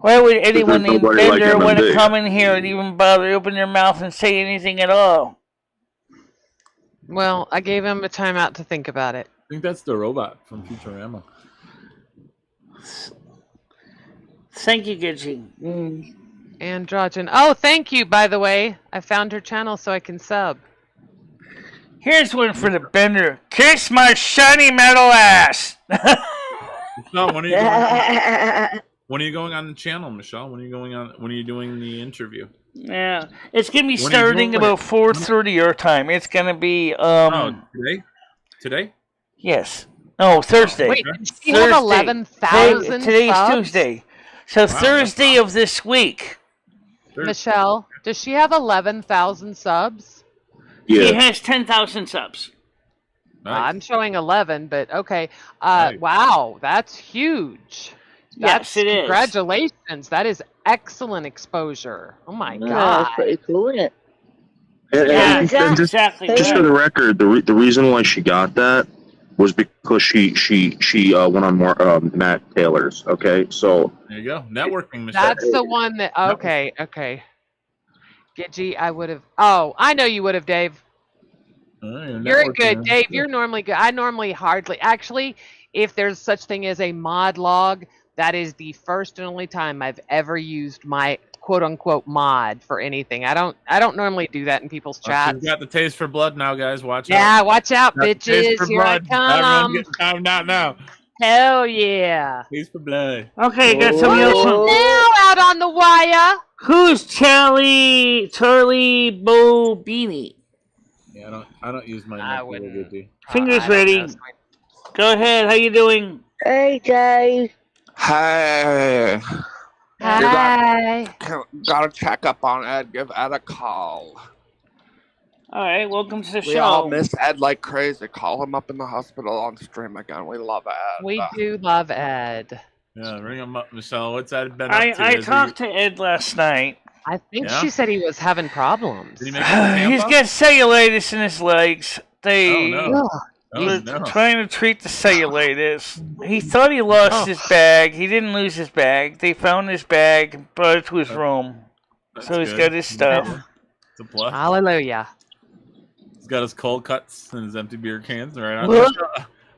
Why would anyone named Bender want to come in here and even bother open their mouth and say anything at all? Well, I gave him a timeout to think about it. I think that's the robot from Futurama. Thank you, Gidgey. Androgen. Oh, thank you, by the way. I found her channel so I can sub. Here's one for the Bender. Kiss my shiny metal ass! No, when are you going on the channel, Michelle? When are you doing the interview? Yeah, it's gonna be starting about 4:30 your time. It's gonna be today? Yes. No, Thursday. Wait, did she have 11,000 Today's subs? Tuesday. So Thursday of this week. Michelle, does she have 11,000 subs? Yeah. She has 10,000 subs. Nice. I'm showing 11, but okay. Wow, that's huge. Yes, it is. Congratulations. That is excellent exposure. Oh my God. That's pretty cool, isn't it? And just, exactly. Just for the record, the reason why she got that was because she went on more Matt Taylor's. Okay, so there you go, networking. Michelle. That's the one that. Okay. Gidgey, I would have. Oh, I know you would have, Dave. You're good, Dave. You're normally good. I normally hardly. Actually, if there's such thing as a mod log, that is the first and only time I've ever used my quote unquote mod for anything. I don't normally do that in people's chats. You've got the taste for blood now, guys. Watch out. Yeah, watch out, Got bitches. Here I come. Everyone getting timed out now. Hell yeah. Taste for blood. Okay, got somebody else. Now out on the wire. Who's Charlie Bobini? Yeah, I don't use my Fingers ready. Go ahead. How you doing? Hey, Dave. Hey. Hi. Gotta check up on Ed. Give Ed a call. All right, welcome to the We show. all miss Ed like crazy. Call him up in the hospital on stream again. We love Ed. We do love Ed. Yeah, ring him up, Michelle. What's Ed been up to? I talked to Ed last night. I think she said he was having problems. Did he make it to Tampa? He's got cellulitis in his legs. They Oh, no. trying to treat the cellulitis. He thought he lost his bag. He didn't lose his bag. They found his bag and brought it to his room. So he's got his stuff. It's a plus. Hallelujah. He's got his cold cuts and his empty beer cans. Right.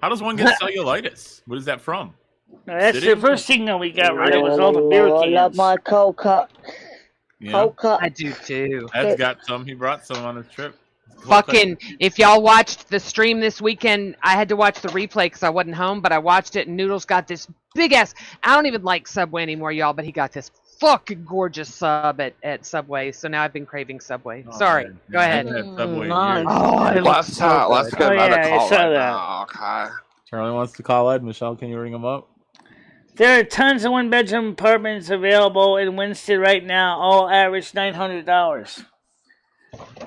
How does one get cellulitis? What is that from? That's the first thing that we got rid of was all the beer cans. I love my cold cut. Yeah. Cold cut. I do too. Ed's got some. He brought some on his trip. Fucking, if y'all watched the stream this weekend, I had to watch the replay because I wasn't home, but I watched it and Noodles got this big ass. I don't even like Subway anymore, y'all, but he got this fucking gorgeous sub at Subway. So now I've been craving Subway. Sorry, man. go ahead. Let's give Ed a call right now. Okay. Charlie wants to call Ed. Michelle, can you ring him up? There are tons of one-bedroom apartments available in Winston right now. All average $900.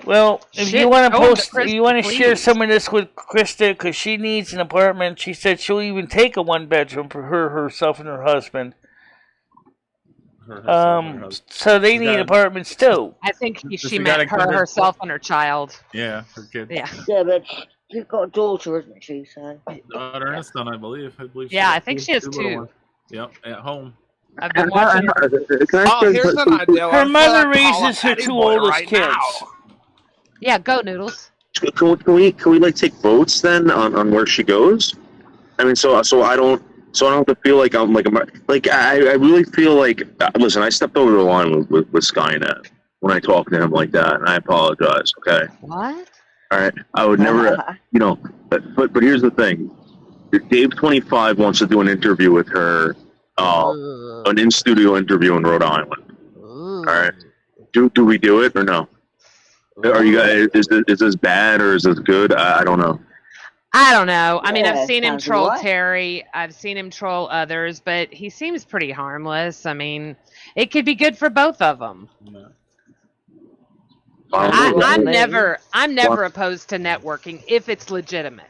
Well, if you want to share some of this with Krista, because she needs an apartment. She said she'll even take a one-bedroom for herself, and her husband. So they need apartments too. I think she meant herself and her child. Yeah, her kid. Yeah. Yeah, but she's got a daughter, isn't she? So. Daughter and a son, I believe. Yeah, I think she has two. Yep, at home. I've been watching her. Here's an idea. Her mother raises her two oldest kids. Yeah, go Noodles. Can we like take votes then on where she goes? I mean, so I don't have to feel like I'm like I really feel like listen. I stepped over the line with Skynet. when I talk to him like that, and I apologize. Okay. What? All right. I would never, you know. But here's the thing. Dave 25 wants to do an interview with her, an in-studio interview in Rhode Island. All right. Do we do it or no? Are you guys? Is this bad or is this good? I don't know. I don't know. I mean, Yeah, I've seen him sounds troll what? Terry. I've seen him troll others, but he seems pretty harmless. I mean, it could be good for both of them. I'm never opposed to networking if it's legitimate.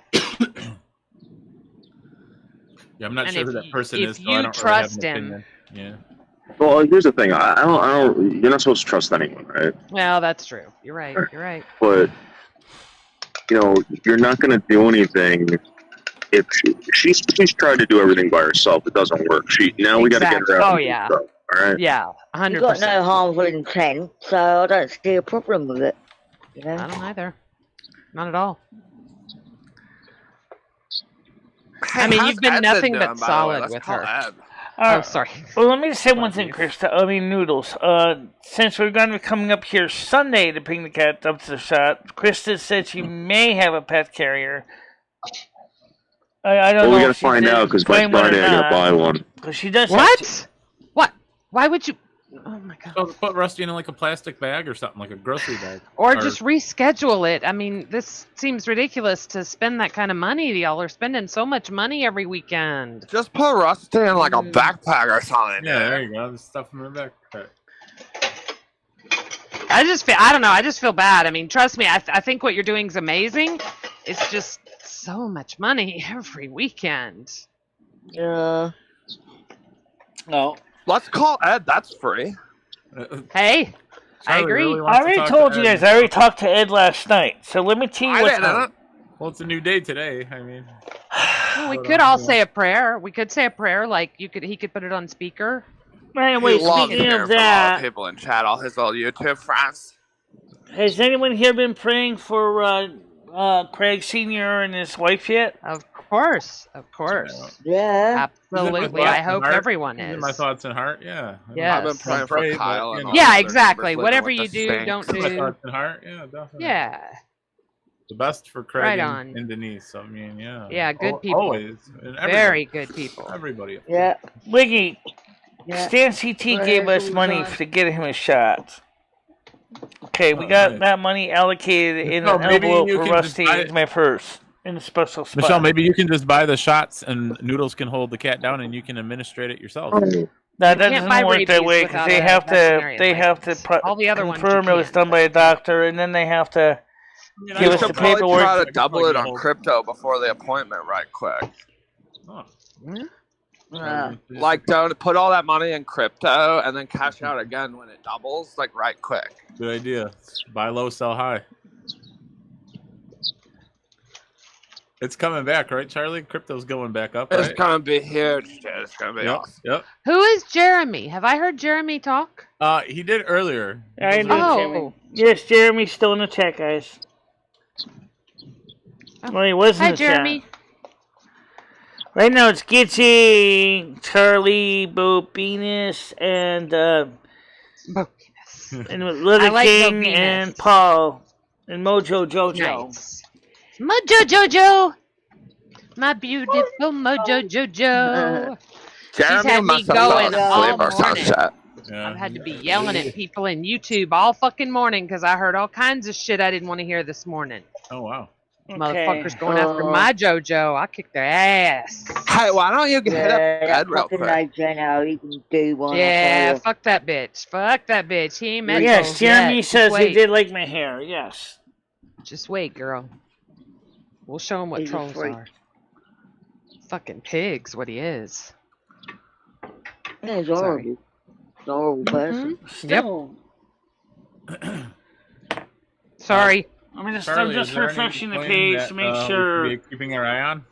Yeah, I'm not And sure if who that person if is. So you I don't trust really have an him. opinion. Yeah. Well, here's the thing. I don't. You're not supposed to trust anyone, right? Well, that's true. You're right. You're right. But you know, you're not going to do anything if she's tried to do everything by herself. It doesn't work. We got to get her out. Oh yeah. Stuff, all right. Yeah. You've got 100%. no harmful intent, so I don't see a problem with it. You know? I don't either. Not at all. I mean, you've been nothing but solid with her. Oh, sorry. Well, let me just say one thing, Krista. I mean, Noodles. Since we're going to be coming up here Sunday to bring the cat up to the shop, Krista said she may have a pet carrier. I don't know. Well, we got to if she find did out because by claim one or Friday I got to not. buy one. Because she does. What? What? Why would you? Oh my god. So put Rusty in like a plastic bag or something, like a grocery bag. Or just reschedule it. I mean, this seems ridiculous to spend that kind of money. Y'all are spending so much money every weekend. Just put Rusty in like a backpack or something. Yeah, there you go. Just stuff in the backpack. I don't know. I just feel bad. I mean, trust me. I think what you're doing is amazing. It's just so much money every weekend. Yeah. No. Let's call Ed. That's free. Hey, I agree. really I wants to already talk told to you Ed. guys. I already talked to Ed last night. So let me tell you what's going. Well, it's a new day today. I mean, Well, we could all say a prayer. We could say a prayer. Like he could put it on speaker. Anyway, speaking of that, people in chat, all his old YouTube friends. has anyone here been praying for Craig Sr. and his wife yet? Of course. Yeah. Absolutely. I hope everyone In is. my thoughts and heart, yeah. Yes. I've been praying for Pray, Kyle. but, And all Yeah, the other exactly. neighbors Whatever living you with the do, stink. don't My do. thoughts and heart, yeah, definitely. Yeah. The best for Craig Right and on. Denise. I mean, yeah. Yeah, good people. Always. And Very good people. Everybody. Yeah. Wiggy, Yeah. Stan CT gave us money to get him a shot. Okay, we got that money allocated in Michelle, an maybe envelope you for can just Rusty buy- in my purse in a special spot. Michelle, maybe you can just buy the shots and Noodles can hold the cat down and you can administrate it yourself. That can't buy doesn't work that rabies way because without they a have to veterinarian All the other ones you confirm it was can. done by a doctor, and then they have to You give us the should probably paperwork. try to double it on crypto before the appointment, right quick. Oh. Like, don't put all that money in crypto and then cash out again when it doubles, like right quick. Good idea. Buy low, sell high. It's coming back, right, Charlie? Crypto's going back up, It's right? gonna be huge, dude. It's gonna be awesome. Yep. Who is Jeremy? Have I heard Jeremy talk? He did earlier. I did, Oh. Jeremy. Yes, Jeremy's still in the chat, guys. Well, he was in Hi, the Jeremy. chat. Right now it's Gitchy, Charlie, Bo Venus, and Little I like Bo King, Venus. and Paul, and Mojo Jojo. Nice. Mojo Jojo, my beautiful Mojo Jojo. She's Jeremy had me must have going fallen asleep all or some morning. shit. I've had to be yelling at people in YouTube all fucking morning because I heard all kinds of shit I didn't want to hear this morning. Oh, wow. Motherfuckers going after my JoJo. I'll kick their ass. Hey, why don't you get up Yeah, bed real fucking quick? AJ, he can do one. Yeah, fuck that bitch. Fuck that bitch. He ain't met Yes, those Jeremy yet. says Just he wait. did like my hair. Yes. Just wait, girl. We'll show him what He's a trolls freak. are. Fucking pigs, what he is. Yeah, he's horrible. He's a horrible person. Still. Sorry. I'm just Charlie, is there any refreshing the coin page that, to make we should sure. be keeping our eye on?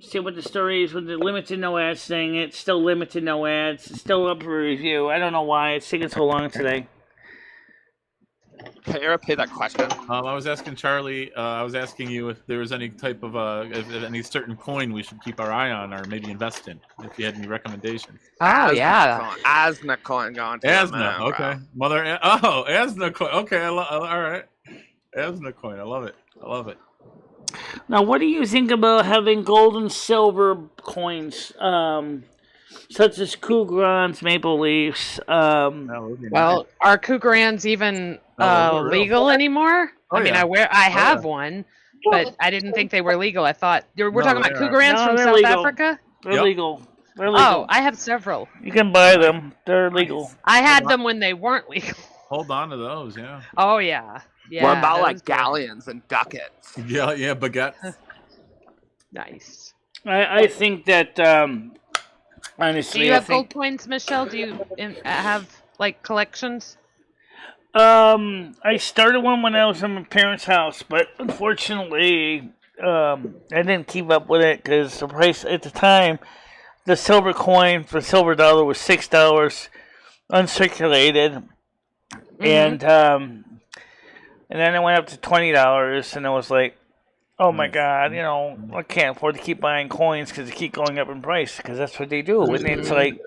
See what the story is with the limited no ads thing. It's still limited no ads. It's still up for review. I don't know why it's taking so long today. Can you repeat that question? I was asking Charlie. I was asking you if there was any type of if any certain coin we should keep our eye on, or maybe invest in. If you had any recommendations. Oh yeah. Asna coin going to Asna. Okay. Mother. Oh, Asna coin. Okay. all right. Asna coin. I love it. I love it. Now, what do you think about having gold and silver coins, such as Kugrons, Maple Leafs? Well, are Kugrans even real. legal anymore? Oh, I mean, yeah. I have one, but I didn't think they were legal. I thought we're talking about they are. Kugrans No, from they're South legal. Africa. They're Yep. legal. They're legal. Oh, I have several. You can buy them. They're legal. I had them when they weren't legal. Hold on to those. Yeah. Oh yeah. Yeah. What about those like were galleons and ducats? Yeah. Yeah. Baguettes. nice. I think that honestly, Do you have I think, gold coins, Michelle? Do you have like collections? I started one when I was in my parents' house, but unfortunately, I didn't keep up with it because the price at the time, the silver coin for silver dollar was $6, uncirculated, and then it went up to $20, and it was like, oh my God, I can't afford to keep buying coins because they keep going up in price because that's what they do, and it's like,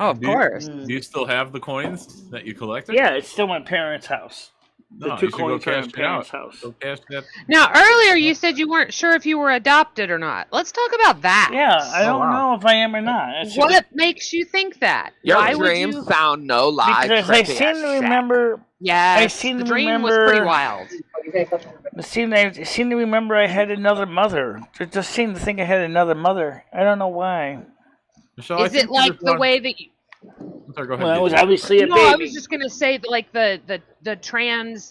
Oh, of course. Do you still have the coins that you collected? yeah, it's still my parents' house. No, The you two should go coins are in cash it parents' out. house. Go cash that. Now, earlier you said you weren't sure if you were adopted or not. Let's talk about that. Yeah, I don't know if I am or not. It's What makes you think that? Your Why would dreams you? sound no lie. because I trippy seem as to shit. remember. Yes, I seem the to dream remember. was pretty wild. I seem to remember I had another mother. I just seem to think I had another mother. I don't know why. Michelle, I Is think it like the way that you? I'm sorry, go ahead. Well, it was Dave. obviously a No, I baby. was just gonna say that, like the trans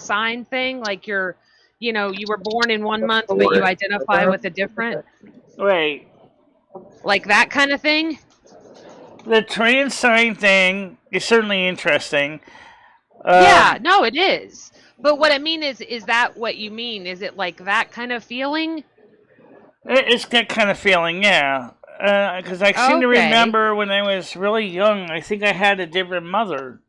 sign thing, like you were born in 1 month, but you identify with a different, Right. like that kind of thing. The trans sign thing is certainly interesting. Yeah, no, it is. But what I mean is that what you mean? Is it like that kind of feeling? It's that kind of feeling, yeah. Because I seem to Okay. remember when I was really young, I think I had a different mother.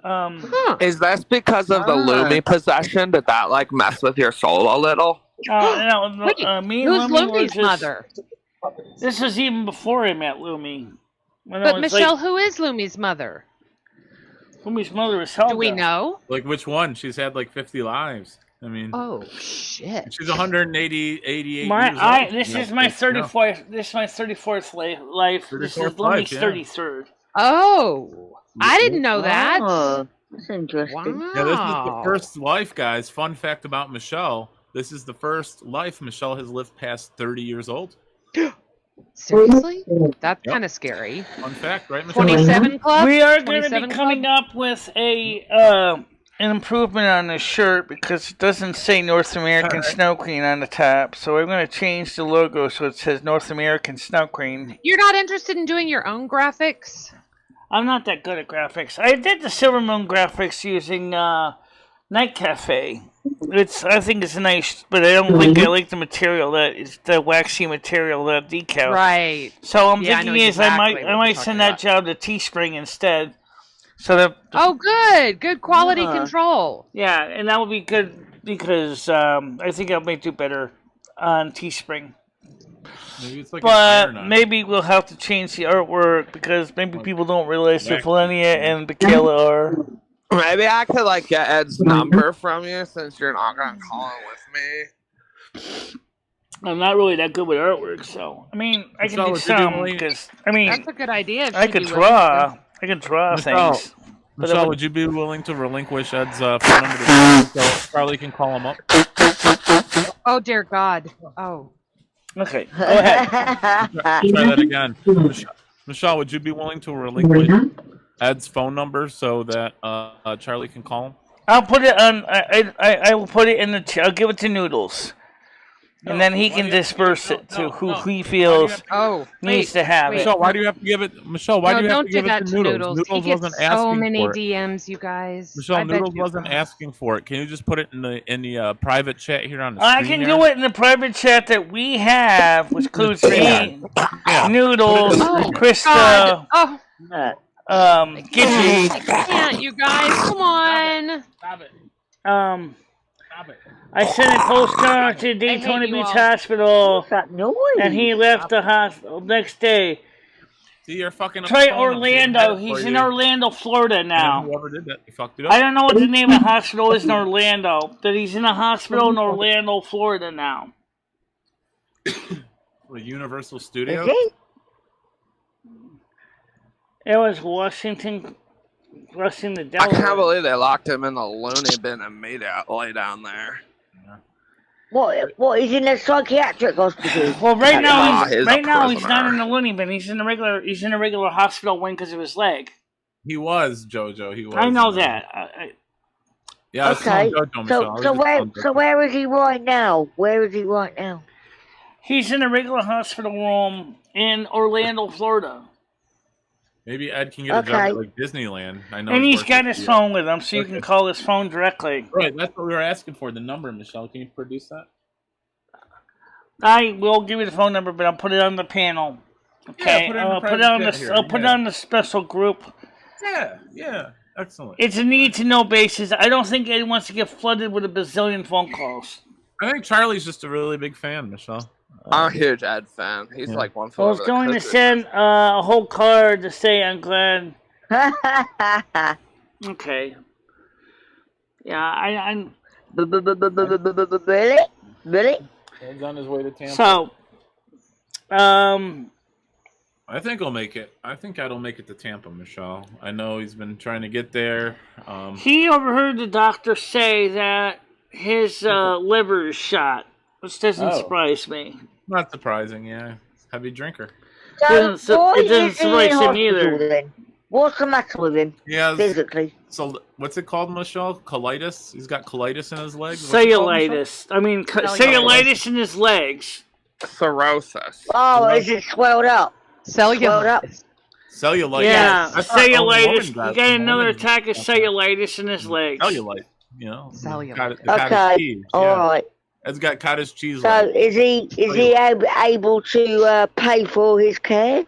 Huh. Is this because of the Lumi possession? Did that like mess with your soul a little? No, me and Who's Lumi were Lumi's just, mother? This was even before I met Lumi. When I But was Michelle, who is Lumi's mother? Lumi's mother was Helga. Do we know? Like which one? She's had like 50 lives. I mean, Oh shit! she's 188 years old. This Yeah, is my yeah. 34th. This is my 34th life. This is 34th Lumi's life, yeah. 33rd. Oh, I didn't know that. Oh, that's interesting. Wow. Yeah, this is the first life, guys. Fun fact about Michelle. This is the first life Michelle has lived past 30 years old. Seriously? That's Yep. kind of scary. Fun fact, right, Michelle? 27 club? We are going to 27 be club? coming up with an improvement on the shirt because it doesn't say North American Snow Queen on the top. So we're going to change the logo so it says North American Snow Queen. You're not interested in doing your own graphics? I'm not that good at graphics. I did the Silvermoon graphics using Night Cafe. I think it's nice, but I don't think I like the material that is the waxy material, that decal. Right. So I'm Yeah, I know thinking exactly what I you're might talking send that about. job to Teespring instead. So that Oh, good. Good quality control. yeah, and that would be good because I think I might do better on Teespring. Maybe it's like an iron But on. maybe we'll have to change the artwork because maybe people don't realize who Valenia and Michaela are. Maybe I could like get Ed's number from you since you're not gonna call it with me. I'm not really that good with artwork, so I mean I can Michelle, do would you be some willing- because I mean That's a good idea. if I she'd could be willing draw. to. I can draw Michelle, things. But Michelle, I would you be willing to relinquish Ed's phone number to Charlie so Charlie can call him up? Oh, dear God. Oh. Okay, go ahead. Try that again. Michelle, would you be willing to relinquish Ed's phone number so that Charlie can call him? I'll put it on. I will put it in the. I'll give it to Noodles, and then he can disperse it to who he feels Oh. needs to have it. Michelle, why do you have to give it? Michelle, why No, do you have don't to do give that it to to Noodles? Noodles. He Noodles gets wasn't asking so many for it. DMs, you guys. Michelle, I bet Noodles you- wasn't asking for it. Can you just put it in the private chat here on the I screen? can do it in the private chat that we have, which includes me, Noodles, Oh, Krista, God. Oh, Gidget. I can't, you guys. Come on. John. Stop it. Stop it. I sent a postcard to Daytona you Beach all. Hospital, What's that noise? and he left the hospital next day. See, you're fucking up Try the phone. I'm getting Orlando. mad He's for in you. Orlando, Florida And now. whoever did that, you fucked it up. I don't know what the name of the hospital is in Orlando, but he's in a hospital in Orlando, Florida now. The Universal Is Studios. it? It was Washington, I Delaware. can't believe they locked him in the loony bin and made it lay down there. What? He's in a psychiatric hospital. Well, right now, he's right a now he's not prisoner. in the loony bin. He's in a regular hospital wing because of his leg. He was JoJo. He was. I know that. Yeah. I was Okay. telling JoJo, Michelle. I was So just telling JoJo. where is he right now? Where is he right now? He's in a regular hospital room in Orlando, Florida. Maybe Ed can get a job at like Disneyland. I know. And he's got working his for you. phone with him, so you can call his phone directly. Right, that's what we were asking for. The number, Michelle. Can you produce that? I will give you the phone number, but I'll put it on the panel. Okay, put it in the I'll put it private on chat the here, I'll put it yeah. on the special group. Yeah, excellent. It's a need-to-know basis. I don't think anyone wants to get flooded with a bazillion phone calls. I think Charlie's just a really big fan, Michelle. I'm a huge Ed fan. He's like one I foot was over going the to cookie. send a whole card to say I'm glad. Okay. Yeah, I'm. Really? Ed's on his way to Tampa. So, I think he'll make it. I think Ed'll make it to Tampa, Michelle. I know he's been trying to get there. He overheard the doctor say that his liver is shot, which doesn't surprise me. Not surprising, yeah. Heavy drinker. So why it doesn't is he in surprise him hospital either. then? What's the matter with him Yeah. physically? So what's it called, Michelle? Colitis. He's got colitis in his legs. What's it called, Michelle? Cellulitis. I mean, cellulitis in his legs. Cirrhosis. Oh, is it swelled up? Swelled up? Cellulite. Yeah, I thought only cellulitis. women He got got it. another Women- attack of cellulitis in his legs. Cellulite. You know. Cellulite. The cottage Okay, cheese. all yeah. right. Ed's got cottage cheese. So like. is he able to pay for his care?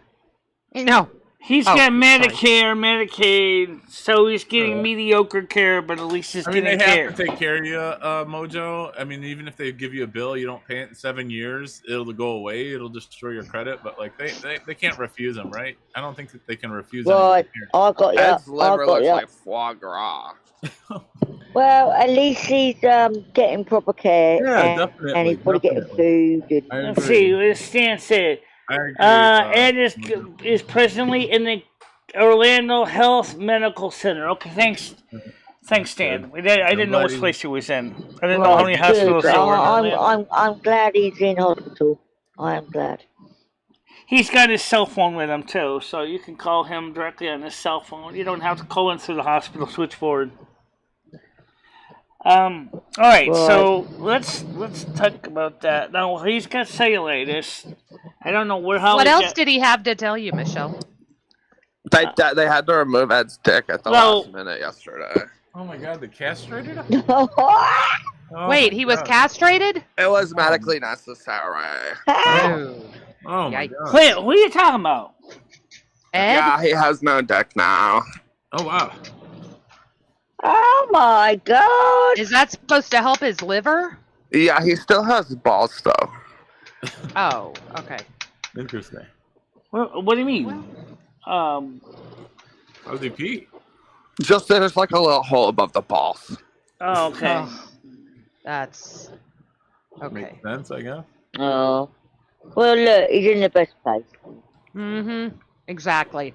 No. He's got Medicare, Medicaid, so he's getting mediocre care, but at least he's I mean, getting they care. have to take care of you, Mojo. I mean, even if they give you a bill, you don't pay it in 7 years, it'll go away. It'll destroy your credit. But like, they can't refuse them, right? I don't think that they can refuse them. Right, I got you. Ed's I liver got looks you. like foie gras. Well, at least he's getting proper care, Yeah, and he's probably getting food. And, Let's see what Stan said. I agree. Ed is presently in the Orlando Health Medical Center. Okay, thanks, Stan. I didn't know which place he was in. I didn't know how many hospitals there were in Orlando. I'm glad he's in hospital. I am glad. He's got his cell phone with him too, so you can call him directly on his cell phone. You don't have to call in through the hospital switchboard. All right, so let's talk about that. Now he's got cellulitis. I don't know how. What else did he have to tell you, Michelle? They had to remove Ed's dick at the last minute yesterday. Oh my God, they castrated him? Wait, he was castrated? It was medically necessary. Oh my God. Wait, what are you talking about? Ed? Yeah, he has no dick now. Oh wow. Oh my God! Is that supposed to help his liver? Yeah, he still has balls though. Oh, okay. Interesting. What do you mean? How does he pee? Just there's like a little hole above the balls. Oh, okay. Oh, that's okay. Makes sense, I guess. Oh, well, look, he's in the best place. Mm-hmm. Exactly.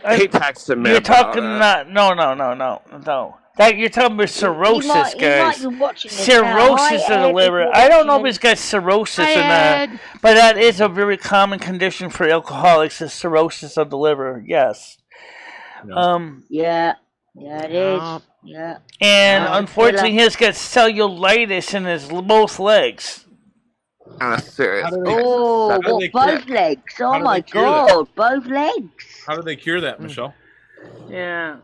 He texted me. You're about talking it. no. That you're talking about cirrhosis, He guys. might be watching this Cirrhosis now. of the liver. I don't know if he's got cirrhosis Hi, or not, Ed. but that is a very common condition for alcoholics: is cirrhosis of the liver. Yes. Yeah, it is. Yeah. And unfortunately, he's got cellulitis in his both legs. On a serious. Oh, what, both legs? Oh my God, both legs. How do they cure that, Michelle? Yeah.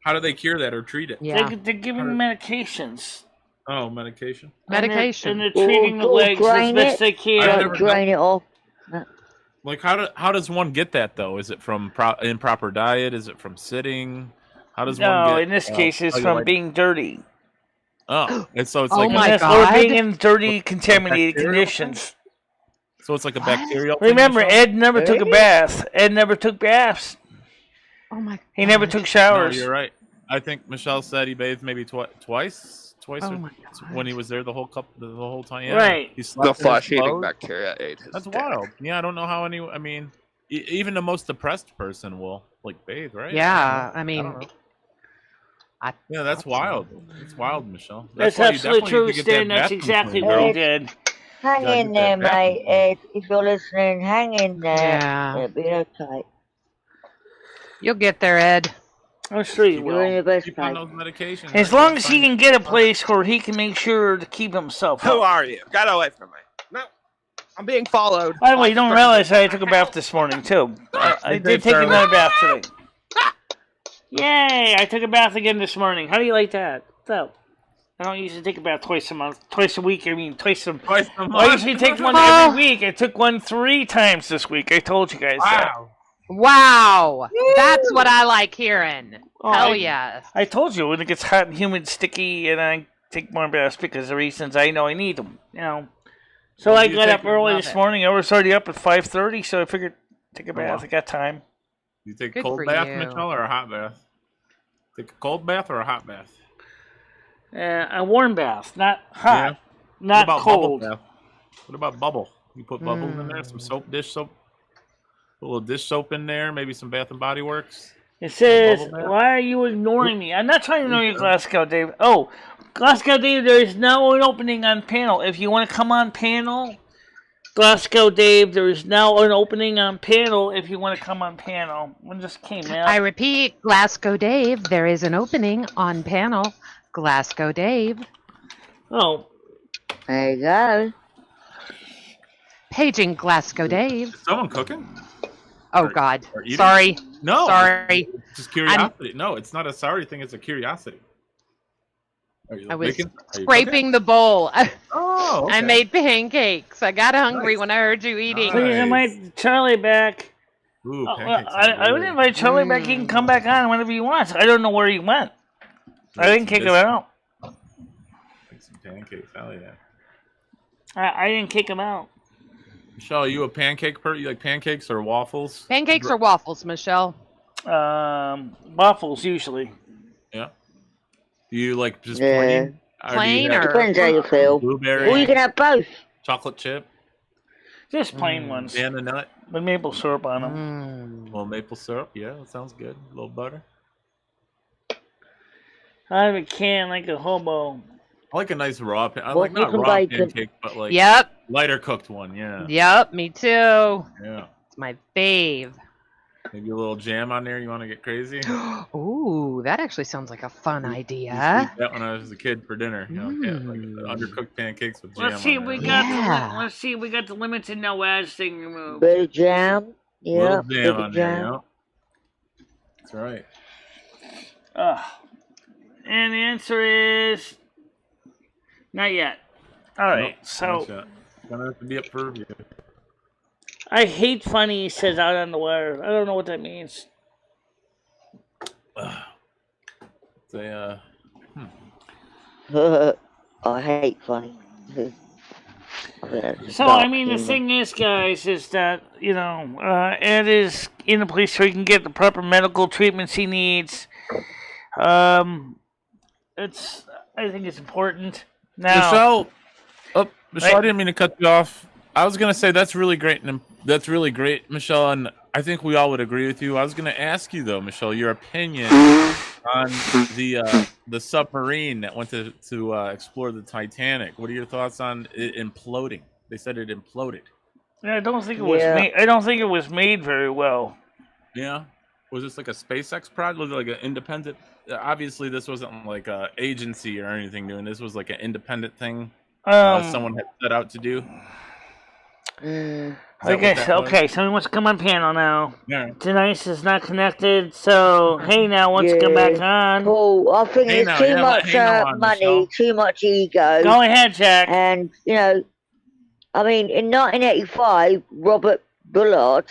How do they cure that or treat it? Yeah. They're giving medications. Oh, medication. Medication. And they're treating the legs as best they can. Drain it off. Like how does one get that though? Is it from improper diet? Is it from sitting? How does one No, get? in this case, it's from cellulitis? being dirty. Oh, and so it's Oh like my That's God. or being in dirty, contaminated bacterial conditions. so it's like a What? bacterial. thing, Remember, Michelle? Ed never took a Really? bath. Ed never took baths. Oh my He never God. took No, showers. you're right. I think Michelle said he bathed maybe twice Oh or my when he God. was there the whole time. Yeah, Right. he The slept in his flesh-eating clothes. bacteria ate his That's dick. wild. Yeah, I don't know how any. I mean, even the most depressed person will like bathe, right? Yeah, I I mean, don't know. I Yeah, that's thought so. wild. It's wild, Michelle. That's why you absolutely definitely true, need to get Stan. that That's bathroom exactly cleaned, what he girl. Ed, did. hang Gotta in get there, that bathroom mate. cleaned. Ed, if you're listening, hang in there. Yeah. It'll be okay. You'll get there, Ed. I'm sure he You're doing will. your best, Keep on mate. those medications. As Right? long Don't as he find can get a place where he can make sure to keep himself Who up. are you? Get away from me. No, I'm being followed. By the way, by you don't strangers. realize I took a bath this morning, too. I did take another bath today. Yay! I took a bath again this morning. How do you like that? So, I don't usually take a bath twice a month. Twice a week, I mean, twice a Twice a month. I usually take one every week. I took one 3 times this week. I told you guys that. Wow. Wow. That's what I like hearing. Oh, Hell yes. I told you when it gets hot and humid, sticky, and I take more baths because of the reasons I know I need them. You know. So Well, I you got take up them, early love this it. morning. I was already up at 5:30, so I figured take a Oh, bath. wow. I got time. You take a Good cold for bath, you. Michelle, or a hot bath? Take a cold bath or a hot bath? A warm bath, not hot, Yeah. What not about cold. bubble bath? What about bubble? You put bubbles in there, some soap, dish soap, a little dish soap in there, maybe some Bath and Body Works. It says, Bubble bath? "Why are you ignoring me?" I'm not trying to ignore you, Glasgow Dave. Oh, Glasgow Dave, there is now an opening on panel. If you want to come on panel, Glasgow Dave, there is now an opening on panel. If you want to come on panel, one just came out. I repeat, Glasgow Dave, there is an opening on panel. Glasgow Dave. Oh, There you go. Paging Glasgow Dave. Is someone cooking? Oh, Or- God. or eating? Sorry. No. Sorry. It's just curiosity. No, it's not a sorry thing. It's a curiosity. Are you I was making? Are you scraping the bowl. Oh, okay. I made pancakes. I got hungry when I heard you eating. please invite Charlie back. Ooh, Oh, pancakes I are would good. invite Charlie back. He can come back on whenever he wants. I don't know where he went. I didn't kick him out. Make some pancakes. Hell yeah. I didn't kick him out. Michelle, are you a pancake You like pancakes or waffles? Pancakes or waffles, Michelle? Waffles usually. Yeah. Do you like just Yeah. plain? Do you Plain have or- Depends how you feel. blueberry, Or you can have both. chocolate chip, Just plain ones banana nut, with maple syrup on them. well, maple syrup? Yeah, that sounds good. A little butter. Out of a can like a hobo. I like a nice raw Well, like you not can raw bake them. pancake, but like Yep. lighter cooked one. Yeah. Yep, me too. Yeah. It's my fave. Maybe a little jam on there. You want to get crazy? Ooh, that actually sounds like a fun Used to idea. eat that when I was a kid for dinner. You know, like undercooked pancakes with jam. Let's see, on we there. got Yeah. let's see, we got the limited no ads thing removed. Bit of jam. Yeah, little bit jam of on there. jam. Yeah. That's right. And the answer is not yet. All right, Nope, so not yet. Gonna have to be up for review. I hate funny says out on the wire. I don't know what that means. They I hate funny. So I mean, the thing is, guys, is that Ed is in a place where he can get the proper medical treatments he needs. I think it's important. Now, Michelle, I didn't mean to cut you off. I was gonna say that's really great, and that's really great, Michelle, and I think we all would agree with you. I was gonna ask you though, Michelle, your opinion on the submarine that went to explore the Titanic. What are your thoughts on it imploding? They said it imploded. I don't think it was made. I don't think it was made very well. Yeah. Was this like a SpaceX project? Was it like an independent? Obviously, this wasn't like a agency or anything doing. This was like an independent thing. Someone had set out to do. Okay, someone wants to come on panel now. Yeah. Denise is not connected, so hey now wants to come back on. Paul, I think there's too much money, too much ego. Go ahead, Jack. And, I mean, in 1985, Robert Bullard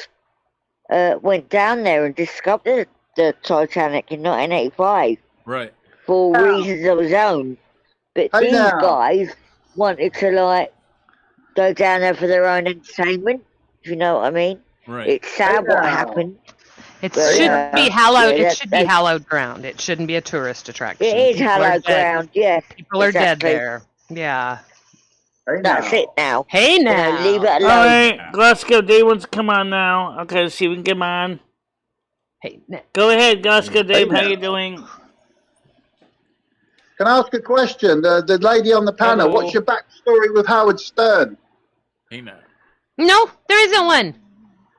went down there and discovered the Titanic in 1985 Right. for reasons of his own. But Hey these now. guys wanted to like go down there for their own entertainment. If you know what I mean. Right. It's sad what now. happened. It But, should be hallowed. yeah, it should be hallowed ground. It shouldn't be a tourist attraction. It is People are hallowed dead. ground. Yes. People are dead exactly. there. Yeah. Hey That's now. it now. Hey now. Leave it All alone. right, Glasgow Dave wants to come on now. Okay, let's see if we can get him on. Hey. Go ahead, Glasgow Dave. Hey How now. you doing? Can I ask a question? The lady on the panel, Hello. what's your backstory with Howard Stern? Hey now. No, there isn't one.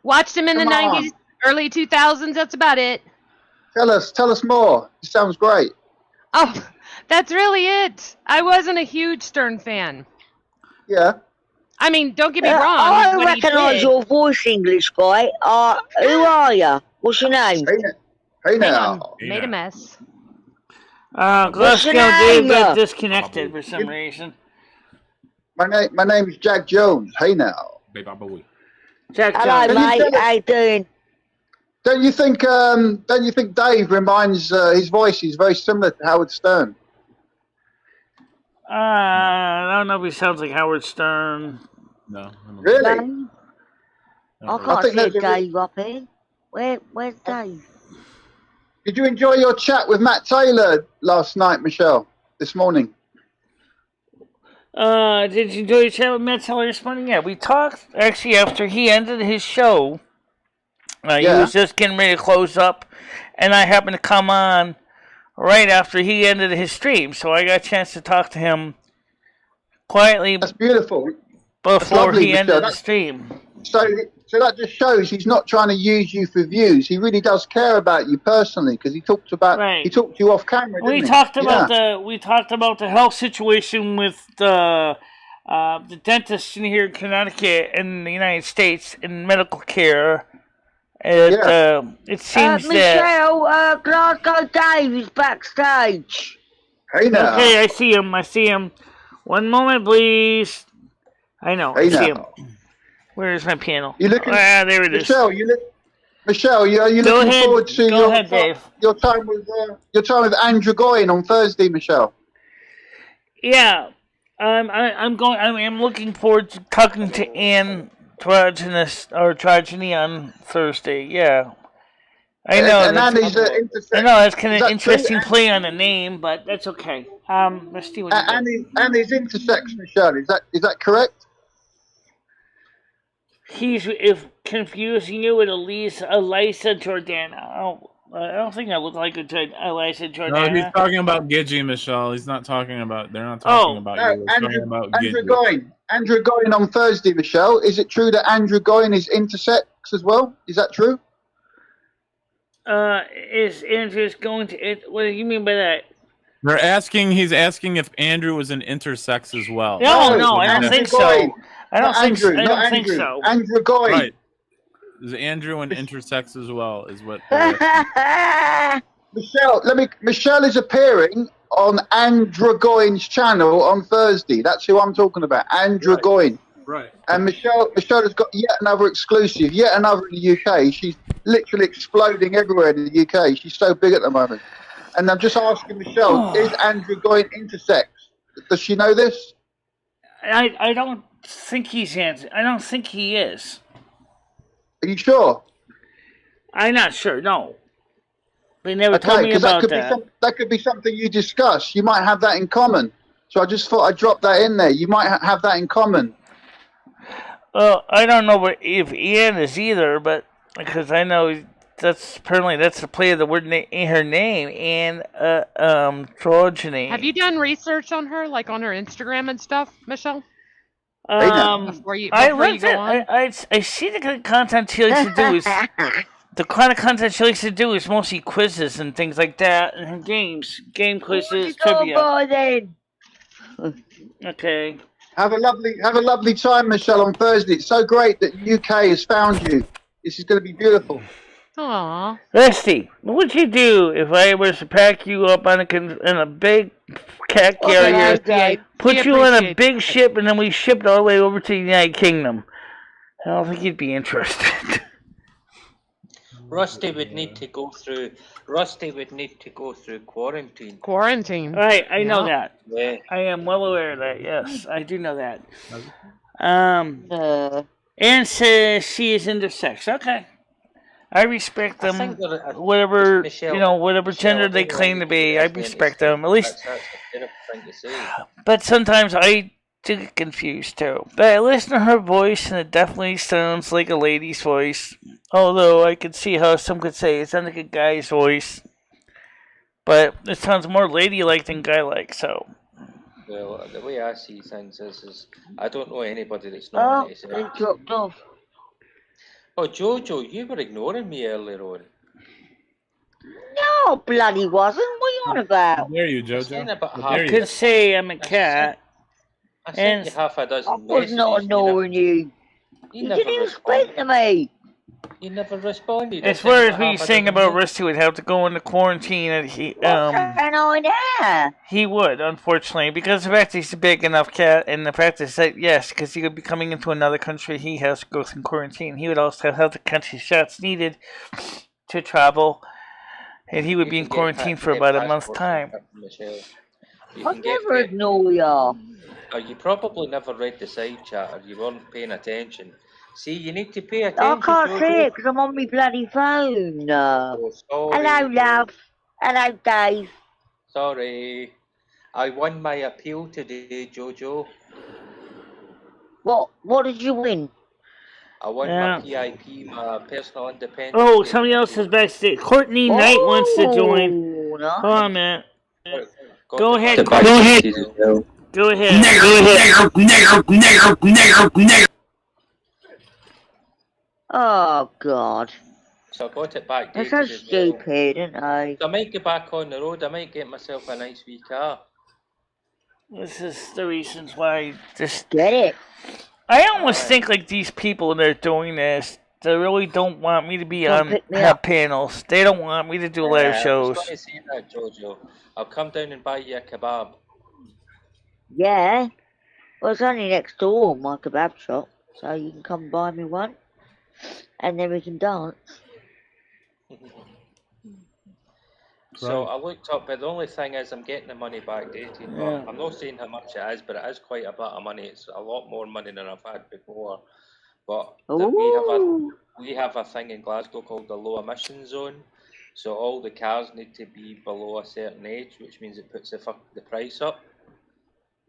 Watched him in the Come on. 90s, early 2000s. That's about it. Tell us more. It sounds great. Oh, that's really it. I wasn't a huge Stern fan. Yeah. I mean, don't get me wrong. I what he recognise did- your voice, English guy. Who are you? What's your name? Hey Hang now. on, made a mess. Glasgow your Dave got name? disconnected for some reason. My name is Jack Jones. Hey now. Jack Hello, Jones. mate. How you doing? Don't you think Dave reminds his voice is very similar to Howard Stern? I don't know if he sounds like Howard Stern. No. I don't Really? Dave? I I can't think see a there's a- Dave up here. Where's Dave? Did you enjoy your chat with Matt Taylor last night, Michelle? This morning? Did you enjoy your chat with Matt Taylor this morning? Yeah, we talked actually after he ended his show. He Yeah. was just getting ready to close up, and I happened to come on right after he ended his stream, so I got a chance to talk to him quietly That's beautiful. before lovely, he Michelle. ended the That's- stream. So that just shows he's not trying to use you for views. He really does care about you personally because he talked Right. to you off camera. We didn't he? talked about Yeah. the health situation with the dentists in here in Connecticut and the United States in medical care. It seems that. Michelle, Glasgow Dave is backstage. Hey now. Okay, I see him. One moment, please. I know. Hey I see him. now. Where's my piano? You looking? There it is. Michelle, are you Go looking ahead. forward to Go ahead, Dave. your time with Andrew Goyen on Thursday, Michelle? Yeah, I'm looking forward to talking to Anne Tragedy on Thursday. Yeah, I know. And Annie's I know that's kind is of that interesting true? play on the name, but that's okay. Let's see what. Annie's intersex, Michelle. Is that correct? He's if confusing you with Eliza Jordana. I don't think I look like Eliza No, Jordana. he's talking about Gidgey, Michelle. He's not talking about. They're not talking about No, you. They're talking about Andrew Gidgey. Goyen. Andrew Goyen on Thursday, Michelle. Is it true that Andrew Goyen is intersex as well? Is that true? Is Andrew's going to it? What do you mean by that? He's asking if Andrew was an intersex as well. No, I don't Andrew think so. Goyen. I don't Not think Andrew, so. I not don't think Andrew. so. Andrew Goyen. Right. Is Andrew an intersex as well? Is what. they're asking. Michelle is appearing on Andrew Goyen's channel on Thursday. That's who I'm talking about. Andrew Goyen. Right. And Michelle has got yet another exclusive, yet another in the UK. She's literally exploding everywhere in the UK. She's so big at the moment. And I'm just asking Michelle, is Andrew Goyen intersex? Does she know this? I don't think he's answering. I don't think he is. Are you sure? I'm not sure. No, they never told me because about that could be something you discuss. You might have that in common. So I just thought I'd drop that in there. You might have that in common. Well, I don't know if Ian is either, but because I know that's the play of the word in her name, and Trojany. Have you done research on her, like on her Instagram and stuff, Michelle? Before you go on? I see the kind of content she likes to do is the kind of content she likes to do is mostly quizzes and things like that, and game quizzes, trivia. By then. Okay. Have a lovely time, Michelle, on Thursday. It's so great that UK has found you. This is going to be beautiful. Aww. Rusty, what would you do if I was to pack you up on in a big cat carrier, put you in a big ship, and then we shipped all the way over to the United Kingdom? I don't think you'd be interested. Rusty would need to go through. Rusty would need to go through quarantine. Quarantine. Right, I know that. Yeah. I am well aware of that. Yes, I do know that. Anne says she is intersex. Okay, I respect I them. think Whatever Michelle, whatever Michelle, gender I they don't claim want to you be, to I be respect them. At least, That's a terrible thing to say. but sometimes I do get confused too. But I listen to her voice, and it definitely sounds like a lady's voice. Although I could see how some could say it sounds like a guy's voice, but it sounds more ladylike than guy-like. So. Well, the way I see things is I don't know anybody that's Oh, not an he intersex. dropped off. Oh, Jojo, you were ignoring me earlier on. No, bloody wasn't. What are you on about? Dare you, I was saying Jojo? about How half. dare You you? could say I'm a cat. I sent you And half a I dozen was not messages. ignoring you. You never didn't even responded. speak to me. You never responded. I as sent far you as what you're half a saying dozen about messages. Rusty would have to go into quarantine, and What's going on there? he would, unfortunately, because the fact that he's a big enough cat, and the fact is that, yes, because he would be coming into another country, he has to go through quarantine. He would also have the country shots needed to travel, and he would be in quarantine for about a month's time. Michelle. You I'd can get never ignore you. Oh, you probably never read the side chat, or you weren't paying attention. See, you need to pay I attention, can't see Jojo. it because I'm on my bloody phone. Oh, sorry. Hello, love. Hello, Dave. Sorry. I won my appeal today, Jojo. What did you win? I won Yeah. my PIP, my personal independence. Oh, somebody else is backstage. Courtney Knight wants to join. Oh, nice. Hold on a minute. Got Go the ahead, back- Courtney. Go ahead. Go ahead. Oh, God. So I got it back That's dated so as well. stupid, isn't it? So I might get back on the road. I might get myself a nice wee car. This is the reasons why I just get it. I almost think like these people that are doing this, they really don't want me to be Come on pick me have up. panels. They don't want me to do live I was shows. going to say that, Jojo. I'll come down and buy you a kebab. Yeah. Well, it's only next door, my kebab shop. So you can come buy me one. And then we can dance. So I looked up, but the only thing is I'm getting the money back dated. Yeah. But I'm not saying how much it is, but it is quite a bit of money. It's a lot more money than I've had before. But we have a thing in Glasgow called the low emission zone. So all the cars need to be below a certain age, which means it puts the price up.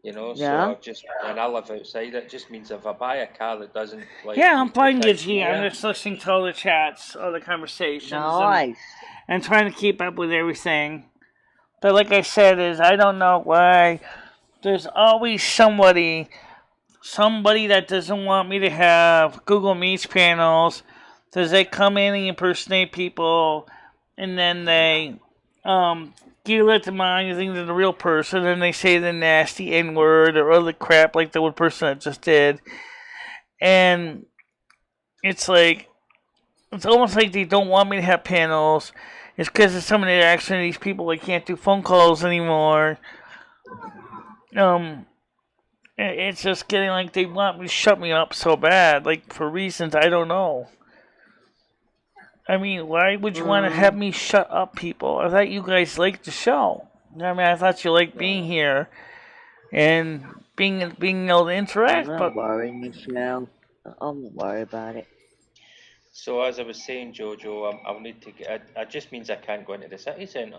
You know, Yeah. so when I live outside, it just means if I buy a car that doesn't like Yeah, I'm meet the fine with you. criteria- I'm just listening to all the chats, all the conversations, Nice. and trying to keep up with everything. But like I said, I don't know why there's always somebody that doesn't want me to have Google Meets panels. Does they come in and impersonate people, and then they you let them on, you think they're the real person, and they say the nasty N-word or other crap like the one person that just did. And it's like, it's almost like they don't want me to have panels. It's because of some of the action of these people. I can't do phone calls anymore. It's just getting like they want me to shut me up so bad, like for reasons I don't know. I mean, why would you want to have me shut up people? I thought you guys liked the show. I mean, I thought you liked being here and being able to interact. I'm But not worrying, Michelle. I'm not worried about it. So as I was saying, Jojo, I'll need to get. It just means I can't go into the city centre.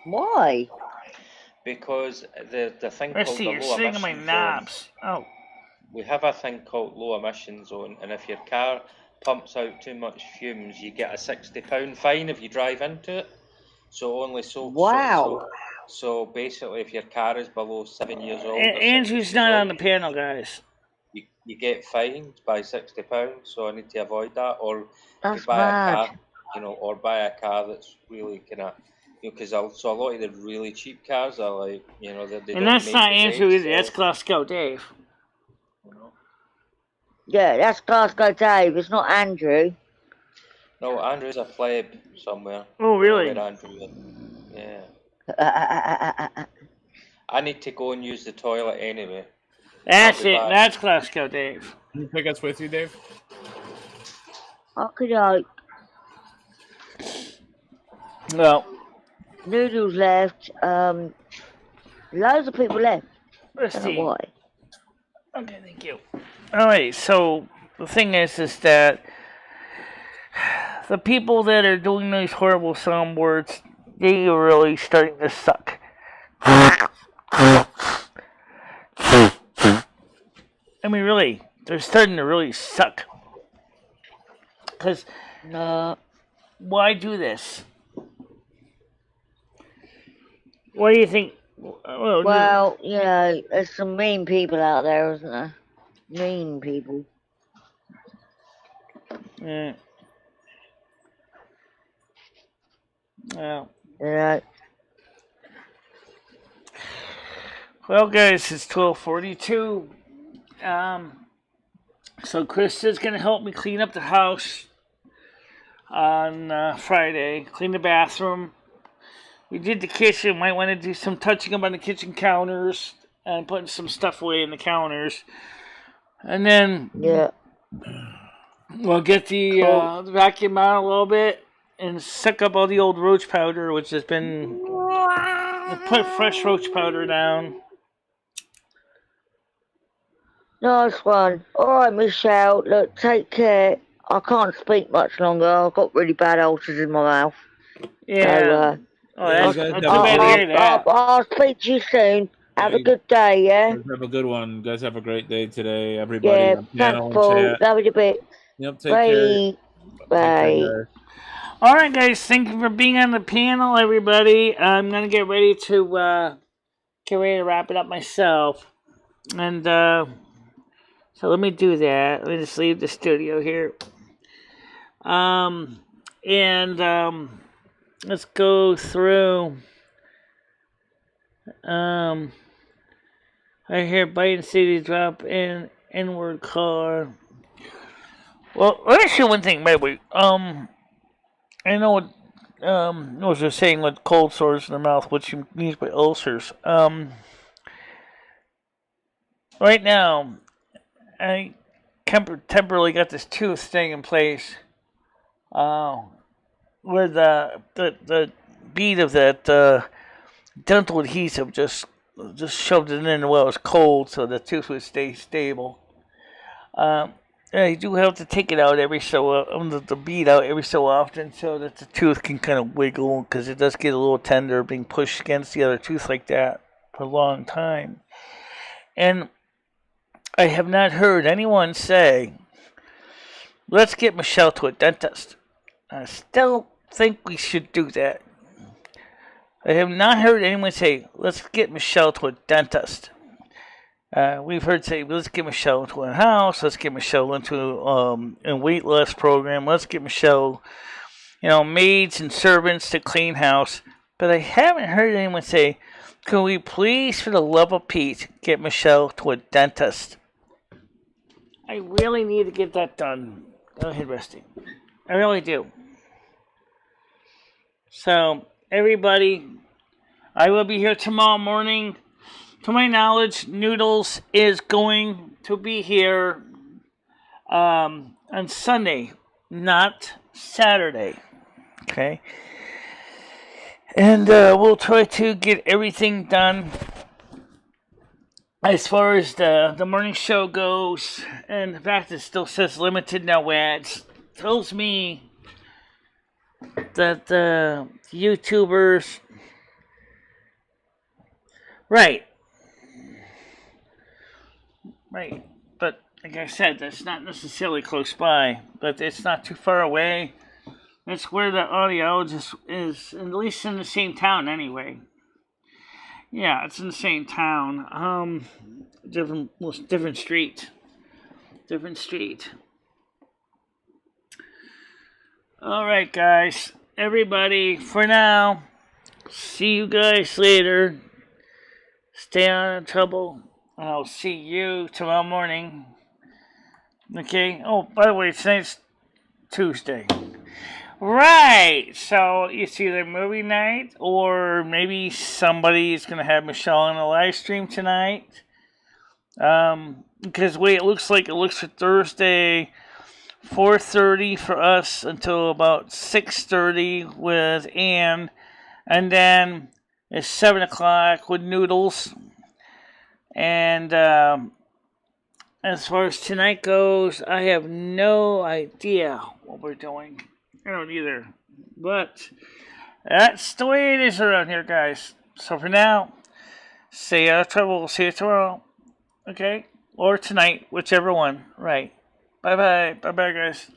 Why? Because the thing let's called see, the you're low sitting on my emission zone. knobs. Oh, We have a thing called low emission zone, and if your car pumps out too much fumes, you get a £60 fine if you drive into it. So only so. Wow. So basically, if your car is below 7 years old, or 6 Andrew's years not old, on the panel, guys. you get fined by £60. So I need to avoid that, or That's buy mad. a car, or buy a car that's really kind of. Because so a lot of the really cheap cars are like, they And don't that's make not the Andrew grade, either. That's Glasgow Dave. Yeah, that's Glasgow Dave. It's not Andrew. No, Andrew's a pleb somewhere. Oh, really? Where Andrew is. Yeah. I need to go and use the toilet anyway. That's I'll be it. back. That's Glasgow Dave. Can you take us with you, Dave? Okay, Well, Noodles left. Loads of people left. let's Don't know see. why. Okay, thank you. Alright, so the thing is that the people that are doing these horrible soundboards, they are really starting to suck. I mean, really, they're starting to really suck. Because, why do this? What do you think? Well, you know, there's some mean people out there, isn't there? Mean people. Yeah. Well. Yeah. Well, guys, it's 12:42. So Chris is gonna help me clean up the house on Friday. Clean the bathroom. We did the kitchen. Might want to do some touching up on the kitchen counters and putting some stuff away in the counters. And then we'll get the vacuum out a little bit and suck up all the old roach powder, which has been. We'll put fresh roach powder down. Nice one. Alright, Michelle, look, take care. I can't speak much longer. I've got really bad ulcers in my mouth. Yeah. I'll speak to you soon. Have a good day, yeah? Have a good one. Guys, have a great day today, everybody. Yeah, On thanks, panel Paul. and chat. Love you a bit. Yep, take care. Bye. Alright, guys, thank you for being on the panel, everybody. I'm going to get ready to wrap it up myself. And, so let me do that. Let me just leave the studio here. Let's go through. I hear Biden City drop in inward car. Well, let me say one thing, by the way. I know what what you're saying with cold sores in the mouth, what you mean by ulcers. Right now, I temporarily got this tooth staying in place. Where the bead of that dental adhesive just shoved it in while it was cold, so the tooth would stay stable. You do have to take it out the bead out every so often, so that the tooth can kind of wiggle, because it does get a little tender being pushed against the other tooth like that for a long time. And I have not heard anyone say, let's get Michelle to a dentist. I still think we should do that. I have not heard anyone say, let's get Michelle to a dentist. We've heard say, let's get Michelle into a house, let's get Michelle into a weight loss program, let's get Michelle, maids and servants to clean house. But I haven't heard anyone say, can we please, for the love of Pete, get Michelle to a dentist? I really need to get that done. Go ahead, Rusty. I really do. So, everybody, I will be here tomorrow morning. To my knowledge, Noodles is going to be here on Sunday, not Saturday. Okay? And we'll try to get everything done as far as the morning show goes. And the fact it still says limited no ads tells me that the YouTubers... Right, but like I said, that's not necessarily close by, but it's not too far away. That's where the audiologist is, at least in the same town anyway. Yeah, it's in the same town. Different street. Alright, guys. Everybody, for now, see you guys later. Stay out of trouble. I'll see you tomorrow morning. Okay? Oh, by the way, tonight's Tuesday. Right! So, it's either movie night, or maybe somebody's going to have Michelle on a live stream tonight. Because the way it looks for Thursday, 4:30 for us until about 6:30 with Ann, and then it's 7 o'clock with Noodles. And as far as tonight goes, I have no idea what we're doing. I don't either. But that's the way it is around here, guys. So for now, stay out of trouble. We'll see you tomorrow. Okay? Or tonight, whichever one. Right. Bye-bye. Bye-bye, guys.